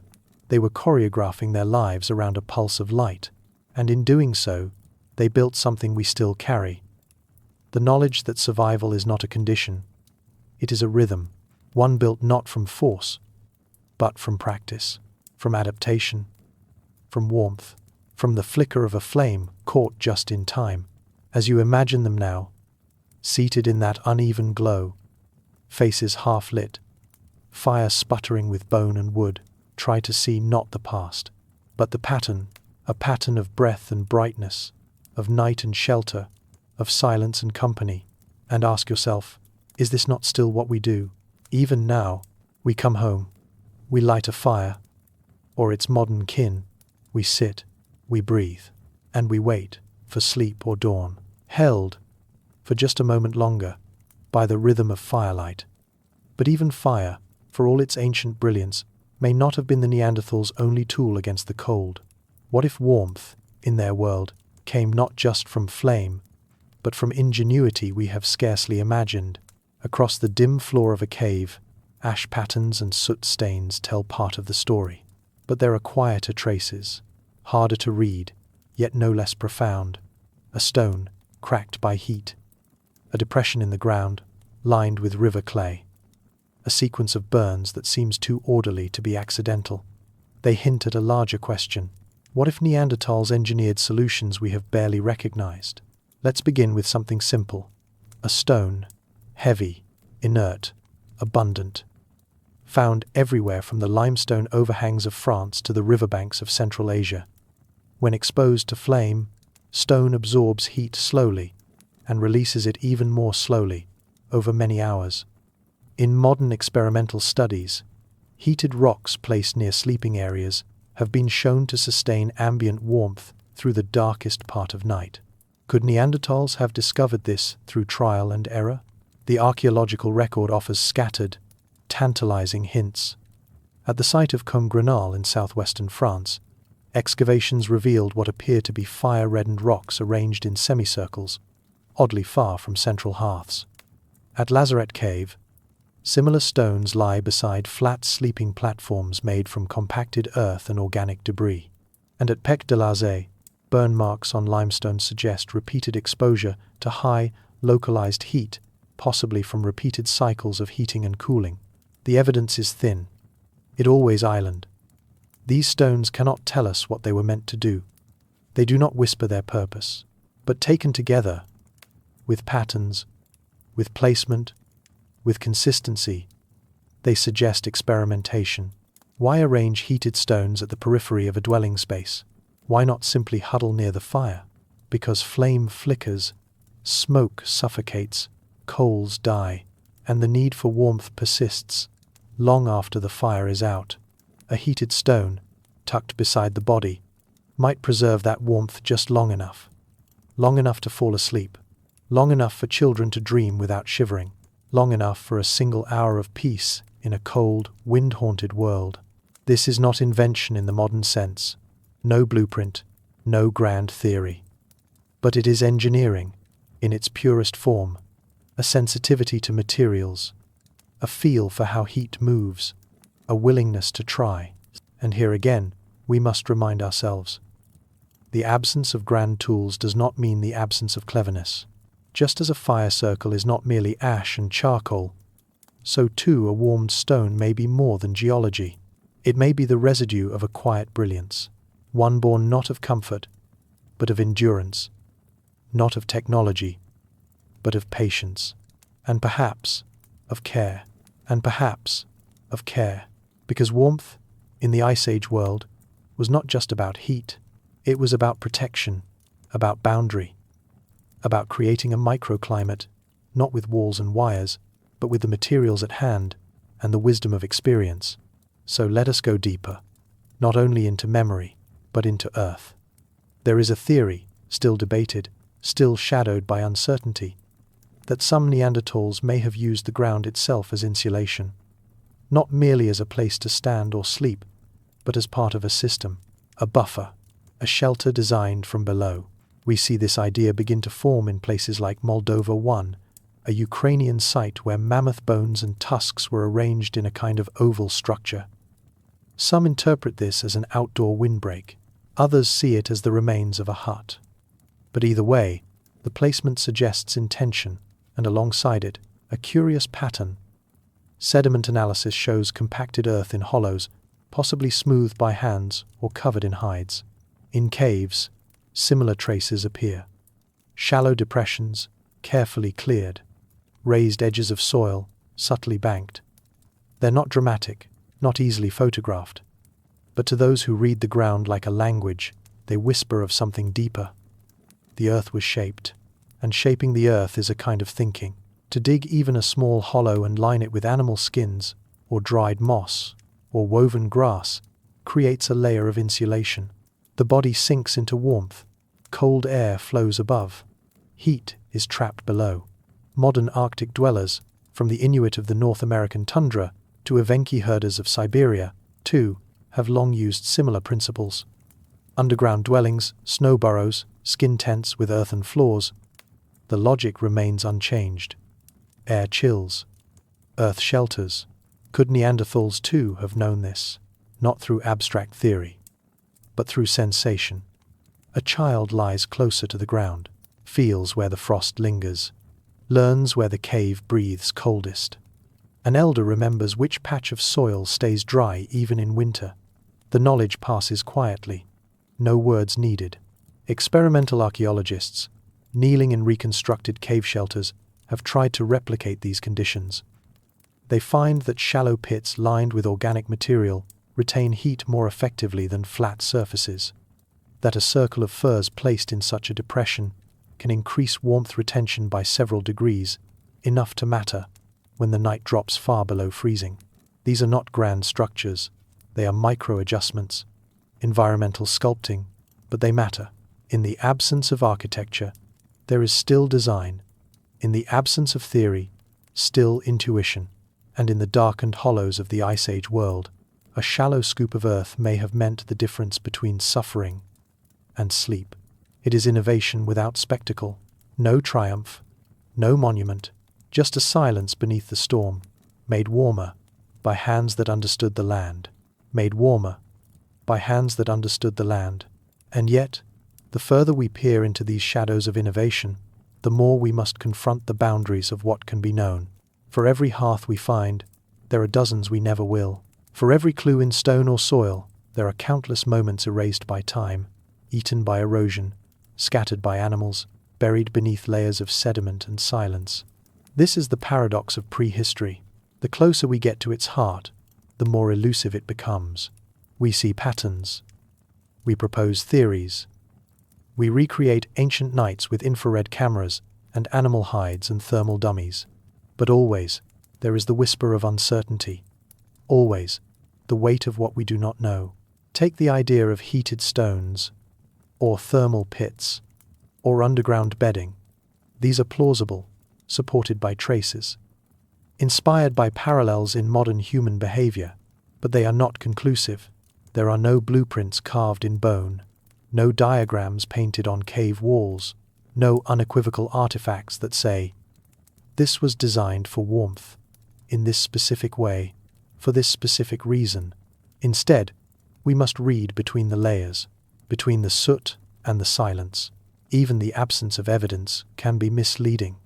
they were choreographing their lives around a pulse of light, and in doing so, they built something we still carry. The knowledge that survival is not a condition, it is a rhythm, one built not from force, but from practice, from adaptation, from warmth, from the flicker of a flame caught just in time. As you imagine them now, seated in that uneven glow, faces half lit, fire sputtering with bone and wood, try to see not the past, but the pattern, a pattern of breath and brightness, of night and shelter, of silence and company, and ask yourself, is this not still what we do? Even now, we come home, we light a fire, or its modern kin, we sit, we breathe, and we wait for sleep or dawn, held, for just a moment longer, by the rhythm of firelight. But even fire, for all its ancient brilliance, may not have been the Neanderthals' only tool against the cold. What if warmth, in their world, came not just from flame, but from ingenuity we have scarcely imagined? Across the dim floor of a cave, ash patterns and soot stains tell part of the story. But there are quieter traces, harder to read, yet no less profound. A stone, cracked by heat. A depression in the ground, lined with river clay. A sequence of burns that seems too orderly to be accidental. They hint at a larger question. What if Neanderthals engineered solutions we have barely recognized? Let's begin with something simple. A stone, heavy, inert, abundant. Found everywhere from the limestone overhangs of France to the riverbanks of Central Asia. When exposed to flame, stone absorbs heat slowly and releases it even more slowly, over many hours. In modern experimental studies, heated rocks placed near sleeping areas have been shown to sustain ambient warmth through the darkest part of night. Could Neanderthals have discovered this through trial and error? The archaeological record offers scattered, tantalizing hints. At the site of Comgrenal in southwestern France, excavations revealed what appear to be fire-reddened rocks arranged in semicircles, oddly far from central hearths. At Lazaret Cave, similar stones lie beside flat sleeping platforms made from compacted earth and organic debris. And at Pec de l'Arze, burn marks on limestone suggest repeated exposure to high, localized heat, possibly from repeated cycles of heating and cooling. The evidence is thin. It always island. These stones cannot tell us what they were meant to do. They do not whisper their purpose. But taken together, with patterns, with placement, with consistency, they suggest experimentation. Why arrange heated stones at the periphery of a dwelling space? Why not simply huddle near the fire? Because flame flickers, smoke suffocates, coals die. and the need for warmth persists long after the fire is out. A heated stone, tucked beside the body, might preserve that warmth just long enough to fall asleep, long enough for children to dream without shivering, long enough for a single hour of peace in a cold, wind-haunted world. This is not invention in the modern sense, no blueprint, no grand theory. But it is engineering, in its purest form, a sensitivity to materials, a feel for how heat moves, a willingness to try. And here again, we must remind ourselves, the absence of grand tools does not mean the absence of cleverness. Just as a fire circle is not merely ash and charcoal, so too a warmed stone may be more than geology. It may be the residue of a quiet brilliance, one born not of comfort, but of endurance, not of technology, but of patience, and perhaps of care, because warmth, in the Ice Age world, was not just about heat. It was about protection, about boundary, about creating a microclimate, not with walls and wires, but with the materials at hand and the wisdom of experience. So let us go deeper, not only into memory, but into earth. There is a theory, still debated, still shadowed by uncertainty, that some Neanderthals may have used the ground itself as insulation, not merely as a place to stand or sleep, but as part of a system, a buffer, a shelter designed from below. We see this idea begin to form in places like Moldova I, a Ukrainian site where mammoth bones and tusks were arranged in a kind of oval structure. Some interpret this as an outdoor windbreak, others see it as the remains of a hut. But either way, the placement suggests intention, and alongside it, a curious pattern. Sediment analysis shows compacted earth in hollows, possibly smoothed by hands or covered in hides. In caves, similar traces appear. Shallow depressions, carefully cleared. Raised edges of soil, subtly banked. They're not dramatic, not easily photographed. But to those who read the ground like a language, they whisper of something deeper. The earth was shaped, and shaping the earth is a kind of thinking. To dig even a small hollow and line it with animal skins, or dried moss, or woven grass, creates a layer of insulation. The body sinks into warmth. Cold air flows above. Heat is trapped below. Modern Arctic dwellers, from the Inuit of the North American tundra to Evenki herders of Siberia, too, have long used similar principles. Underground dwellings, snow burrows, skin tents with earthen floors. The logic remains unchanged. Air chills. Earth shelters. Could Neanderthals too have known this? Not through abstract theory, but through sensation. A child lies closer to the ground, feels where the frost lingers, learns where the cave breathes coldest. An elder remembers which patch of soil stays dry even in winter. The knowledge passes quietly. No words needed. Experimental archaeologists, kneeling in reconstructed cave shelters, have tried to replicate these conditions. They find that shallow pits lined with organic material retain heat more effectively than flat surfaces, that a circle of furs placed in such a depression can increase warmth retention by several degrees, enough to matter when the night drops far below freezing. These are not grand structures, they are micro-adjustments, environmental sculpting, but they matter. In the absence of architecture, there is still design. In the absence of theory, still intuition. And in the darkened hollows of the Ice Age world, a shallow scoop of earth may have meant the difference between suffering and sleep. It is innovation without spectacle, no triumph, no monument, just a silence beneath the storm, made warmer by hands that understood the land, made warmer by hands that understood the land. And yet, the further we peer into these shadows of innovation, the more we must confront the boundaries of what can be known. For every hearth we find, there are dozens we never will. For every clue in stone or soil, there are countless moments erased by time, eaten by erosion, scattered by animals, buried beneath layers of sediment and silence. This is the paradox of prehistory. The closer we get to its heart, the more elusive it becomes. We see patterns. We propose theories. We recreate ancient nights with infrared cameras and animal hides and thermal dummies. But always, there is the whisper of uncertainty. Always, the weight of what we do not know. Take the idea of heated stones, or thermal pits, or underground bedding. These are plausible, supported by traces, inspired by parallels in modern human behavior, but they are not conclusive. There are no blueprints carved in bone, no diagrams painted on cave walls, no unequivocal artifacts that say, "This was designed for warmth, in this specific way, for this specific reason." Instead, we must read between the layers, between the soot and the silence. Even the absence of evidence can be misleading.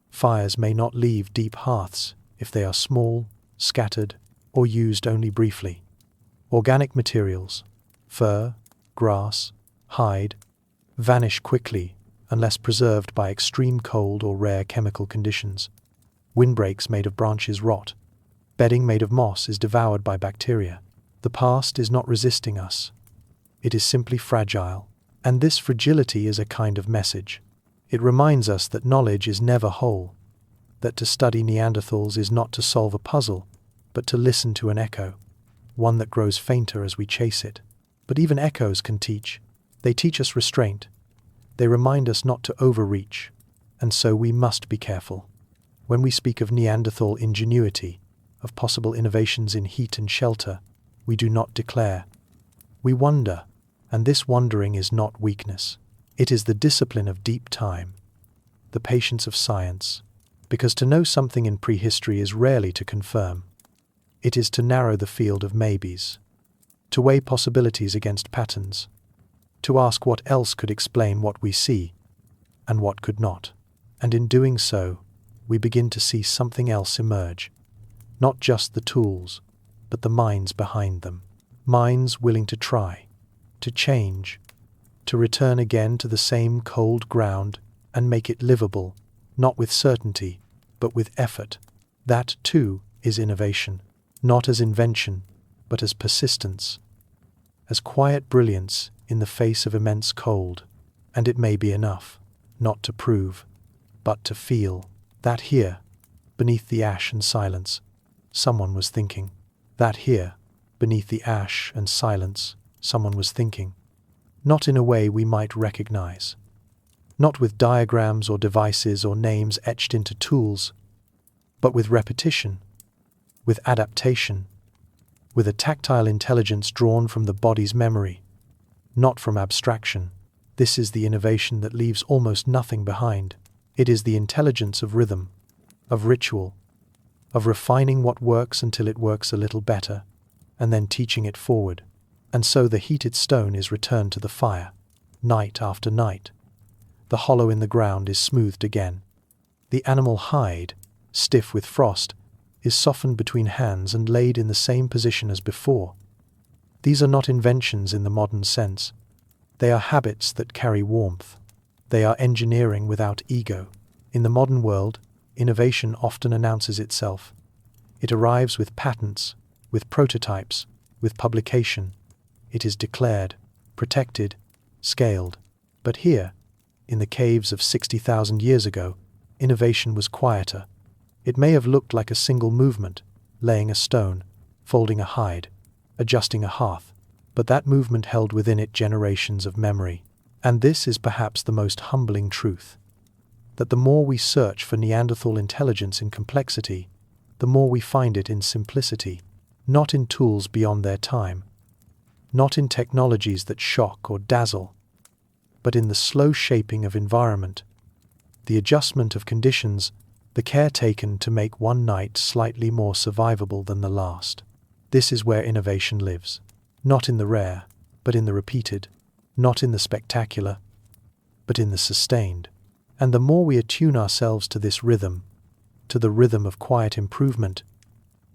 Fires may not leave deep hearths if they are small, scattered, or used only briefly. Organic materials, fur, grass, hide, vanish quickly unless preserved by extreme cold or rare chemical conditions. Windbreaks made of branches rot. Bedding made of moss is devoured by bacteria. The past is not resisting us. It is simply fragile. And this fragility is a kind of message. It reminds us that knowledge is never whole, that to study Neanderthals is not to solve a puzzle, but to listen to an echo, one that grows fainter as we chase it. But even echoes can teach. They teach us restraint. They remind us not to overreach, and so we must be careful. When we speak of Neanderthal ingenuity, of possible innovations in heat and shelter, we do not declare. We wonder, and this wondering is not weakness. It is the discipline of deep time, the patience of science, because to know something in prehistory is rarely to confirm. It is to narrow the field of maybes, to weigh possibilities against patterns, to ask what else could explain what we see, and what could not. And in doing so, we begin to see something else emerge. Not just the tools, but the minds behind them. Minds willing to try, to change, to return again to the same cold ground and make it livable, not with certainty, but with effort. That, too, is innovation, not as invention, but as persistence, as quiet brilliance in the face of immense cold. And it may be enough, not to prove, but to feel, that here, beneath the ash and silence, someone was thinking. That here, beneath the ash and silence, someone was thinking. Not in a way we might recognize. Not with diagrams or devices or names etched into tools, but with repetition, with adaptation, with a tactile intelligence drawn from the body's memory, not from abstraction. This is the innovation that leaves almost nothing behind. It is the intelligence of rhythm, of ritual, of refining what works until it works a little better, and then teaching it forward. And so the heated stone is returned to the fire, night after night. The hollow in the ground is smoothed again. The animal hide, stiff with frost, is softened between hands and laid in the same position as before. These are not inventions in the modern sense. They are habits that carry warmth. They are engineering without ego. In the modern world, innovation often announces itself. It arrives with patents, with prototypes, with publication. It is declared, protected, scaled. But here, in the caves of 60,000 years ago, innovation was quieter. It may have looked like a single movement, laying a stone, folding a hide, adjusting a hearth, but that movement held within it generations of memory. And this is perhaps the most humbling truth, that the more we search for Neanderthal intelligence in complexity, the more we find it in simplicity, not in tools beyond their time, not in technologies that shock or dazzle, but in the slow shaping of environment, the adjustment of conditions, the care taken to make one night slightly more survivable than the last. This is where innovation lives, not in the rare, but in the repeated, not in the spectacular, but in the sustained. And the more we attune ourselves to this rhythm, to the rhythm of quiet improvement,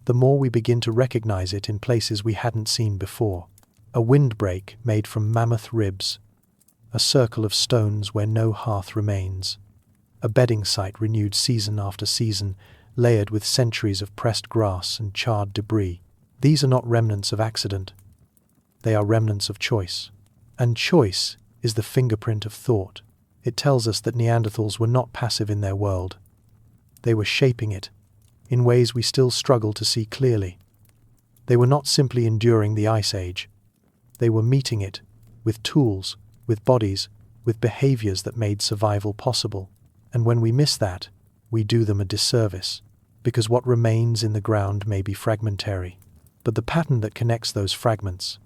the more we begin to recognize it in places we hadn't seen before. A windbreak made from mammoth ribs, a circle of stones where no hearth remains, a bedding site renewed season after season, layered with centuries of pressed grass and charred debris. These are not remnants of accident. They are remnants of choice. And choice is the fingerprint of thought. It tells us that Neanderthals were not passive in their world. They were shaping it, in ways we still struggle to see clearly. They were not simply enduring the Ice Age. They were meeting it, with tools, with bodies, with behaviors that made survival possible. And when we miss that, we do them a disservice, because what remains in the ground may be fragmentary. But the pattern that connects those fragments,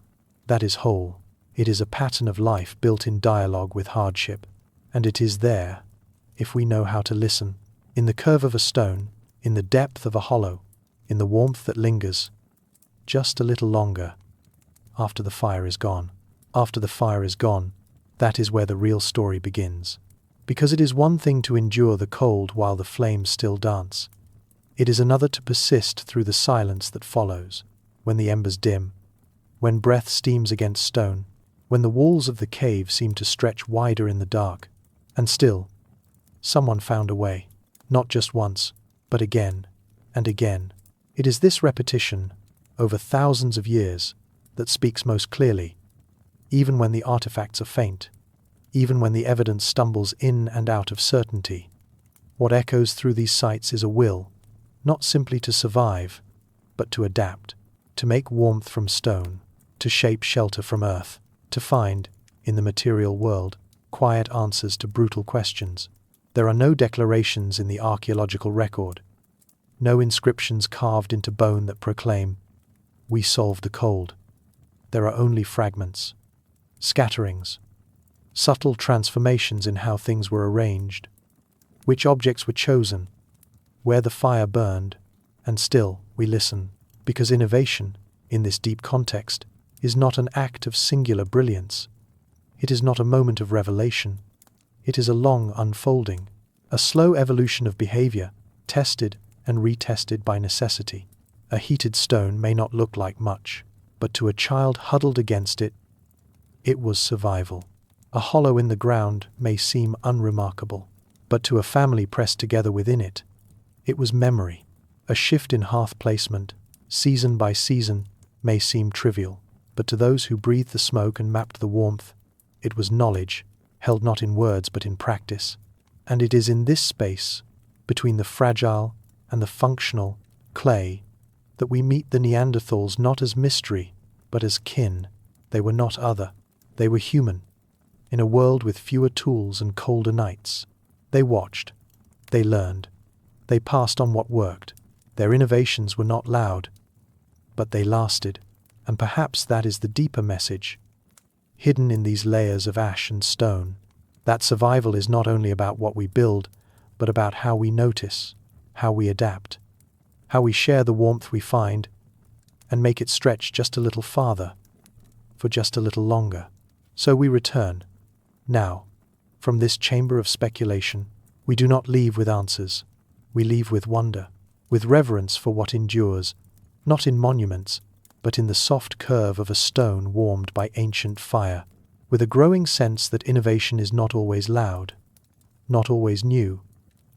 that is whole. It is a pattern of life built in dialogue with hardship. And it is there, if we know how to listen, in the curve of a stone, in the depth of a hollow, in the warmth that lingers, just a little longer, after the fire is gone. After the fire is gone, that is where the real story begins. Because it is one thing to endure the cold while the flames still dance. It is another to persist through the silence that follows, when the embers dim, when breath steams against stone, when the walls of the cave seem to stretch wider in the dark. And still, someone found a way, not just once, but again and again. It is this repetition, over thousands of years, that speaks most clearly, even when the artifacts are faint, even when the evidence stumbles in and out of certainty. What echoes through these sites is a will, not simply to survive, but to adapt, to make warmth from stone, to shape shelter from earth, to find, in the material world, quiet answers to brutal questions. There are no declarations in the archaeological record, no inscriptions carved into bone that proclaim, "We solved the cold." There are only fragments, scatterings, subtle transformations in how things were arranged, which objects were chosen, where the fire burned, and still we listen, because innovation, in this deep context, is not an act of singular brilliance. It is not a moment of revelation. It is a long unfolding, a slow evolution of behavior, tested and retested by necessity. A heated stone may not look like much, but to a child huddled against it, it was survival. A hollow in the ground may seem unremarkable, but to a family pressed together within it, it was memory. A shift in hearth placement, season by season, may seem trivial, but to those who breathed the smoke and mapped the warmth, it was knowledge, held not in words but in practice. And it is in this space, between the fragile and the functional clay, that we meet the Neanderthals not as mystery, but as kin. They were not other. They were human. In a world with fewer tools and colder nights, they watched. They learned. They passed on what worked. Their innovations were not loud, but they lasted. And perhaps that is the deeper message, hidden in these layers of ash and stone, that survival is not only about what we build, but about how we notice, how we adapt, how we share the warmth we find, and make it stretch just a little farther, for just a little longer. So we return. Now, from this chamber of speculation, we do not leave with answers. We leave with wonder, with reverence for what endures, not in monuments, but in the soft curve of a stone warmed by ancient fire, with a growing sense that innovation is not always loud, not always new,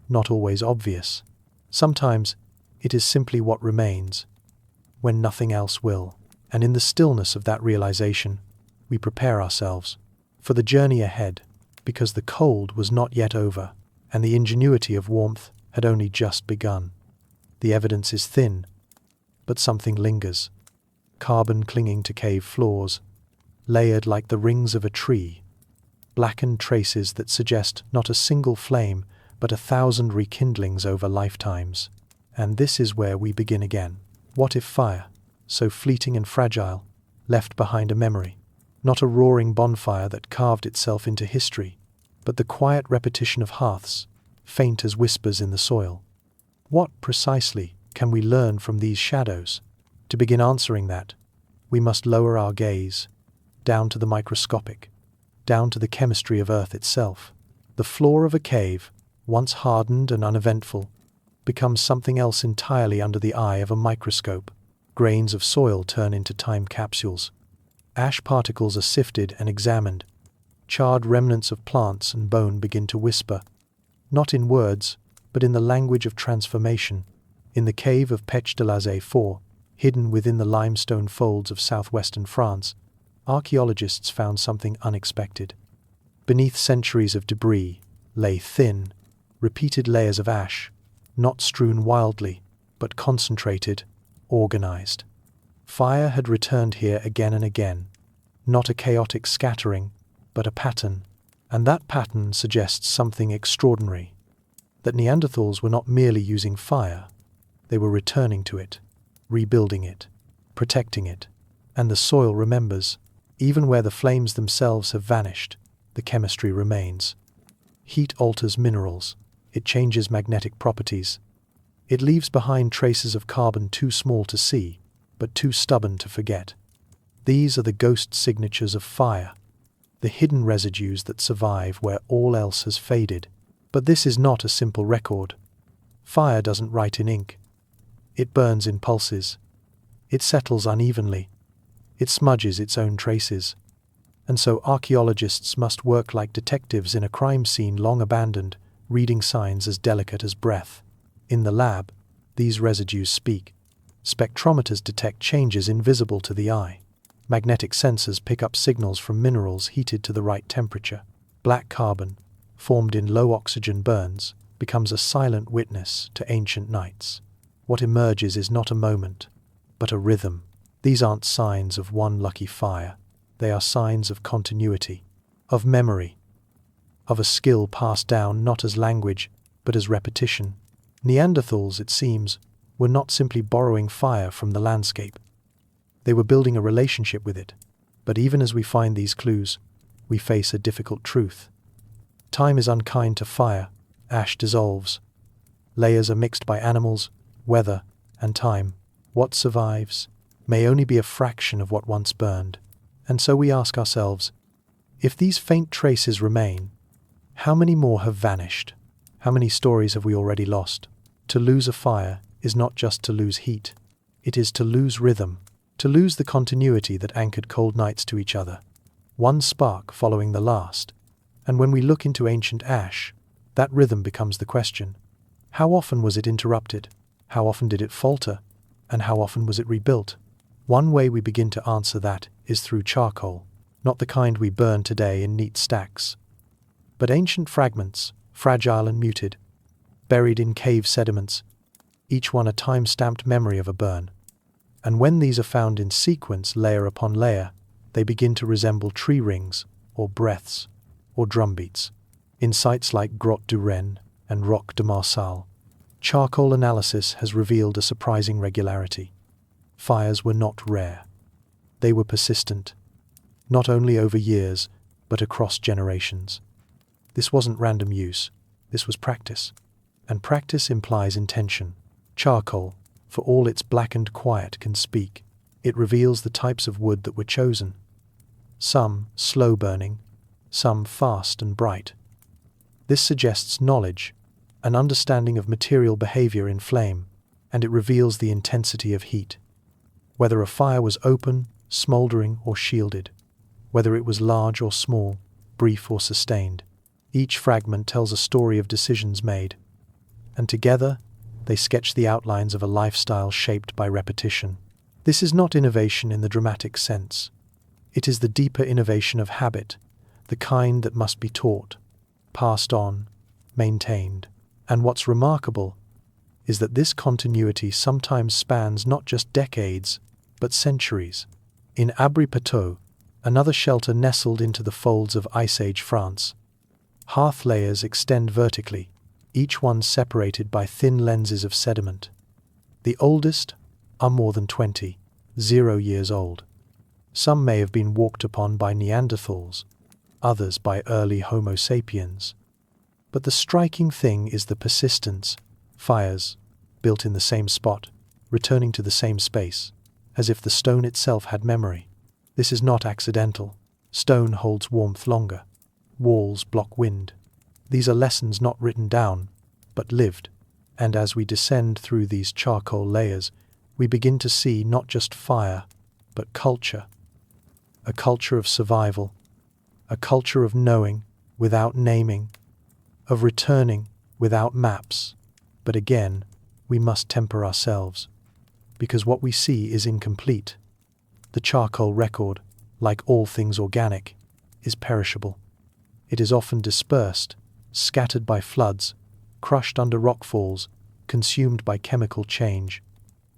not always obvious. Sometimes it is simply what remains, when nothing else will. And in the stillness of that realization, we prepare ourselves for the journey ahead, because the cold was not yet over, and the ingenuity of warmth had only just begun. The evidence is thin, but something lingers. Carbon clinging to cave floors, layered like the rings of a tree, blackened traces that suggest not a single flame, but 1,000 rekindlings over lifetimes. And this is where we begin again. What if fire, so fleeting and fragile, left behind a memory? Not a roaring bonfire that carved itself into history, but the quiet repetition of hearths, faint as whispers in the soil. What, precisely, can we learn from these shadows? To begin answering that, we must lower our gaze, down to the microscopic, down to the chemistry of Earth itself. The floor of a cave, once hardened and uneventful, becomes something else entirely under the eye of a microscope. Grains of soil turn into time capsules. Ash particles are sifted and examined. Charred remnants of plants and bone begin to whisper, not in words, but in the language of transformation. In the cave of Pech de la Zay 4, hidden within the limestone folds of southwestern France, archaeologists found something unexpected. Beneath centuries of debris lay thin, repeated layers of ash, not strewn wildly, but concentrated, organized. Fire had returned here again and again, not a chaotic scattering, but a pattern, and that pattern suggests something extraordinary, that Neanderthals were not merely using fire, they were returning to it, rebuilding it, protecting it, and the soil remembers. Even where the flames themselves have vanished, the chemistry remains. Heat alters minerals, it changes magnetic properties. It leaves behind traces of carbon too small to see, but too stubborn to forget. These are the ghost signatures of fire, the hidden residues that survive where all else has faded. But this is not a simple record. Fire doesn't write in ink. It burns in pulses. It settles unevenly. It smudges its own traces. And so archaeologists must work like detectives in a crime scene long abandoned, reading signs as delicate as breath. In the lab, these residues speak. Spectrometers detect changes invisible to the eye. Magnetic sensors pick up signals from minerals heated to the right temperature. Black carbon, formed in low oxygen burns, becomes a silent witness to ancient nights. What emerges is not a moment, but a rhythm. These aren't signs of one lucky fire. They are signs of continuity, of memory, of a skill passed down not as language, but as repetition. Neanderthals, it seems, were not simply borrowing fire from the landscape. They were building a relationship with it. But even as we find these clues, we face a difficult truth. Time is unkind to fire. Ash dissolves. Layers are mixed by animals, weather, and time. What survives may only be a fraction of what once burned. And so we ask ourselves, if these faint traces remain, how many more have vanished? How many stories have we already lost? To lose a fire is not just to lose heat. It is to lose rhythm, to lose the continuity that anchored cold nights to each other, one spark following the last. And when we look into ancient ash, that rhythm becomes the question. How often was it interrupted? How often did it falter? And how often was it rebuilt? One way we begin to answer that is through charcoal, not the kind we burn today in neat stacks, but ancient fragments, fragile and muted, buried in cave sediments, each one a time-stamped memory of a burn. And when these are found in sequence, layer upon layer, they begin to resemble tree rings, or breaths, or drumbeats. In sites like Grotte du Renne and Roc de Marsal, charcoal analysis has revealed a surprising regularity. Fires were not rare. They were persistent, not only over years, but across generations. This wasn't random use, this was practice. And practice implies intention. Charcoal, for all its blackened quiet, can speak. It reveals the types of wood that were chosen. Some slow burning, some fast and bright. This suggests knowledge, an understanding of material behavior in flame, and it reveals the intensity of heat. Whether a fire was open, smoldering, or shielded, whether it was large or small, brief or sustained, each fragment tells a story of decisions made, and together they sketch the outlines of a lifestyle shaped by repetition. This is not innovation in the dramatic sense. It is the deeper innovation of habit, the kind that must be taught, passed on, maintained. And what's remarkable is that this continuity sometimes spans not just decades, but centuries. In Abri-Pateau, another shelter nestled into the folds of Ice Age France, hearth layers extend vertically, each one separated by thin lenses of sediment. The oldest are more than 0 years old. Some may have been walked upon by Neanderthals, others by early Homo sapiens. But the striking thing is the persistence. Fires, built in the same spot, returning to the same space, as if the stone itself had memory. This is not accidental. Stone holds warmth longer. Walls block wind. These are lessons not written down, but lived. And as we descend through these charcoal layers, we begin to see not just fire, but culture. A culture of survival, a culture of knowing without naming, of returning without maps. But again, we must temper ourselves, because what we see is incomplete. The charcoal record, like all things organic, is perishable. It is often dispersed, scattered by floods, crushed under rockfalls, consumed by chemical change,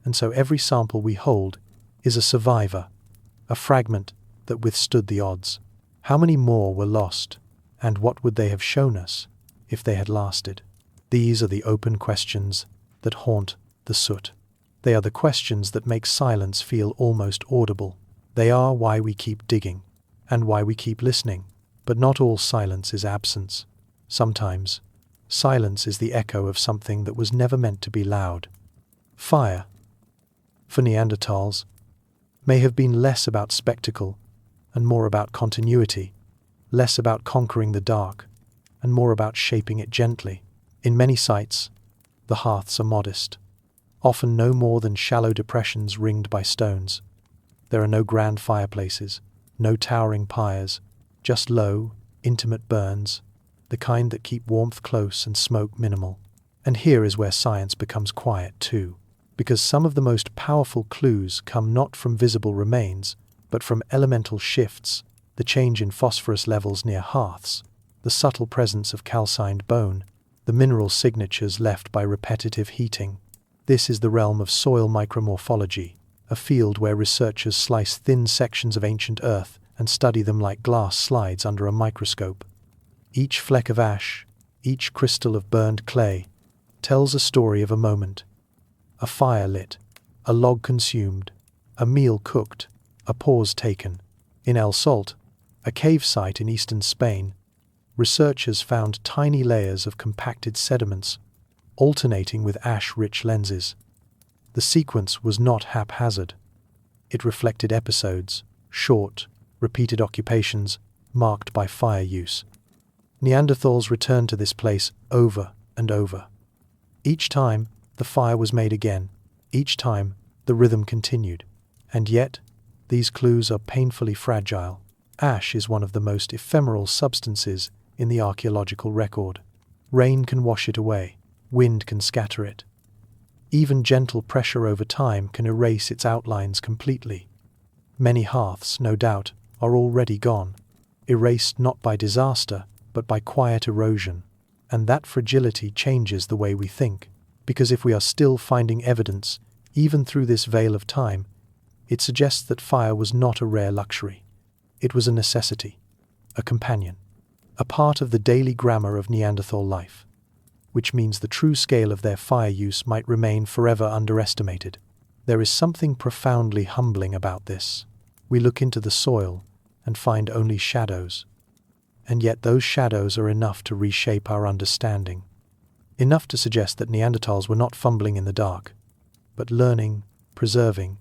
and so every sample we hold is a survivor, a fragment that withstood the odds. How many more were lost, and what would they have shown us if they had lasted? These are the open questions that haunt the soot. They are the questions that make silence feel almost audible. They are why we keep digging, and why we keep listening. But not all silence is absence. Sometimes, silence is the echo of something that was never meant to be loud. Fire, for Neanderthals, may have been less about spectacle and more about continuity, less about conquering the dark and more about shaping it gently. In many sites, the hearths are modest, often no more than shallow depressions ringed by stones. There are no grand fireplaces, no towering pyres, just low, intimate burns, the kind that keep warmth close and smoke minimal. And here is where science becomes quiet too, because some of the most powerful clues come not from visible remains, but from elemental shifts, the change in phosphorus levels near hearths, the subtle presence of calcined bone, the mineral signatures left by repetitive heating. This is the realm of soil micromorphology, a field where researchers slice thin sections of ancient earth and study them like glass slides under a microscope. Each fleck of ash, each crystal of burned clay, tells a story of a moment. A fire lit, a log consumed, a meal cooked, a pause taken. In El Salt, a cave site in eastern Spain, researchers found tiny layers of compacted sediments, alternating with ash-rich lenses. The sequence was not haphazard. It reflected episodes, short, repeated occupations, marked by fire use. Neanderthals returned to this place over and over. Each time, the fire was made again. Each time, the rhythm continued. And yet, these clues are painfully fragile. Ash is one of the most ephemeral substances in the archaeological record. Rain can wash it away. Wind can scatter it. Even gentle pressure over time can erase its outlines completely. Many hearths, no doubt, are already gone, erased not by disaster, but by quiet erosion. And that fragility changes the way we think, because if we are still finding evidence, even through this veil of time, it suggests that fire was not a rare luxury. It was a necessity, a companion, a part of the daily grammar of Neanderthal life, which means the true scale of their fire use might remain forever underestimated. There is something profoundly humbling about this. We look into the soil and find only shadows, and yet those shadows are enough to reshape our understanding, enough to suggest that Neanderthals were not fumbling in the dark, but learning, preserving,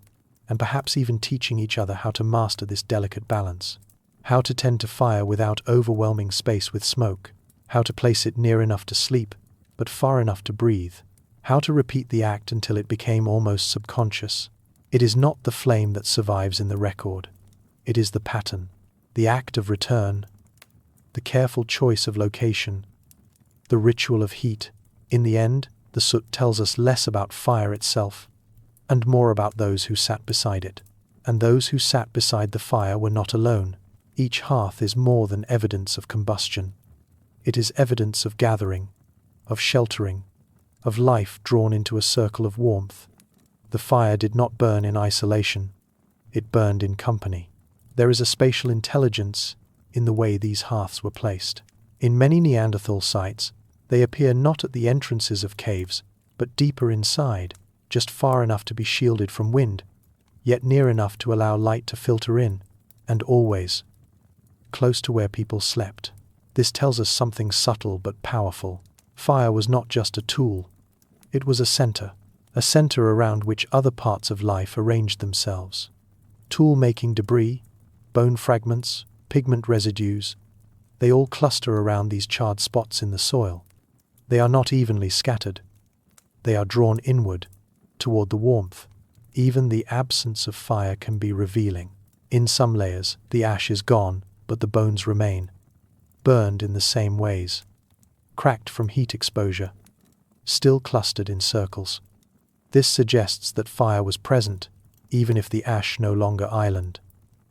and perhaps even teaching each other how to master this delicate balance, how to tend to fire without overwhelming space with smoke, how to place it near enough to sleep, but far enough to breathe, how to repeat the act until it became almost subconscious. It is not the flame that survives in the record. It is the pattern, the act of return, the careful choice of location, the ritual of heat. In the end, the soot tells us less about fire itself, and more about those who sat beside it. And those who sat beside the fire were not alone. Each hearth is more than evidence of combustion. It is evidence of gathering, of sheltering, of life drawn into a circle of warmth. The fire did not burn in isolation. It burned in company. There is a spatial intelligence in the way these hearths were placed. In many Neanderthal sites, they appear not at the entrances of caves, but deeper inside, just far enough to be shielded from wind, yet near enough to allow light to filter in, and always close to where people slept. This tells us something subtle but powerful. Fire was not just a tool. It was a center around which other parts of life arranged themselves. Tool-making debris, bone fragments, pigment residues, they all cluster around these charred spots in the soil. They are not evenly scattered. They are drawn inward, toward the warmth. Even the absence of fire can be revealing. In some layers, the ash is gone, but the bones remain, burned in the same ways, cracked from heat exposure, still clustered in circles. This suggests that fire was present, even if the ash no longer island.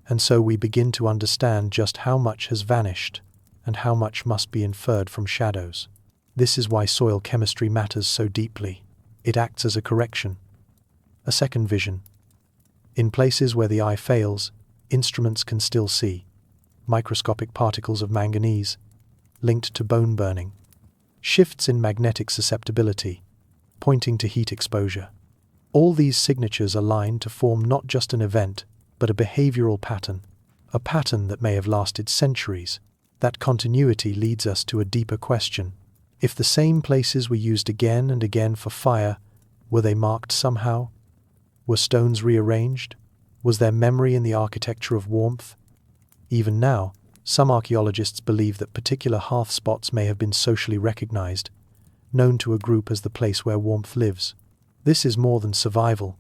And so we begin to understand just how much has vanished and how much must be inferred from shadows. This is why soil chemistry matters so deeply. It acts as a correction, a second vision. In places where the eye fails, instruments can still see microscopic particles of manganese linked to bone burning, shifts in magnetic susceptibility, pointing to heat exposure. All these signatures align to form not just an event, but a behavioral pattern, a pattern that may have lasted centuries. That continuity leads us to a deeper question. If the same places were used again and again for fire, were they marked somehow? Were stones rearranged? Was there memory in the architecture of warmth? Even now, some archaeologists believe that particular hearth spots may have been socially recognized, known to a group as the place where warmth lives. This is more than survival.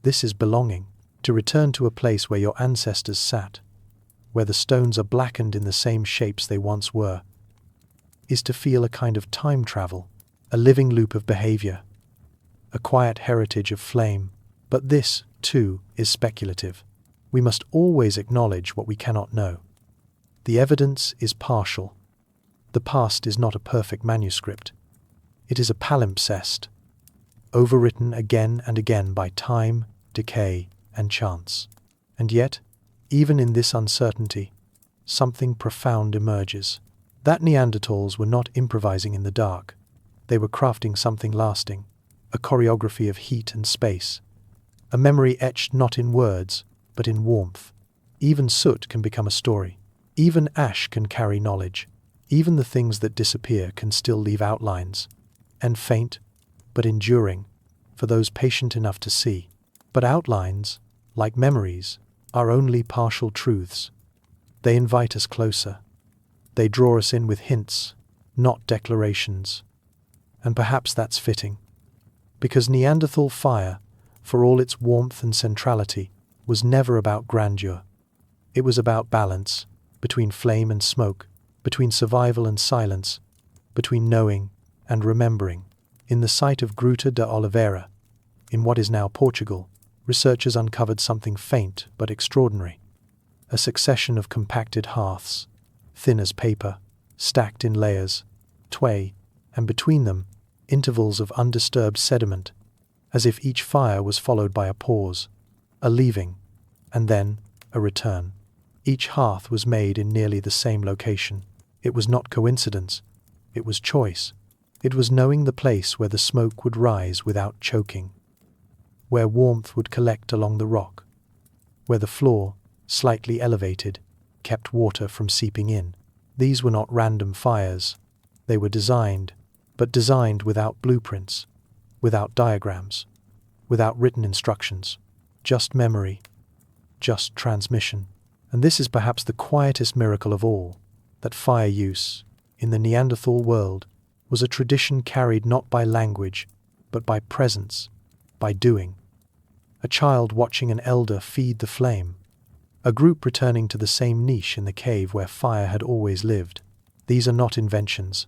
This is belonging. To return to a place where your ancestors sat, where the stones are blackened in the same shapes they once were, is to feel a kind of time travel, a living loop of behavior, a quiet heritage of flame. But this, too, is speculative. We must always acknowledge what we cannot know. The evidence is partial. The past is not a perfect manuscript. It is a palimpsest, overwritten again and again by time, decay, and chance. And yet, even in this uncertainty, something profound emerges. That Neanderthals were not improvising in the dark. They were crafting something lasting, a choreography of heat and space, a memory etched not in words, but in warmth. Even soot can become a story. Even ash can carry knowledge. Even the things that disappear can still leave outlines, and faint, but enduring, for those patient enough to see. But outlines, like memories, are only partial truths. They invite us closer. They draw us in with hints, not declarations. And perhaps that's fitting, because Neanderthal fire, for all its warmth and centrality, was never about grandeur. It was about balance, between flame and smoke, between survival and silence, between knowing and remembering. In the site of Gruta de Oliveira, in what is now Portugal, researchers uncovered something faint but extraordinary. A succession of compacted hearths, thin as paper, stacked in layers, and between them, intervals of undisturbed sediment, as if each fire was followed by a pause, a leaving, and then a return. Each hearth was made in nearly the same location. It was not coincidence, it was choice. It was knowing the place where the smoke would rise without choking, where warmth would collect along the rock, where the floor, slightly elevated, kept water from seeping in. These were not random fires. They were designed, but designed without blueprints, without diagrams, without written instructions, just memory, just transmission. And this is perhaps the quietest miracle of all, that fire use, in the Neanderthal world, was a tradition carried not by language, but by presence, by doing. A child watching an elder feed the flame, a group returning to the same niche in the cave where fire had always lived. These are not inventions,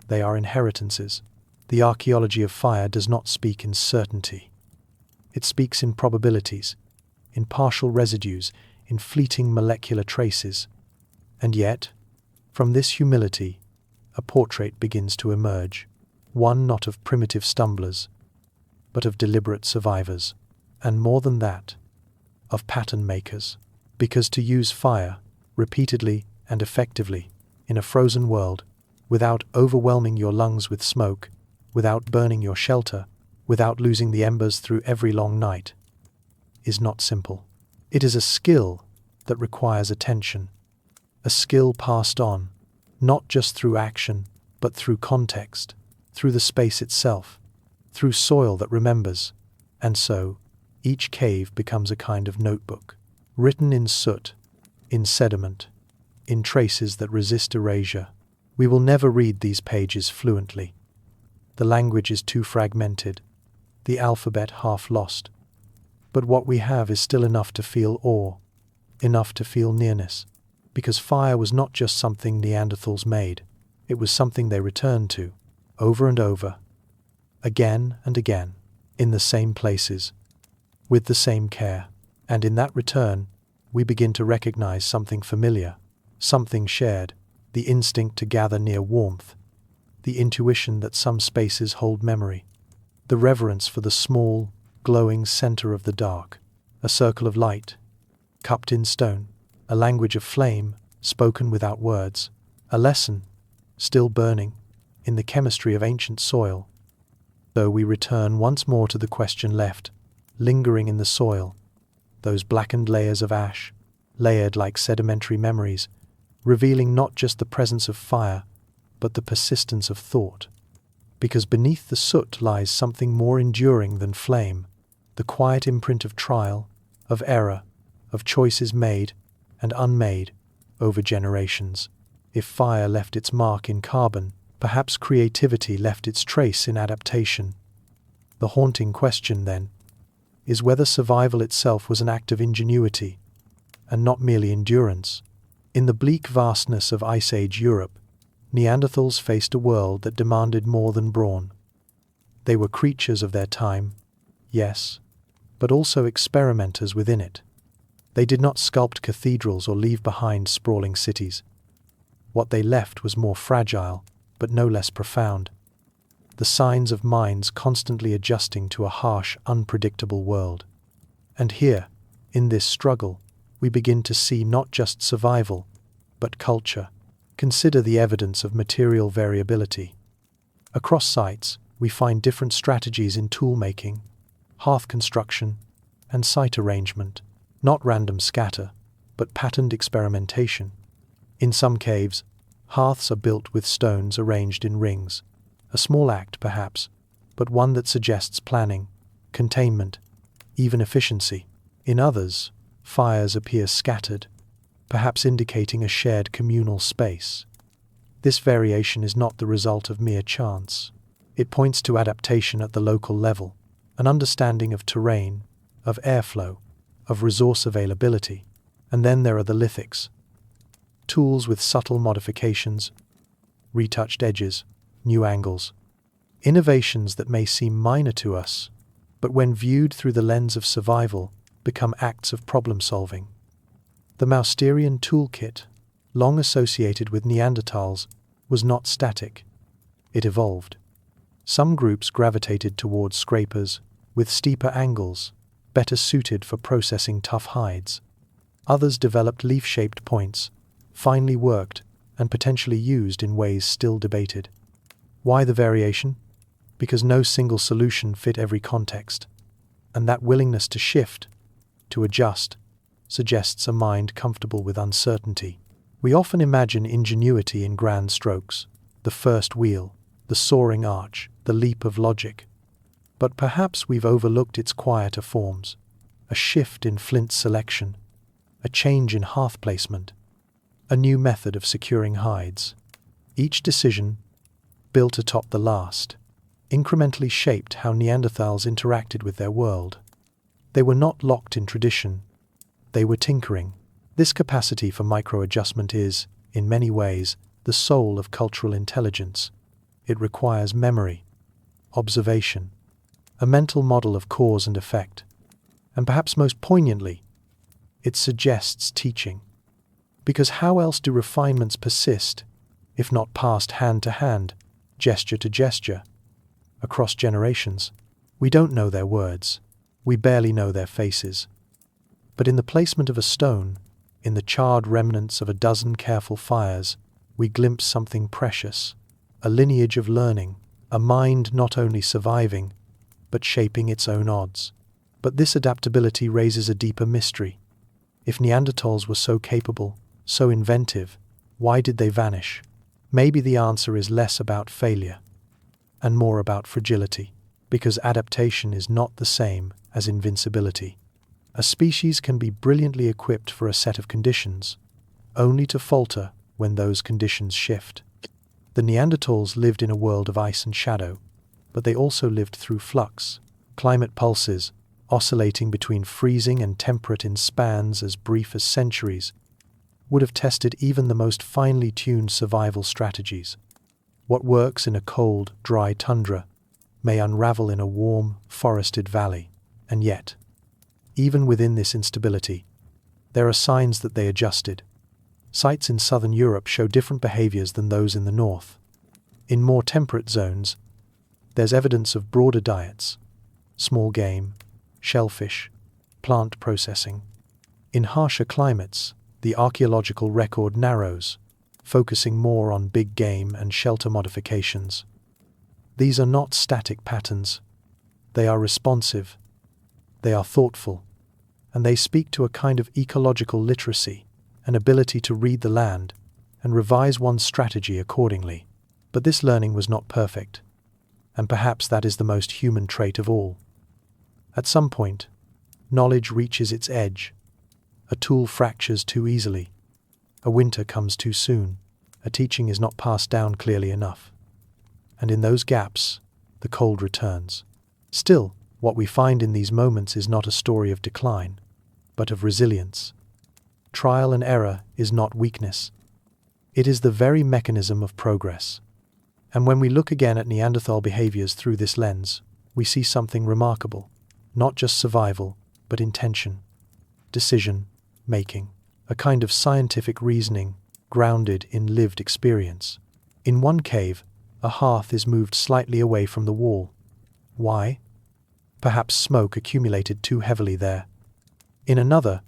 they are inheritances. The archaeology of fire does not speak in certainty. It speaks in probabilities, in partial residues, in fleeting molecular traces. And yet, from this humility, a portrait begins to emerge, one not of primitive stumblers, but of deliberate survivors, and more than that, of pattern makers. Because to use fire, repeatedly and effectively, in a frozen world, without overwhelming your lungs with smoke, without burning your shelter, without losing the embers through every long night, is not simple. It is a skill that requires attention, a skill passed on, not just through action, but through context, through the space itself, through soil that remembers. And so, each cave becomes a kind of notebook, written in soot, in sediment, in traces that resist erasure. We will never read these pages fluently. The language is too fragmented, the alphabet half lost. But what we have is still enough to feel awe, enough to feel nearness. Because fire was not just something Neanderthals made, it was something they returned to, over and over, again and again, in the same places, with the same care. And in that return, we begin to recognize something familiar, something shared, the instinct to gather near warmth, the intuition that some spaces hold memory, the reverence for the small, glowing center of the dark, a circle of light, cupped in stone, a language of flame, spoken without words, a lesson, still burning, in the chemistry of ancient soil. Though we return once more to the question left, lingering in the soil, those blackened layers of ash, layered like sedimentary memories, revealing not just the presence of fire, but the persistence of thought. Because beneath the soot lies something more enduring than flame, the quiet imprint of trial, of error, of choices made and unmade over generations. If fire left its mark in carbon, perhaps creativity left its trace in adaptation. The haunting question, then, is whether survival itself was an act of ingenuity, and not merely endurance. In the bleak vastness of Ice Age Europe, Neanderthals faced a world that demanded more than brawn. They were creatures of their time, yes, but also experimenters within it. They did not sculpt cathedrals or leave behind sprawling cities. What they left was more fragile, but no less profound. The signs of minds constantly adjusting to a harsh, unpredictable world. And here, in this struggle, we begin to see not just survival, but culture. Consider the evidence of material variability. Across sites, we find different strategies in tool-making, hearth construction, and site arrangement. Not random scatter, but patterned experimentation. In some caves, hearths are built with stones arranged in rings, a small act perhaps, but one that suggests planning, containment, even efficiency. In others, fires appear scattered, perhaps indicating a shared communal space. This variation is not the result of mere chance. It points to adaptation at the local level, an understanding of terrain, of airflow, of resource availability. And then there are the lithics, tools with subtle modifications, retouched edges, new angles, innovations that may seem minor to us, but when viewed through the lens of survival, become acts of problem-solving. The Mousterian toolkit, long associated with Neanderthals, was not static. It evolved. Some groups gravitated towards scrapers, with steeper angles, better suited for processing tough hides. Others developed leaf-shaped points, finely worked and potentially used in ways still debated. Why the variation? Because no single solution fit every context, and that willingness to shift, to adjust, suggests a mind comfortable with uncertainty. We often imagine ingenuity in grand strokes, the first wheel, the soaring arch, the leap of logic. But perhaps we've overlooked its quieter forms, a shift in flint selection, a change in hearth placement, a new method of securing hides. Each decision, built atop the last, incrementally shaped how Neanderthals interacted with their world. They were not locked in tradition, they were tinkering. This capacity for micro-adjustment is, in many ways, the soul of cultural intelligence. It requires memory, observation, a mental model of cause and effect, and perhaps most poignantly, it suggests teaching. Because how else do refinements persist, if not passed hand to hand, gesture to gesture, across generations? We don't know their words, we barely know their faces. But in the placement of a stone, in the charred remnants of a dozen careful fires, we glimpse something precious, a lineage of learning, a mind not only surviving, but shaping its own odds. But this adaptability raises a deeper mystery. If Neanderthals were so capable, so inventive, why did they vanish? Maybe the answer is less about failure and more about fragility, because adaptation is not the same as invincibility. A species can be brilliantly equipped for a set of conditions, only to falter when those conditions shift. The Neanderthals lived in a world of ice and shadow, but they also lived through flux, climate pulses, oscillating between freezing and temperate in spans as brief as centuries, would have tested even the most finely tuned survival strategies. What works in a cold, dry tundra may unravel in a warm, forested valley, and yet, even within this instability, there are signs that they adjusted. Sites in southern Europe show different behaviors than those in the north. In more temperate zones, There's evidence of broader diets: small game, shellfish, plant processing. In harsher climates, the archaeological record narrows, focusing more on big game and shelter modifications. These are not static patterns. They are responsive, they are thoughtful, and they speak to a kind of ecological literacy, an ability to read the land and revise one's strategy accordingly. But this learning was not perfect, and perhaps that is the most human trait of all. At some point, knowledge reaches its edge. A tool fractures too easily. A winter comes too soon. A teaching is not passed down clearly enough. And in those gaps, the cold returns. Still, what we find in these moments is not a story of decline, but of resilience. Trial and error is not weakness. It is the very mechanism of progress. And when we look again at Neanderthal behaviors through this lens, we see something remarkable. Not just survival, but intention, decision making, a kind of scientific reasoning grounded in lived experience. In one cave, a hearth is moved slightly away from the wall. Why? Perhaps smoke accumulated too heavily there. In another,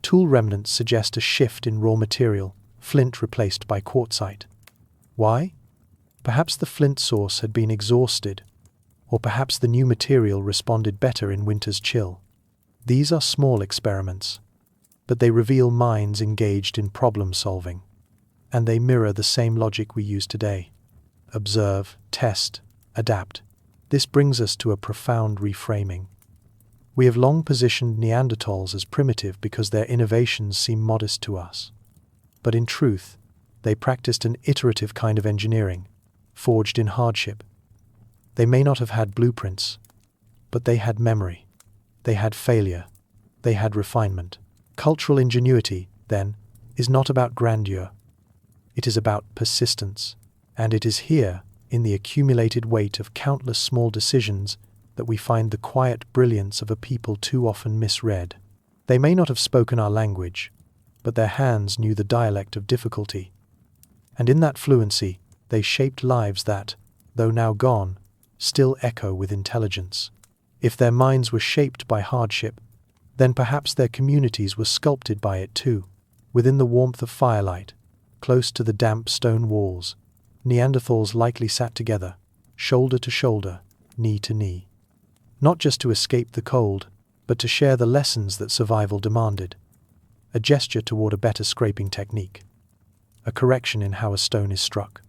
tool remnants suggest a shift in raw material, flint replaced by quartzite. Why? Perhaps the flint source had been exhausted, or perhaps the new material responded better in winter's chill. These are small experiments, but they reveal minds engaged in problem solving, and they mirror the same logic we use today. Observe, test, adapt. This brings us to a profound reframing. We have long positioned Neanderthals as primitive because their innovations seem modest to us. But in truth, they practiced an iterative kind of engineering, forged in hardship. They may not have had blueprints, but they had memory. They had failure. They had refinement. Cultural ingenuity, then, is not about grandeur. It is about persistence. And it is here, in the accumulated weight of countless small decisions, that we find the quiet brilliance of a people too often misread. They may not have spoken our language, but their hands knew the dialect of difficulty. And in that fluency, they shaped lives that, though now gone, still echo with intelligence. If their minds were shaped by hardship, then perhaps their communities were sculpted by it too. Within the warmth of firelight, close to the damp stone walls, Neanderthals likely sat together, shoulder to shoulder, knee to knee. Not just to escape the cold, but to share the lessons that survival demanded. A gesture toward a better scraping technique. A correction in how a stone is struck.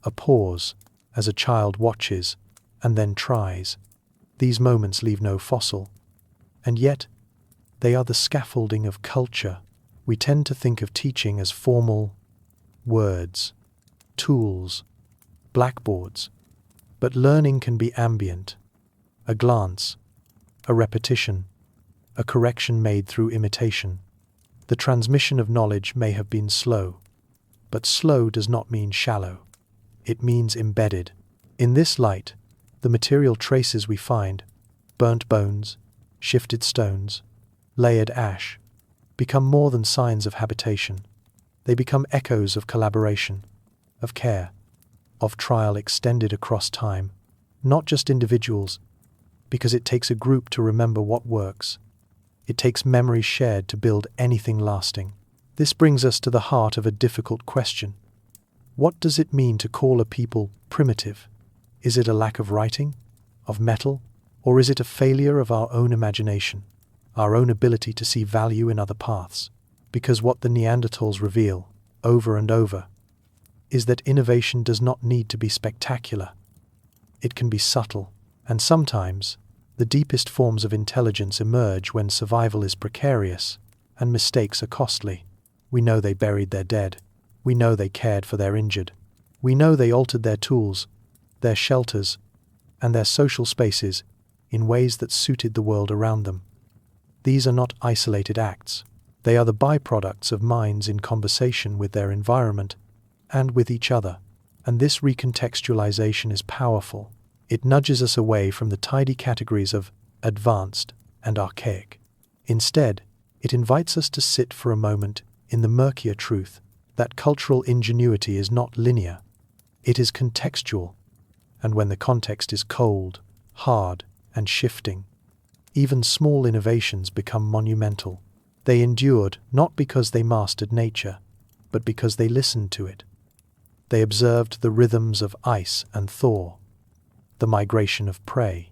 A pause, as a child watches, and then tries. These moments leave no fossil. And yet, they are the scaffolding of culture. We tend to think of teaching as formal words, tools, blackboards. But learning can be ambient. A glance, a repetition, a correction made through imitation. The transmission of knowledge may have been slow, but slow does not mean shallow. It means embedded. In this light, the material traces we find, burnt bones, shifted stones, layered ash, become more than signs of habitation. They become echoes of collaboration, of care, of trial extended across time, not just individuals, because it takes a group to remember what works. It takes memory shared to build anything lasting. This brings us to the heart of a difficult question. What does it mean to call a people primitive? Is it a lack of writing, of metal, or is it a failure of our own imagination, our own ability to see value in other paths? Because what the Neanderthals reveal, over and over, is that innovation does not need to be spectacular. It can be subtle, and sometimes the deepest forms of intelligence emerge when survival is precarious and mistakes are costly. We know they buried their dead. We know they cared for their injured. We know they altered their tools, their shelters, and their social spaces in ways that suited the world around them. These are not isolated acts. They are the byproducts of minds in conversation with their environment and with each other. And this recontextualization is powerful. It nudges us away from the tidy categories of advanced and archaic. Instead, it invites us to sit for a moment in the murkier truth that cultural ingenuity is not linear. It is contextual. and when the context is cold, hard, and shifting, even small innovations become monumental. They endured not because they mastered nature, but because they listened to it. They observed the rhythms of ice and thaw, the migration of prey,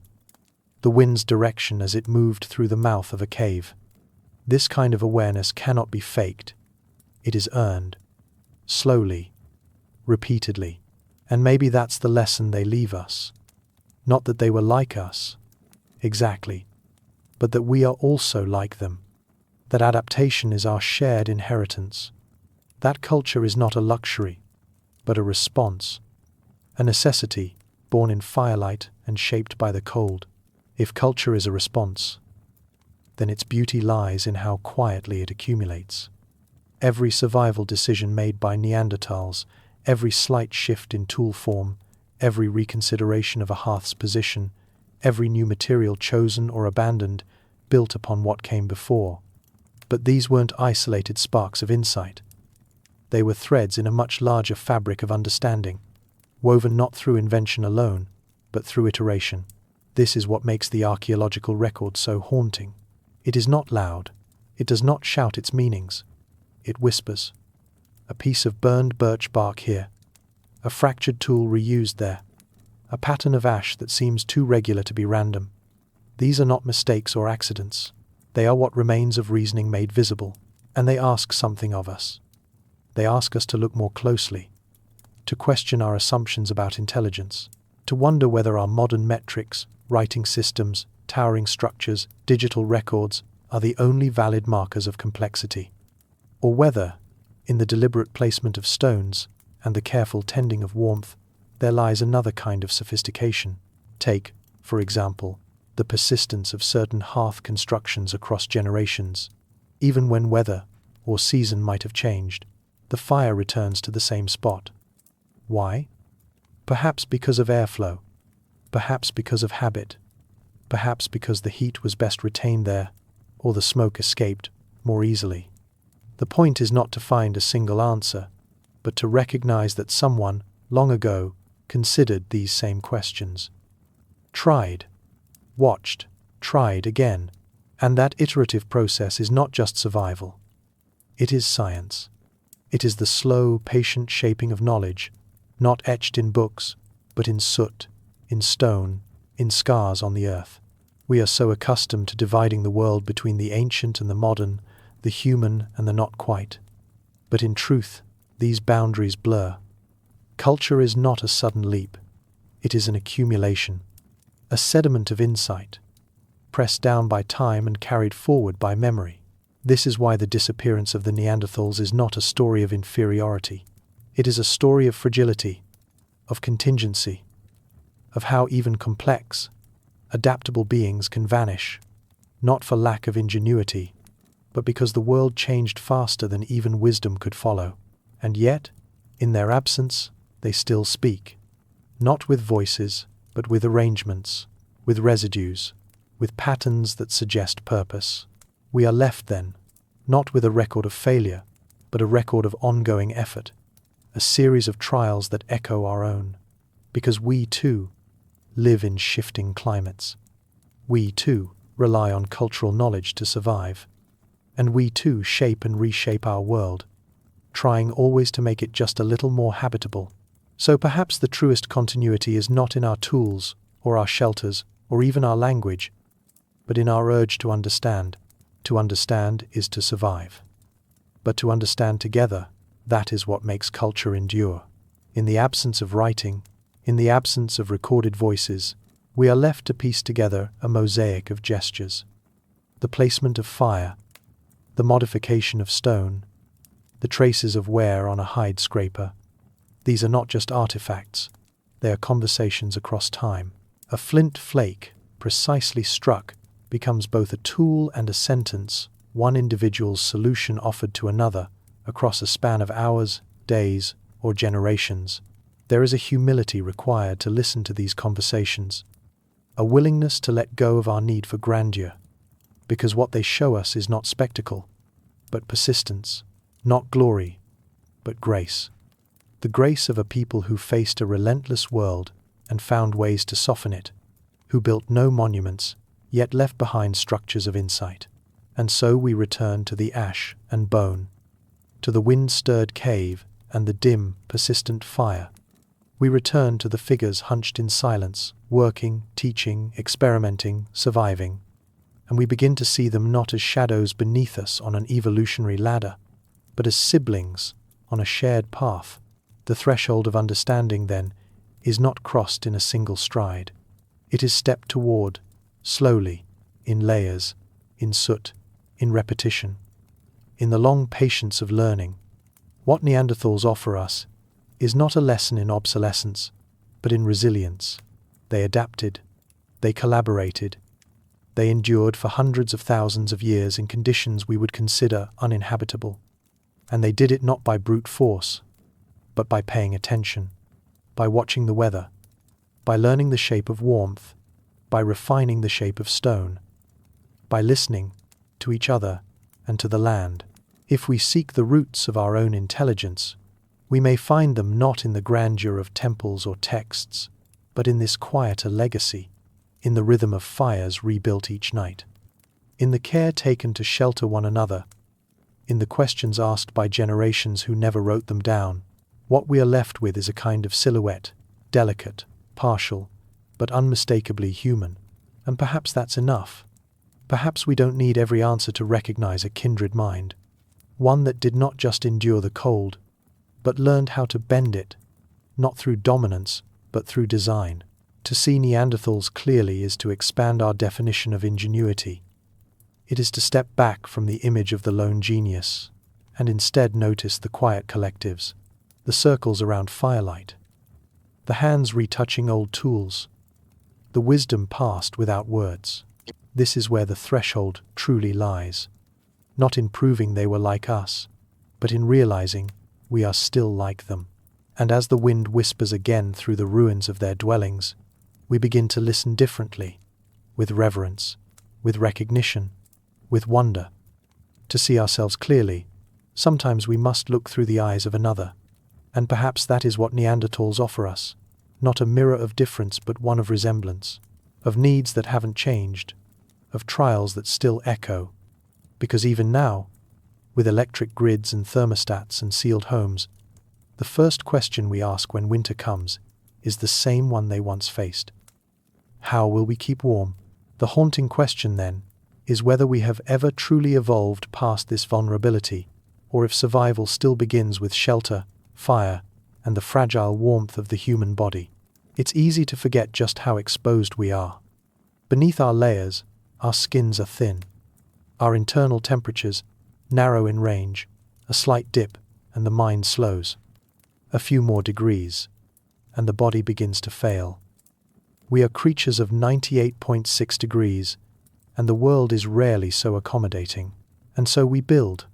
the wind's direction as it moved through the mouth of a cave. This kind of awareness cannot be faked. It is earned, slowly, repeatedly. And maybe that's the lesson they leave us. Not that they were like us, exactly, but that we are also like them. That adaptation is our shared inheritance. That culture is not a luxury, but a response, a necessity born in firelight and shaped by the cold. If culture is a response, then its beauty lies in how quietly it accumulates. Every survival decision made by Neanderthals, every slight shift in tool form, every reconsideration of a hearth's position, every new material chosen or abandoned, built upon what came before. But these weren't isolated sparks of insight. They were threads in a much larger fabric of understanding, woven not through invention alone, but through iteration. This is what makes the archaeological record so haunting. It is not loud. It does not shout its meanings. It whispers. A piece of burned birch bark here, a fractured tool reused there, a pattern of ash that seems too regular to be random. These are not mistakes or accidents. They are what remains of reasoning made visible, and they ask something of us. They ask us to look more closely, to question our assumptions about intelligence, to wonder whether our modern metrics, writing systems, towering structures, digital records are the only valid markers of complexity, or whether, in the deliberate placement of stones and the careful tending of warmth, there lies another kind of sophistication. Take, for example, the persistence of certain hearth constructions across generations. Even when weather or season might have changed, the fire returns to the same spot. Why? Perhaps because of airflow, perhaps because of habit, perhaps because the heat was best retained there, or the smoke escaped more easily. The point is not to find a single answer, but to recognize that someone, long ago, considered these same questions. Tried, watched, tried again, and that iterative process is not just survival. It is science. It is the slow, patient shaping of knowledge, not etched in books, but in soot, in stone, in scars on the earth. We are so accustomed to dividing the world between the ancient and the modern, the human and the not quite. But in truth, these boundaries blur. Culture is not a sudden leap. It is an accumulation, a sediment of insight, pressed down by time and carried forward by memory. This is why the disappearance of the Neanderthals is not a story of inferiority. It is a story of fragility, of contingency, of how even complex, adaptable beings can vanish, not for lack of ingenuity, but because the world changed faster than even wisdom could follow. And yet, in their absence, they still speak, not with voices, but with arrangements, with residues, with patterns that suggest purpose. We are left then, not with a record of failure, but a record of ongoing effort, a series of trials that echo our own, because we too live in shifting climates. We too rely on cultural knowledge to survive, and we too shape and reshape our world, trying always to make it just a little more habitable. So perhaps the truest continuity is not in our tools, or our shelters, or even our language, but in our urge to understand. To understand is to survive. But to understand together, that is what makes culture endure. In the absence of writing, in the absence of recorded voices, we are left to piece together a mosaic of gestures. The placement of fire, the modification of stone, the traces of wear on a hide scraper. These are not just artifacts, they are conversations across time. A flint flake, precisely struck, becomes both a tool and a sentence, one individual's solution offered to another, across a span of hours, days, or generations. There is a humility required to listen to these conversations, a willingness to let go of our need for grandeur, because what they show us is not spectacle, but persistence, not glory, but grace. The grace of a people who faced a relentless world and found ways to soften it, who built no monuments, yet left behind structures of insight. And so we return to the ash and bone, to the wind-stirred cave and the dim, persistent fire. We return to the figures hunched in silence, working, teaching, experimenting, surviving, and we begin to see them not as shadows beneath us on an evolutionary ladder, but as siblings on a shared path. The threshold of understanding, then, is not crossed in a single stride. It is stepped toward, slowly, in layers, in soot, in repetition, in the long patience of learning. What Neanderthals offer us is not a lesson in obsolescence, but in resilience. They adapted, they collaborated, they endured for hundreds of thousands of years in conditions we would consider uninhabitable. And they did it not by brute force, but by paying attention, by watching the weather, by learning the shape of warmth, by refining the shape of stone, by listening to each other and to the land. If we seek the roots of our own intelligence, we may find them not in the grandeur of temples or texts, but in this quieter legacy, in the rhythm of fires rebuilt each night, in the care taken to shelter one another, in the questions asked by generations who never wrote them down. What we are left with is a kind of silhouette, delicate, partial, but unmistakably human. And perhaps that's enough. Perhaps we don't need every answer to recognize a kindred mind, one that did not just endure the cold, but learned how to bend it, not through dominance, but through design. To see Neanderthals clearly is to expand our definition of ingenuity. It is to step back from the image of the lone genius, and instead notice the quiet collectives, the circles around firelight, the hands retouching old tools, the wisdom passed without words. This is where the threshold truly lies, not in proving they were like us, but in realizing we are still like them. And as the wind whispers again through the ruins of their dwellings, we begin to listen differently, with reverence, with recognition, with wonder. To see ourselves clearly, sometimes we must look through the eyes of another, and perhaps that is what Neanderthals offer us, not a mirror of difference but one of resemblance, of needs that haven't changed, of trials that still echo, because even now, with electric grids and thermostats and sealed homes, the first question we ask when winter comes is the same one they once faced. How will we keep warm? The haunting question, then, is whether we have ever truly evolved past this vulnerability, or if survival still begins with shelter, fire, and the fragile warmth of the human body. It's easy to forget just how exposed we are. Beneath our layers, our skins are thin. Our internal temperatures narrow in range, a slight dip, and the mind slows. A few more degrees, and the body begins to fail. We are creatures of 98.6 degrees, and the world is rarely so accommodating. And so we build,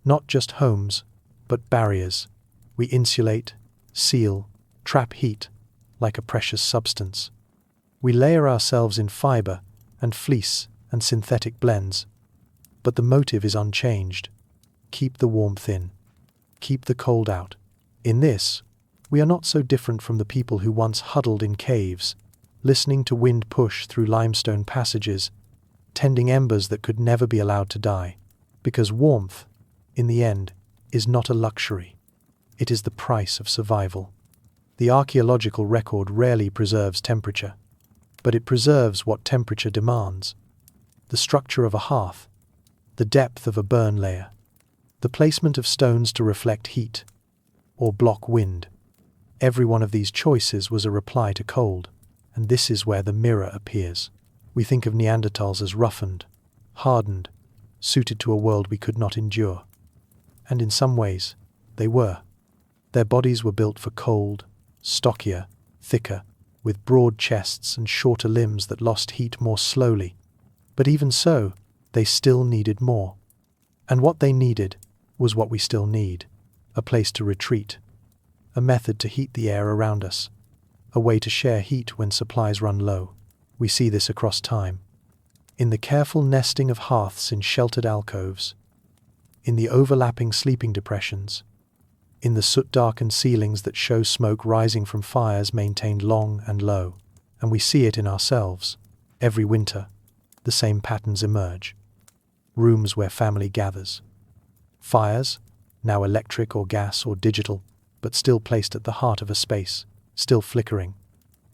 not just homes, but barriers. We insulate, seal, trap heat, like a precious substance. We layer ourselves in fiber and fleece and synthetic blends, but the motive is unchanged. Keep the warmth in. Keep the cold out. In this, we are not so different from the people who once huddled in caves, listening to wind push through limestone passages, tending embers that could never be allowed to die, because warmth, in the end, is not a luxury. It is the price of survival. The archaeological record rarely preserves temperature, but it preserves what temperature demands: the structure of a hearth, the depth of a burn layer, the placement of stones to reflect heat or block wind. Every one of these choices was a reply to cold, and this is where the mirror appears. We think of Neanderthals as roughened, hardened, suited to a world we could not endure. And in some ways, they were. Their bodies were built for cold, stockier, thicker, with broad chests and shorter limbs that lost heat more slowly. But even so, they still needed more. And what they needed was what we still need: a place to retreat, a method to heat the air around us, a way to share heat when supplies run low. We see this across time, in the careful nesting of hearths in sheltered alcoves, in the overlapping sleeping depressions, in the soot-darkened ceilings that show smoke rising from fires maintained long and low. And we see it in ourselves. Every winter, the same patterns emerge. Rooms where family gathers. Fires, now electric or gas or digital, but still placed at the heart of a space, still flickering,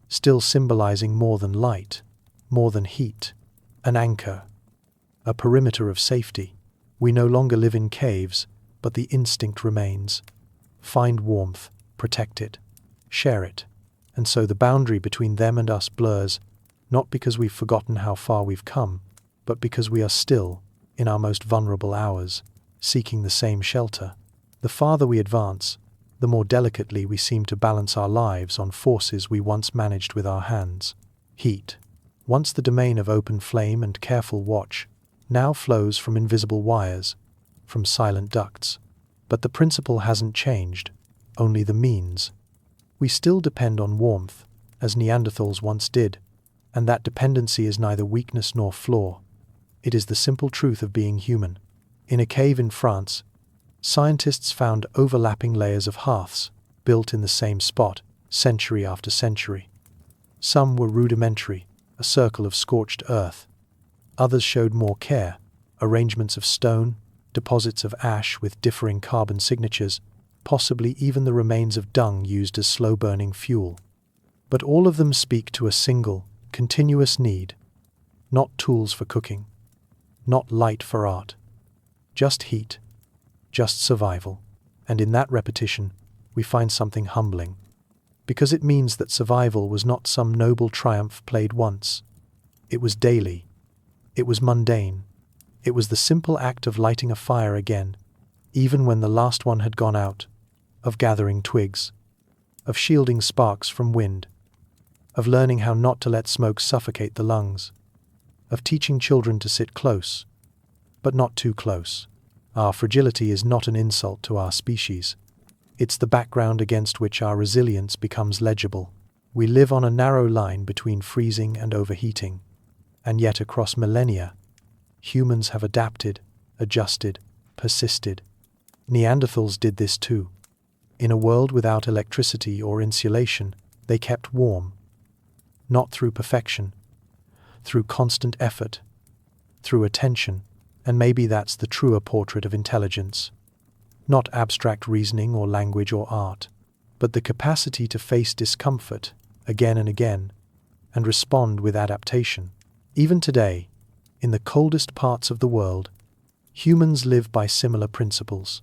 still symbolizing more than light, more than heat, an anchor, a perimeter of safety. We no longer live in caves, but the instinct remains. Find warmth, protect it, share it. And so the boundary between them and us blurs, not because we've forgotten how far we've come, but because we are still, in our most vulnerable hours, seeking the same shelter. The farther we advance, the more delicately we seem to balance our lives on forces we once managed with our hands. Heat, once the domain of open flame and careful watch, now flows from invisible wires, from silent ducts. But the principle hasn't changed, only the means. We still depend on warmth, as Neanderthals once did, and that dependency is neither weakness nor flaw. It is the simple truth of being human. In a cave in France, scientists found overlapping layers of hearths, built in the same spot, century after century. Some were rudimentary, a circle of scorched earth. Others showed more care, arrangements of stone, deposits of ash with differing carbon signatures, possibly even the remains of dung used as slow-burning fuel. But all of them speak to a single, continuous need. Not tools for cooking, not light for art. Just heat, just survival. And in that repetition, we find something humbling. Because it means that survival was not some noble triumph played once. It was daily. It was mundane. It was the simple act of lighting a fire again, even when the last one had gone out, of gathering twigs, of shielding sparks from wind, of learning how not to let smoke suffocate the lungs, of teaching children to sit close, but not too close. Our fragility is not an insult to our species. It's the background against which our resilience becomes legible. We live on a narrow line between freezing and overheating, and yet across millennia, humans have adapted, adjusted, persisted. Neanderthals did this too. In a world without electricity or insulation, they kept warm. Not through perfection, through constant effort, through attention, and maybe that's the truer portrait of intelligence. Not abstract reasoning or language or art, but the capacity to face discomfort again and again, and respond with adaptation. Even today, in the coldest parts of the world, humans live by similar principles.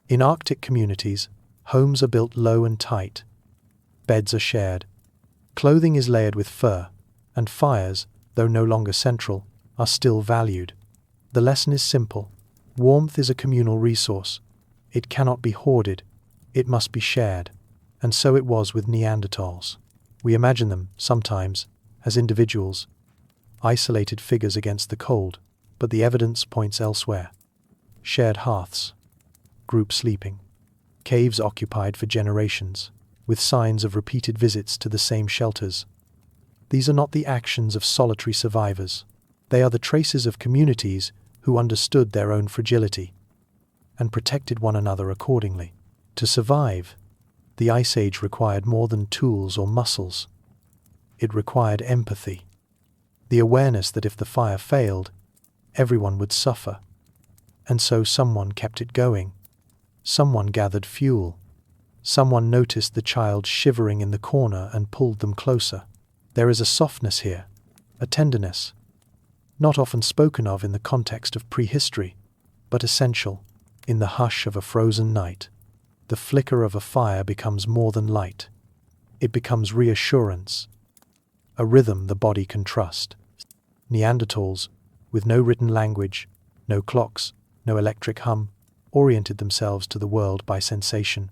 In Arctic communities, homes are built low and tight. Beds are shared. Clothing is layered with fur, and fires, though no longer central, are still valued. The lesson is simple. Warmth is a communal resource. It cannot be hoarded. It must be shared. And so it was with Neanderthals. We imagine them, sometimes, as individuals, isolated figures against the cold, but the evidence points elsewhere. Shared hearths, group sleeping, caves occupied for generations, with signs of repeated visits to the same shelters. These are not the actions of solitary survivors. They are the traces of communities who understood their own fragility and protected one another accordingly. To survive, the Ice Age required more than tools or muscles. It required empathy, the awareness that if the fire failed, everyone would suffer. And so someone kept it going. Someone gathered fuel. Someone noticed the child shivering in the corner and pulled them closer. There is a softness here, a tenderness, not often spoken of in the context of prehistory, but essential. In the hush of a frozen night, the flicker of a fire becomes more than light. It becomes reassurance, a rhythm the body can trust. Neanderthals, with no written language, no clocks, no electric hum, oriented themselves to the world by sensation,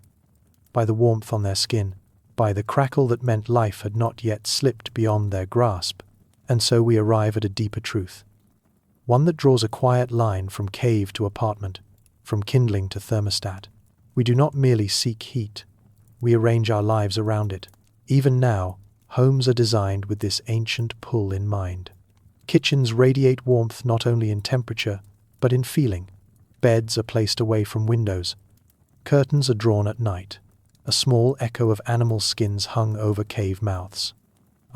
by the warmth on their skin, by the crackle that meant life had not yet slipped beyond their grasp. And so we arrive at a deeper truth, one that draws a quiet line from cave to apartment, from kindling to thermostat. We do not merely seek heat, we arrange our lives around it. Even now, homes are designed with this ancient pull in mind. Kitchens radiate warmth not only in temperature, but in feeling. Beds are placed away from windows. Curtains are drawn at night. A small echo of animal skins hung over cave mouths.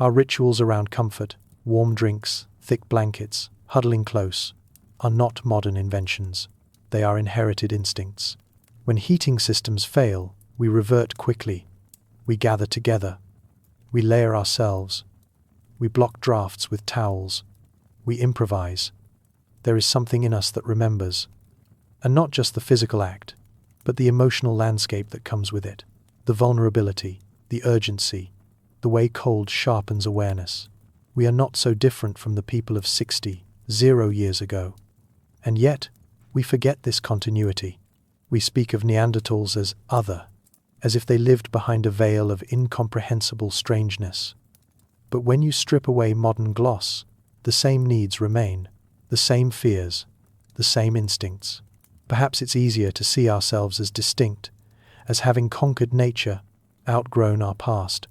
Our rituals around comfort, warm drinks, thick blankets, huddling close, are not modern inventions. They are inherited instincts. When heating systems fail, we revert quickly. We gather together. We layer ourselves. We block drafts with towels. We improvise. There is something in us that remembers. And not just the physical act, but the emotional landscape that comes with it. The vulnerability, the urgency, the way cold sharpens awareness. We are not so different from the people of 0 years ago. And yet, we forget this continuity. We speak of Neanderthals as other, as if they lived behind a veil of incomprehensible strangeness. But when you strip away modern gloss, the same needs remain, the same fears, the same instincts. Perhaps it's easier to see ourselves as distinct, as having conquered nature, outgrown our past.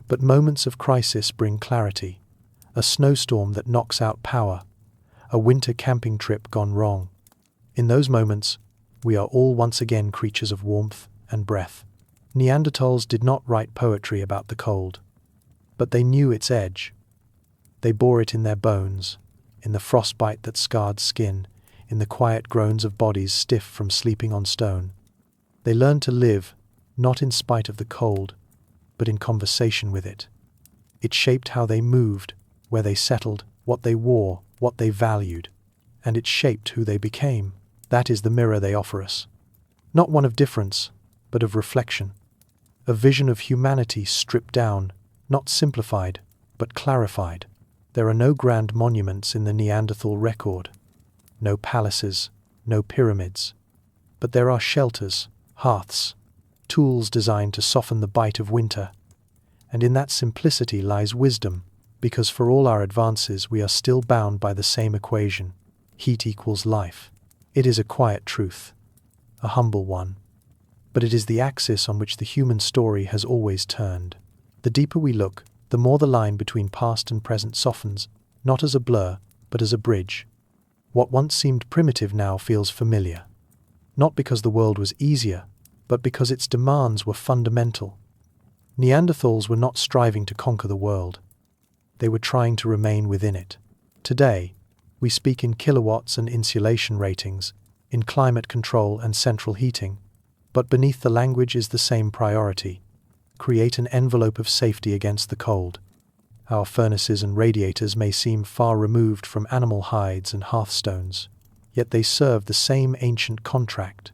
But moments of crisis bring clarity. A snowstorm that knocks out power, a winter camping trip gone wrong. In those moments, we are all once again creatures of warmth and breath. Neanderthals did not write poetry about the cold, but they knew its edge. They bore it in their bones, in the frostbite that scarred skin, in the quiet groans of bodies stiff from sleeping on stone. They learned to live, not in spite of the cold, but in conversation with it. It shaped how they moved, where they settled, what they wore, what they valued, and it shaped who they became. That is the mirror they offer us. Not one of difference, but of reflection. A vision of humanity stripped down, not simplified, but clarified. There are no grand monuments in the Neanderthal record. No palaces, no pyramids. But there are shelters, hearths, tools designed to soften the bite of winter. And in that simplicity lies wisdom, because for all our advances we are still bound by the same equation. Heat equals life. It is a quiet truth, a humble one. But it is the axis on which the human story has always turned. The deeper we look, the more the line between past and present softens, not as a blur, but as a bridge. What once seemed primitive now feels familiar. Not because the world was easier, but because its demands were fundamental. Neanderthals were not striving to conquer the world. They were trying to remain within it. Today, we speak in kilowatts and insulation ratings, in climate control and central heating, but beneath the language is the same priority: create an envelope of safety against the cold. Our furnaces and radiators may seem far removed from animal hides and hearthstones, yet they serve the same ancient contract.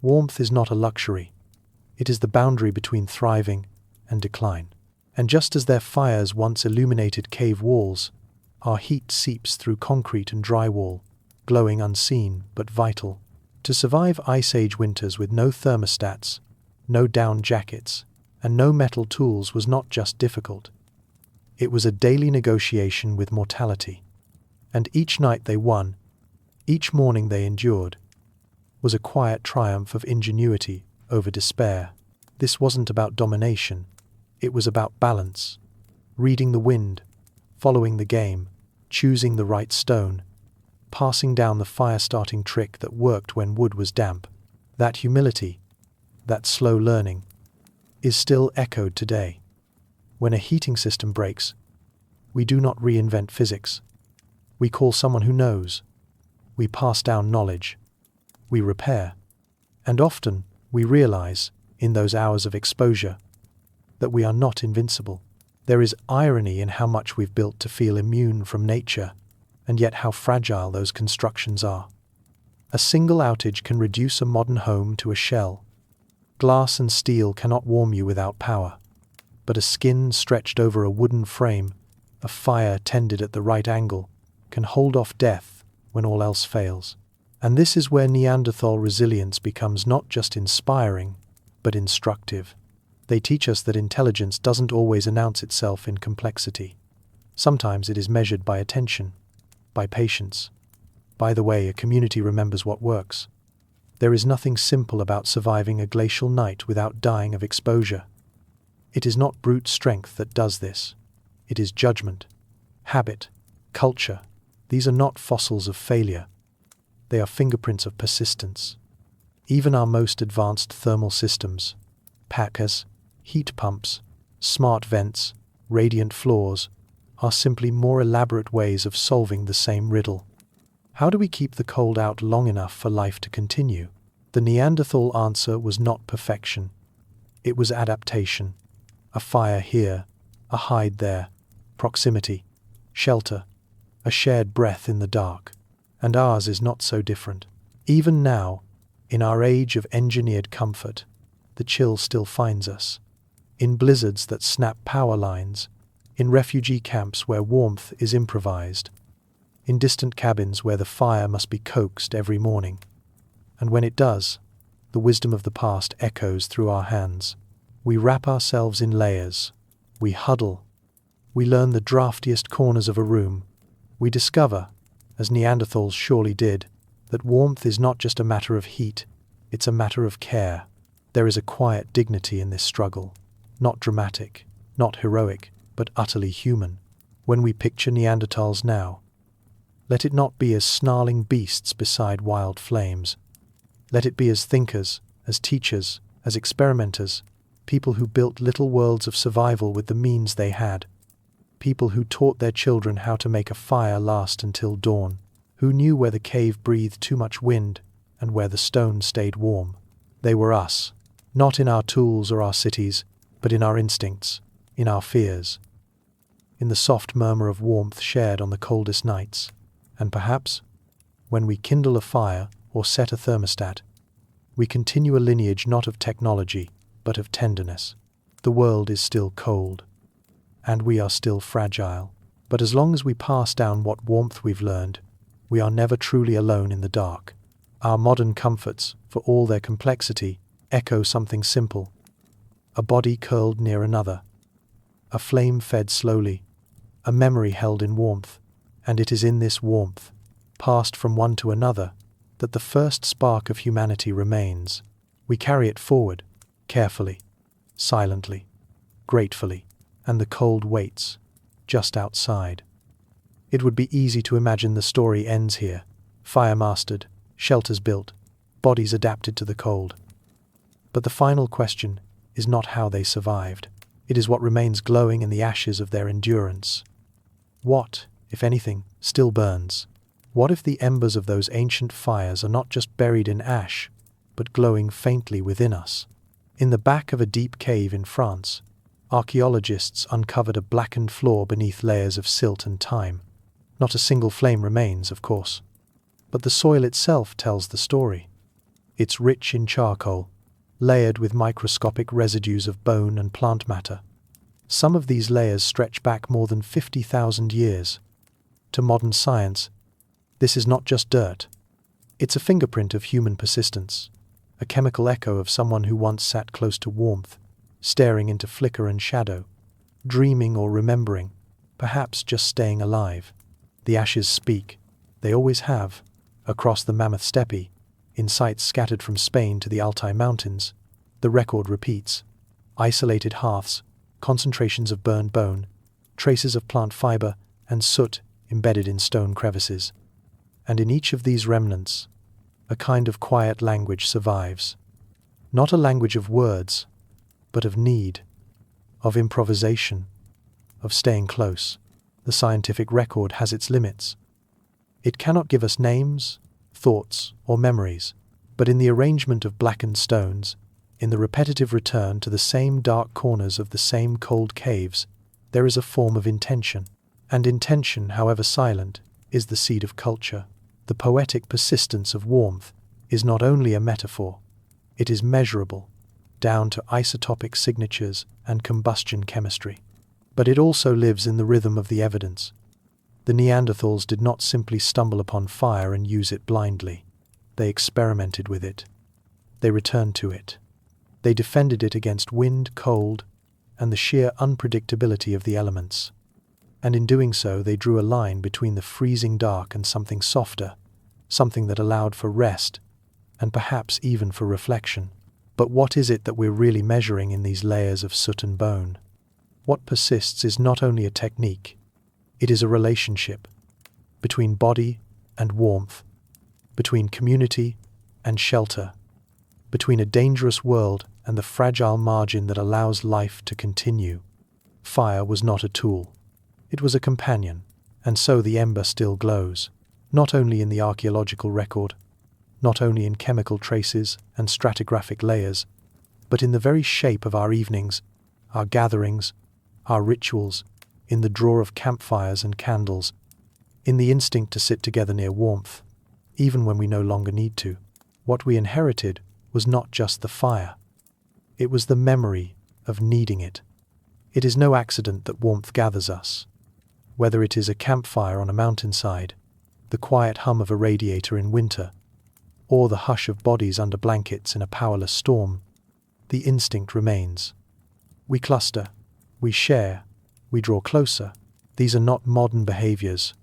Warmth is not a luxury. It is the boundary between thriving and decline. And just as their fires once illuminated cave walls, our heat seeps through concrete and drywall, glowing unseen but vital. To survive Ice Age winters with no thermostats, no down jackets, and no metal tools was not just difficult. It was a daily negotiation with mortality. And each night they won, each morning they endured, was a quiet triumph of ingenuity over despair. This wasn't about domination. It was about balance, reading the wind, following the game, choosing the right stone, passing down the fire-starting trick that worked when wood was damp. That humility, that slow learning, is still echoed today. When a heating system breaks, we do not reinvent physics. We call someone who knows. We pass down knowledge. We repair. And often, we realize, in those hours of exposure, that we are not invincible. There is irony in how much we've built to feel immune from nature, and yet how fragile those constructions are. A single outage can reduce a modern home to a shell. Glass and steel cannot warm you without power. But a skin stretched over a wooden frame, a fire tended at the right angle, can hold off death when all else fails. And this is where Neanderthal resilience becomes not just inspiring, but instructive. They teach us that intelligence doesn't always announce itself in complexity. Sometimes it is measured by attention, by patience, by the way a community remembers what works. There is nothing simple about surviving a glacial night without dying of exposure. It is not brute strength that does this. It is judgment, habit, culture. These are not fossils of failure. They are fingerprints of persistence. Even our most advanced thermal systems, packers, heat pumps, smart vents, radiant floors, are simply more elaborate ways of solving the same riddle. How do we keep the cold out long enough for life to continue? The Neanderthal answer was not perfection. It was adaptation. A fire here, a hide there, proximity, shelter, a shared breath in the dark. And ours is not so different. Even now, in our age of engineered comfort, the chill still finds us. In blizzards that snap power lines, in refugee camps where warmth is improvised, in distant cabins where the fire must be coaxed every morning. And when it does, the wisdom of the past echoes through our hands. We wrap ourselves in layers. We huddle. We learn the draftiest corners of a room. We discover, as Neanderthals surely did, that warmth is not just a matter of heat, it's a matter of care. There is a quiet dignity in this struggle, not dramatic, not heroic, but utterly human. When we picture Neanderthals now, let it not be as snarling beasts beside wild flames. Let it be as thinkers, as teachers, as experimenters, people who built little worlds of survival with the means they had. People who taught their children how to make a fire last until dawn, who knew where the cave breathed too much wind and where the stone stayed warm. They were us, not in our tools or our cities, but in our instincts, in our fears, in the soft murmur of warmth shared on the coldest nights. And perhaps, when we kindle a fire or set a thermostat, we continue a lineage not of technology, but of tenderness. The world is still cold, and we are still fragile. But as long as we pass down what warmth we've learned, we are never truly alone in the dark. Our modern comforts, for all their complexity, echo something simple. A body curled near another, a flame fed slowly, a memory held in warmth. And it is in this warmth, passed from one to another, that the first spark of humanity remains. We carry it forward, carefully, silently, gratefully, and the cold waits, just outside. It would be easy to imagine the story ends here, fire mastered, shelters built, bodies adapted to the cold. But the final question is not how they survived. It is what remains glowing in the ashes of their endurance. What, if anything, still burns? What if the embers of those ancient fires are not just buried in ash, but glowing faintly within us? In the back of a deep cave in France, archaeologists uncovered a blackened floor beneath layers of silt and thyme. Not a single flame remains, of course, but the soil itself tells the story. It's rich in charcoal, layered with microscopic residues of bone and plant matter. Some of these layers stretch back more than 50,000 years. To modern science, this is not just dirt. It's a fingerprint of human persistence, a chemical echo of someone who once sat close to warmth, staring into flicker and shadow, dreaming or remembering, perhaps just staying alive. The ashes speak. They always have. Across the Mammoth steppe, in sites scattered from Spain to the Altai Mountains, the record repeats. Isolated hearths, concentrations of burned bone, traces of plant fiber, and soot embedded in stone crevices. And in each of these remnants, a kind of quiet language survives. Not a language of words, but of need, of improvisation, of staying close. The scientific record has its limits. It cannot give us names, thoughts, or memories, but in the arrangement of blackened stones, in the repetitive return to the same dark corners of the same cold caves, there is a form of intention. And intention, however silent, is the seed of culture. The poetic persistence of warmth is not only a metaphor, it is measurable, down to isotopic signatures and combustion chemistry. But it also lives in the rhythm of the evidence. The Neanderthals did not simply stumble upon fire and use it blindly. They experimented with it. They returned to it. They defended it against wind, cold, and the sheer unpredictability of the elements. And in doing so, they drew a line between the freezing dark and something softer, something that allowed for rest, and perhaps even for reflection. But what is it that we're really measuring in these layers of soot and bone? What persists is not only a technique, it is a relationship between body and warmth, between community and shelter, between a dangerous world and the fragile margin that allows life to continue. Fire was not a tool. It was a companion, and so the ember still glows, not only in the archaeological record, not only in chemical traces and stratigraphic layers, but in the very shape of our evenings, our gatherings, our rituals, in the draw of campfires and candles, in the instinct to sit together near warmth, even when we no longer need to. What we inherited was not just the fire. It was the memory of needing it. It is no accident that warmth gathers us. Whether it is a campfire on a mountainside, the quiet hum of a radiator in winter, or the hush of bodies under blankets in a powerless storm, the instinct remains. We cluster, we share, we draw closer. These are not modern behaviors.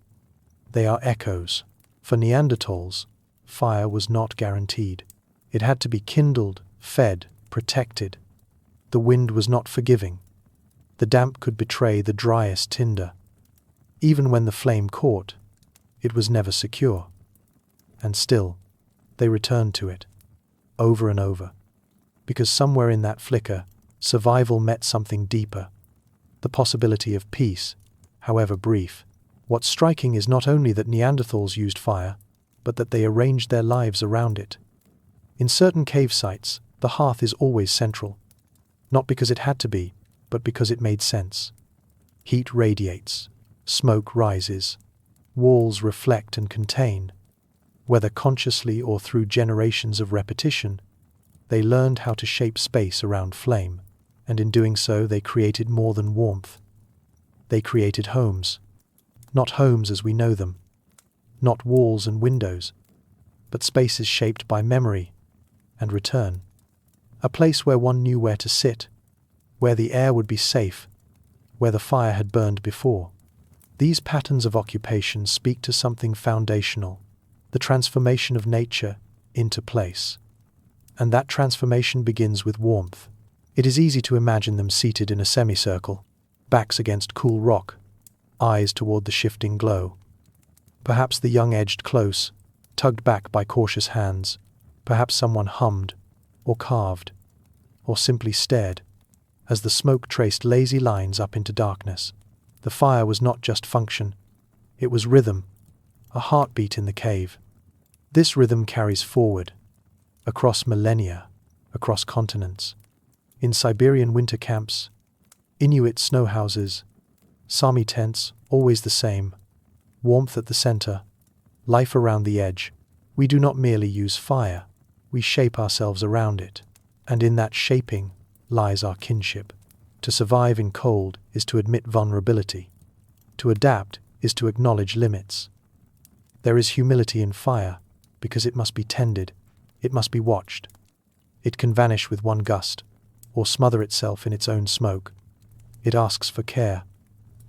They are echoes. For Neanderthals, fire was not guaranteed. It had to be kindled, fed, protected. The wind was not forgiving. The damp could betray the driest tinder. Even when the flame caught, it was never secure. And still, they returned to it, over and over. Because somewhere in that flicker, survival met something deeper. The possibility of peace, however brief. What's striking is not only that Neanderthals used fire, but that they arranged their lives around it. In certain cave sites, the hearth is always central. Not because it had to be, but because it made sense. Heat radiates, smoke rises, walls reflect and contain. Whether consciously or through generations of repetition, they learned how to shape space around flame, and in doing so they created more than warmth. They created homes. Not homes as we know them, not walls and windows, but spaces shaped by memory and return. A place where one knew where to sit, where the air would be safe, where the fire had burned before. These patterns of occupation speak to something foundational, the transformation of nature into place. And that transformation begins with warmth. It is easy to imagine them seated in a semicircle, backs against cool rock, eyes toward the shifting glow. Perhaps the young edged close, tugged back by cautious hands. Perhaps someone hummed, or carved, or simply stared, as the smoke traced lazy lines up into darkness. The fire was not just function, it was rhythm, a heartbeat in the cave. This rhythm carries forward, across millennia, across continents. In Siberian winter camps, Inuit snow houses, Sami tents, always the same. Warmth at the center, life around the edge. We do not merely use fire, we shape ourselves around it. And in that shaping lies our kinship. To survive in cold is to admit vulnerability. To adapt is to acknowledge limits. There is humility in fire, because it must be tended, it must be watched. It can vanish with one gust, or smother itself in its own smoke. It asks for care,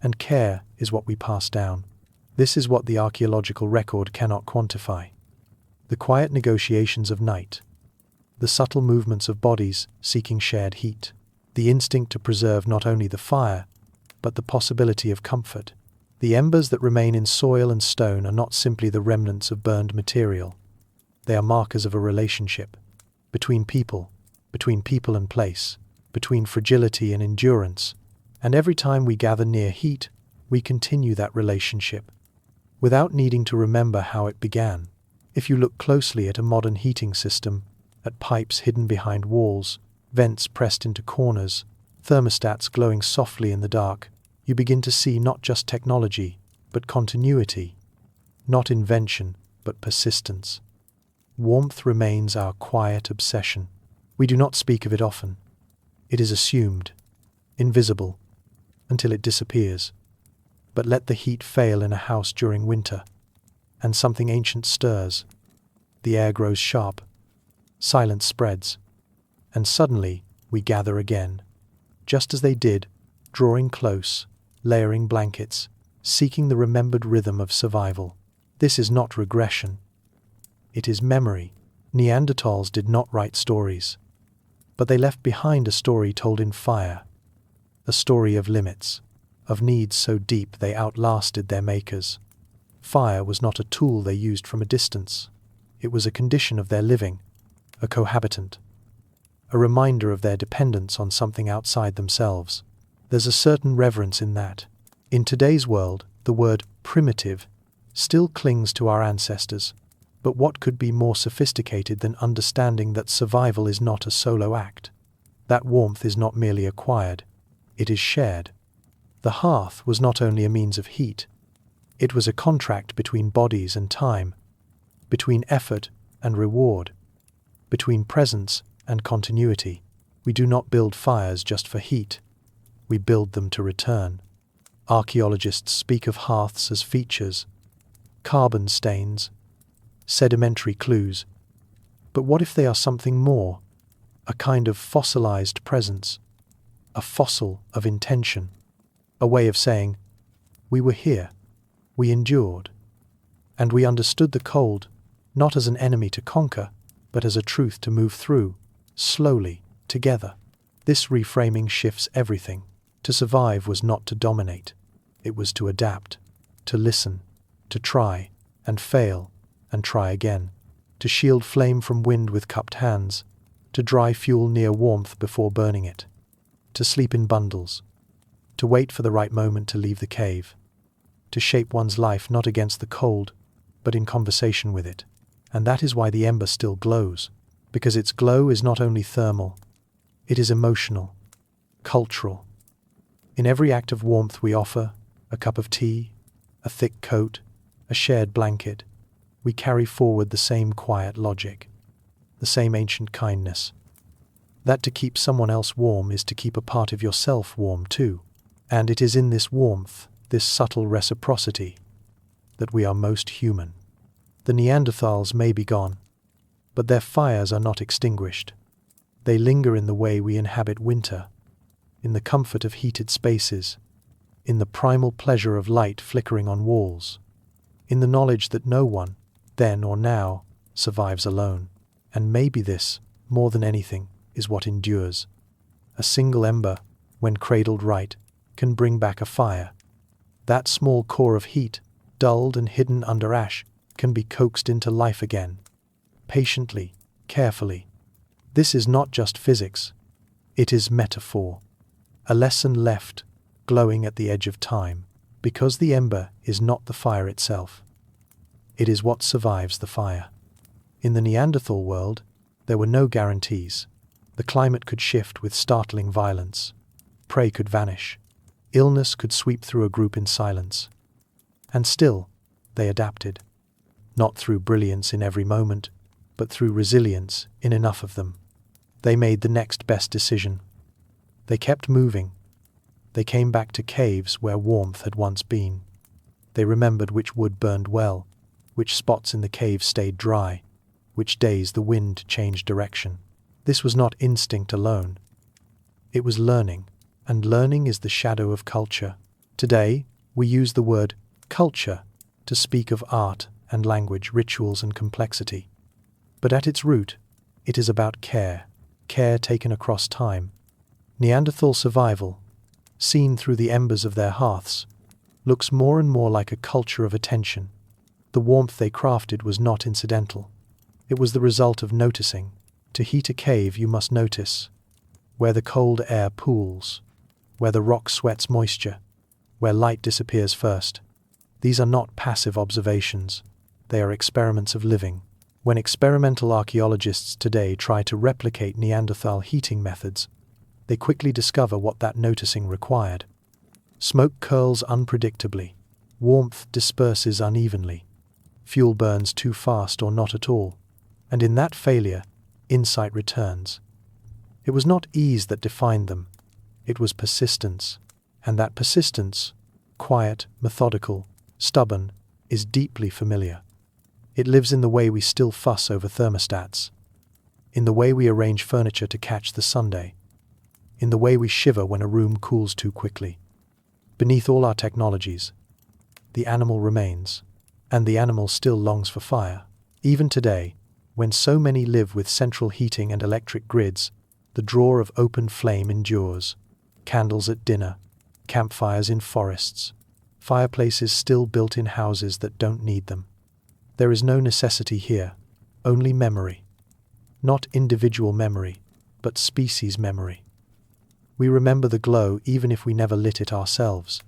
and care is what we pass down. This is what the archaeological record cannot quantify. The quiet negotiations of night, the subtle movements of bodies seeking shared heat, the instinct to preserve not only the fire, but the possibility of comfort. The embers that remain in soil and stone are not simply the remnants of burned material. They are markers of a relationship, between people and place, between fragility and endurance. And every time we gather near heat, we continue that relationship, without needing to remember how it began. If you look closely at a modern heating system, at pipes hidden behind walls, vents pressed into corners, thermostats glowing softly in the dark, you begin to see not just technology, but continuity. Not invention, but persistence. Warmth remains our quiet obsession. We do not speak of it often. It is assumed, invisible, until it disappears. But let the heat fail in a house during winter, and something ancient stirs. The air grows sharp, silence spreads, and suddenly we gather again, just as they did, drawing close, layering blankets, seeking the remembered rhythm of survival. This is not regression. It is memory. Neanderthals did not write stories, but they left behind a story told in fire, a story of limits, of needs so deep they outlasted their makers. Fire was not a tool they used from a distance. It was a condition of their living, a cohabitant. a reminder of their dependence on something outside themselves. There's a certain reverence in that. In today's world, the word primitive still clings to our ancestors, but what could be more sophisticated than understanding that survival is not a solo act? That warmth is not merely acquired, it is shared. The hearth was not only a means of heat, it was a contract between bodies and time, between effort and reward, between presence and continuity. We do not build fires just for heat, we build them to return. Archaeologists speak of hearths as features, carbon stains, sedimentary clues. But what if they are something more? A kind of fossilized presence, a fossil of intention, a way of saying, we were here, we endured, and we understood the cold, not as an enemy to conquer, but as a truth to move through, slowly, together. This reframing shifts everything. To survive was not to dominate, it was to adapt, to listen, to try, and fail, and try again, to shield flame from wind with cupped hands, to dry fuel near warmth before burning it, to sleep in bundles, to wait for the right moment to leave the cave, to shape one's life not against the cold, but in conversation with it. And that is why the ember still glows, because its glow is not only thermal, it is emotional, cultural. In every act of warmth we offer, a cup of tea, a thick coat, a shared blanket, we carry forward the same quiet logic, the same ancient kindness. That to keep someone else warm is to keep a part of yourself warm too. And it is in this warmth, this subtle reciprocity, that we are most human. The Neanderthals may be gone, but their fires are not extinguished. They linger in the way we inhabit winter, in the comfort of heated spaces, in the primal pleasure of light flickering on walls, in the knowledge that no one, then or now, survives alone. And maybe this, more than anything, is what endures. A single ember, when cradled right, can bring back a fire. That small core of heat, dulled and hidden under ash, can be coaxed into life again. Patiently, carefully. This is not just physics, it is metaphor. A lesson left, glowing at the edge of time, because the ember is not the fire itself. It is what survives the fire. In the Neanderthal world, there were no guarantees. The climate could shift with startling violence. Prey could vanish. Illness could sweep through a group in silence. And still, they adapted. Not through brilliance in every moment, but through resilience in enough of them. They made the next best decision. They kept moving. They came back to caves where warmth had once been. They remembered which wood burned well, which spots in the cave stayed dry, which days the wind changed direction. This was not instinct alone. It was learning, and learning is the shadow of culture. Today, we use the word culture to speak of art and language, rituals and complexity. But at its root, it is about care taken across time. Neanderthal survival, seen through the embers of their hearths, looks more and more like a culture of attention. The warmth they crafted was not incidental. It was the result of noticing. To heat a cave you must notice where the cold air pools, where the rock sweats moisture, where light disappears first. These are not passive observations, they are experiments of living. When experimental archaeologists today try to replicate Neanderthal heating methods, they quickly discover what that noticing required. Smoke curls unpredictably, warmth disperses unevenly, fuel burns too fast or not at all, and in that failure, insight returns. It was not ease that defined them, it was persistence, and that persistence, quiet, methodical, stubborn, is deeply familiar. It lives in the way we still fuss over thermostats, in the way we arrange furniture to catch the Sunday, in the way we shiver when a room cools too quickly. Beneath all our technologies, the animal remains, and the animal still longs for fire. Even today, when so many live with central heating and electric grids, the draw of open flame endures. Candles at dinner, campfires in forests, fireplaces still built in houses that don't need them. There is no necessity here, only memory. Not individual memory, but species memory. We remember the glow even if we never lit it ourselves.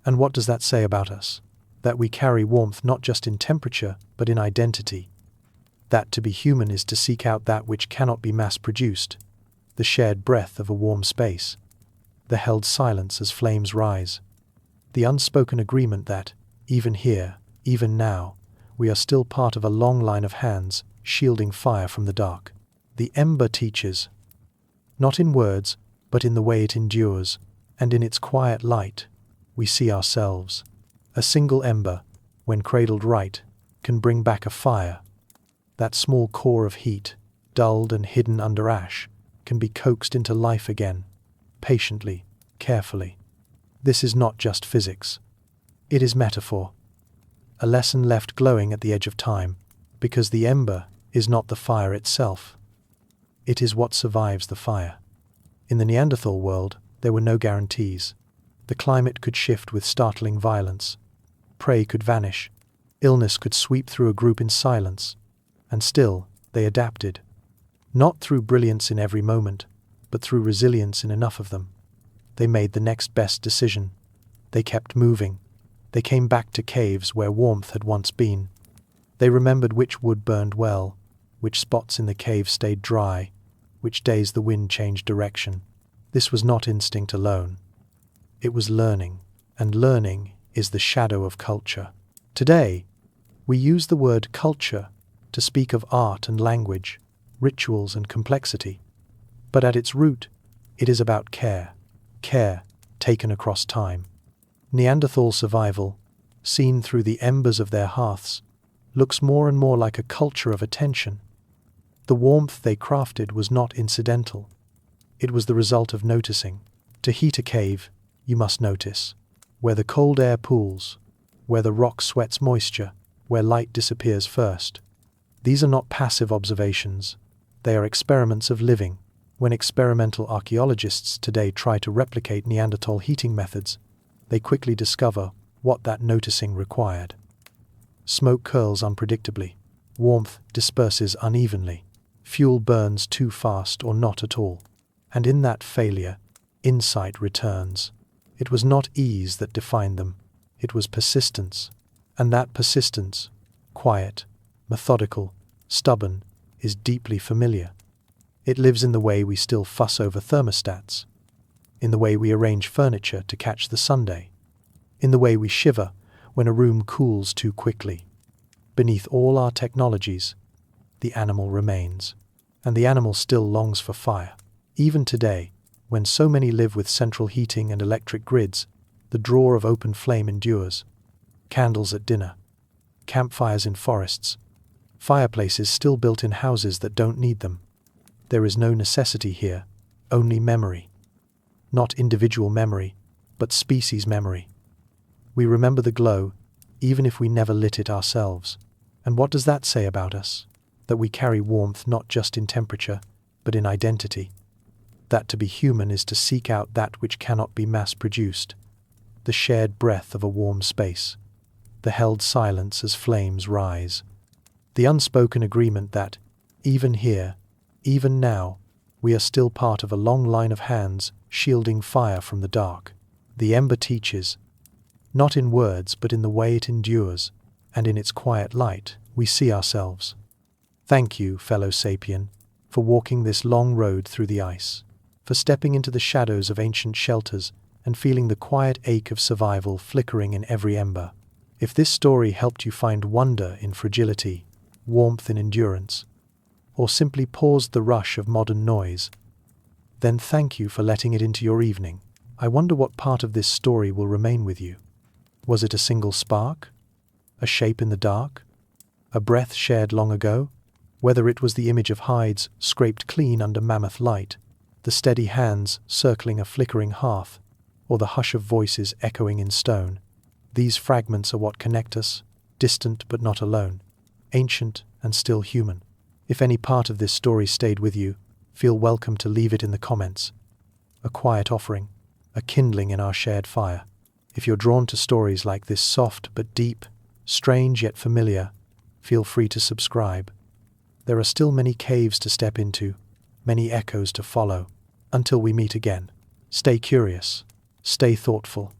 And what does that say about us? That we carry warmth not just in temperature, but in identity. That to be human is to seek out that which cannot be mass-produced, the shared breath of a warm space, the held silence as flames rise, the unspoken agreement that, even here, even now, we are still part of a long line of hands shielding fire from the dark. The ember teaches, not in words, but in the way it endures, and in its quiet light, we see ourselves. A single ember, when cradled right, can bring back a fire. That small core of heat, dulled and hidden under ash, can be coaxed into life again, patiently, carefully. This is not just physics. It is metaphor. A lesson left glowing at the edge of time, because the ember is not the fire itself. It is what survives the fire. In the Neanderthal world, there were no guarantees. The climate could shift with startling violence. Prey could vanish. Illness could sweep through a group in silence. And still, they adapted. Not through brilliance in every moment, but through resilience in enough of them. They made the next best decision. They kept moving. They came back to caves where warmth had once been. They remembered which wood burned well, which spots in the cave stayed dry, which days the wind changed direction. This was not instinct alone. It was learning, and learning is the shadow of culture. Today, we use the word culture to speak of art and language, rituals and complexity. But at its root, it is about care taken across time. Neanderthal survival, seen through the embers of their hearths, looks more and more like a culture of attention. The warmth they crafted was not incidental. It was the result of noticing. To heat a cave, you must notice where the cold air pools, where the rock sweats moisture, where light disappears first. These are not passive observations. They are experiments of living. When experimental archaeologists today try to replicate Neanderthal heating methods, they quickly discover what that noticing required. Smoke curls unpredictably. Warmth disperses unevenly. Fuel burns too fast or not at all. And in that failure, insight returns. It was not ease that defined them. It was persistence. And that persistence, quiet, methodical, stubborn, is deeply familiar. It lives in the way we still fuss over thermostats, in the way we arrange furniture to catch the Sunday, in the way we shiver when a room cools too quickly. Beneath all our technologies, the animal remains, and the animal still longs for fire. Even today, when so many live with central heating and electric grids, the draw of open flame endures. Candles at dinner, campfires in forests, fireplaces still built in houses that don't need them. There is no necessity here, only memory. Not individual memory, but species memory. We remember the glow, even if we never lit it ourselves. And what does that say about us? That we carry warmth not just in temperature, but in identity. That to be human is to seek out that which cannot be mass-produced, the shared breath of a warm space, the held silence as flames rise, the unspoken agreement that, even here, even now, we are still part of a long line of hands shielding fire from the dark. The ember teaches, not in words but in the way it endures, and in its quiet light we see ourselves. Thank you, fellow Sapien, for walking this long road through the ice, for stepping into the shadows of ancient shelters and feeling the quiet ache of survival flickering in every ember. If this story helped you find wonder in fragility, warmth in endurance, or simply paused the rush of modern noise, then thank you for letting it into your evening. I wonder what part of this story will remain with you. Was it a single spark? A shape in the dark? A breath shared long ago? Whether it was the image of hides scraped clean under Mammoth light, the steady hands circling a flickering hearth, or the hush of voices echoing in stone, these fragments are what connect us, distant but not alone, ancient and still human. If any part of this story stayed with you, feel welcome to leave it in the comments. A quiet offering, a kindling in our shared fire. If you're drawn to stories like this soft but deep, strange yet familiar, feel free to subscribe. There are still many caves to step into, many echoes to follow. Until we meet again, stay curious, stay thoughtful,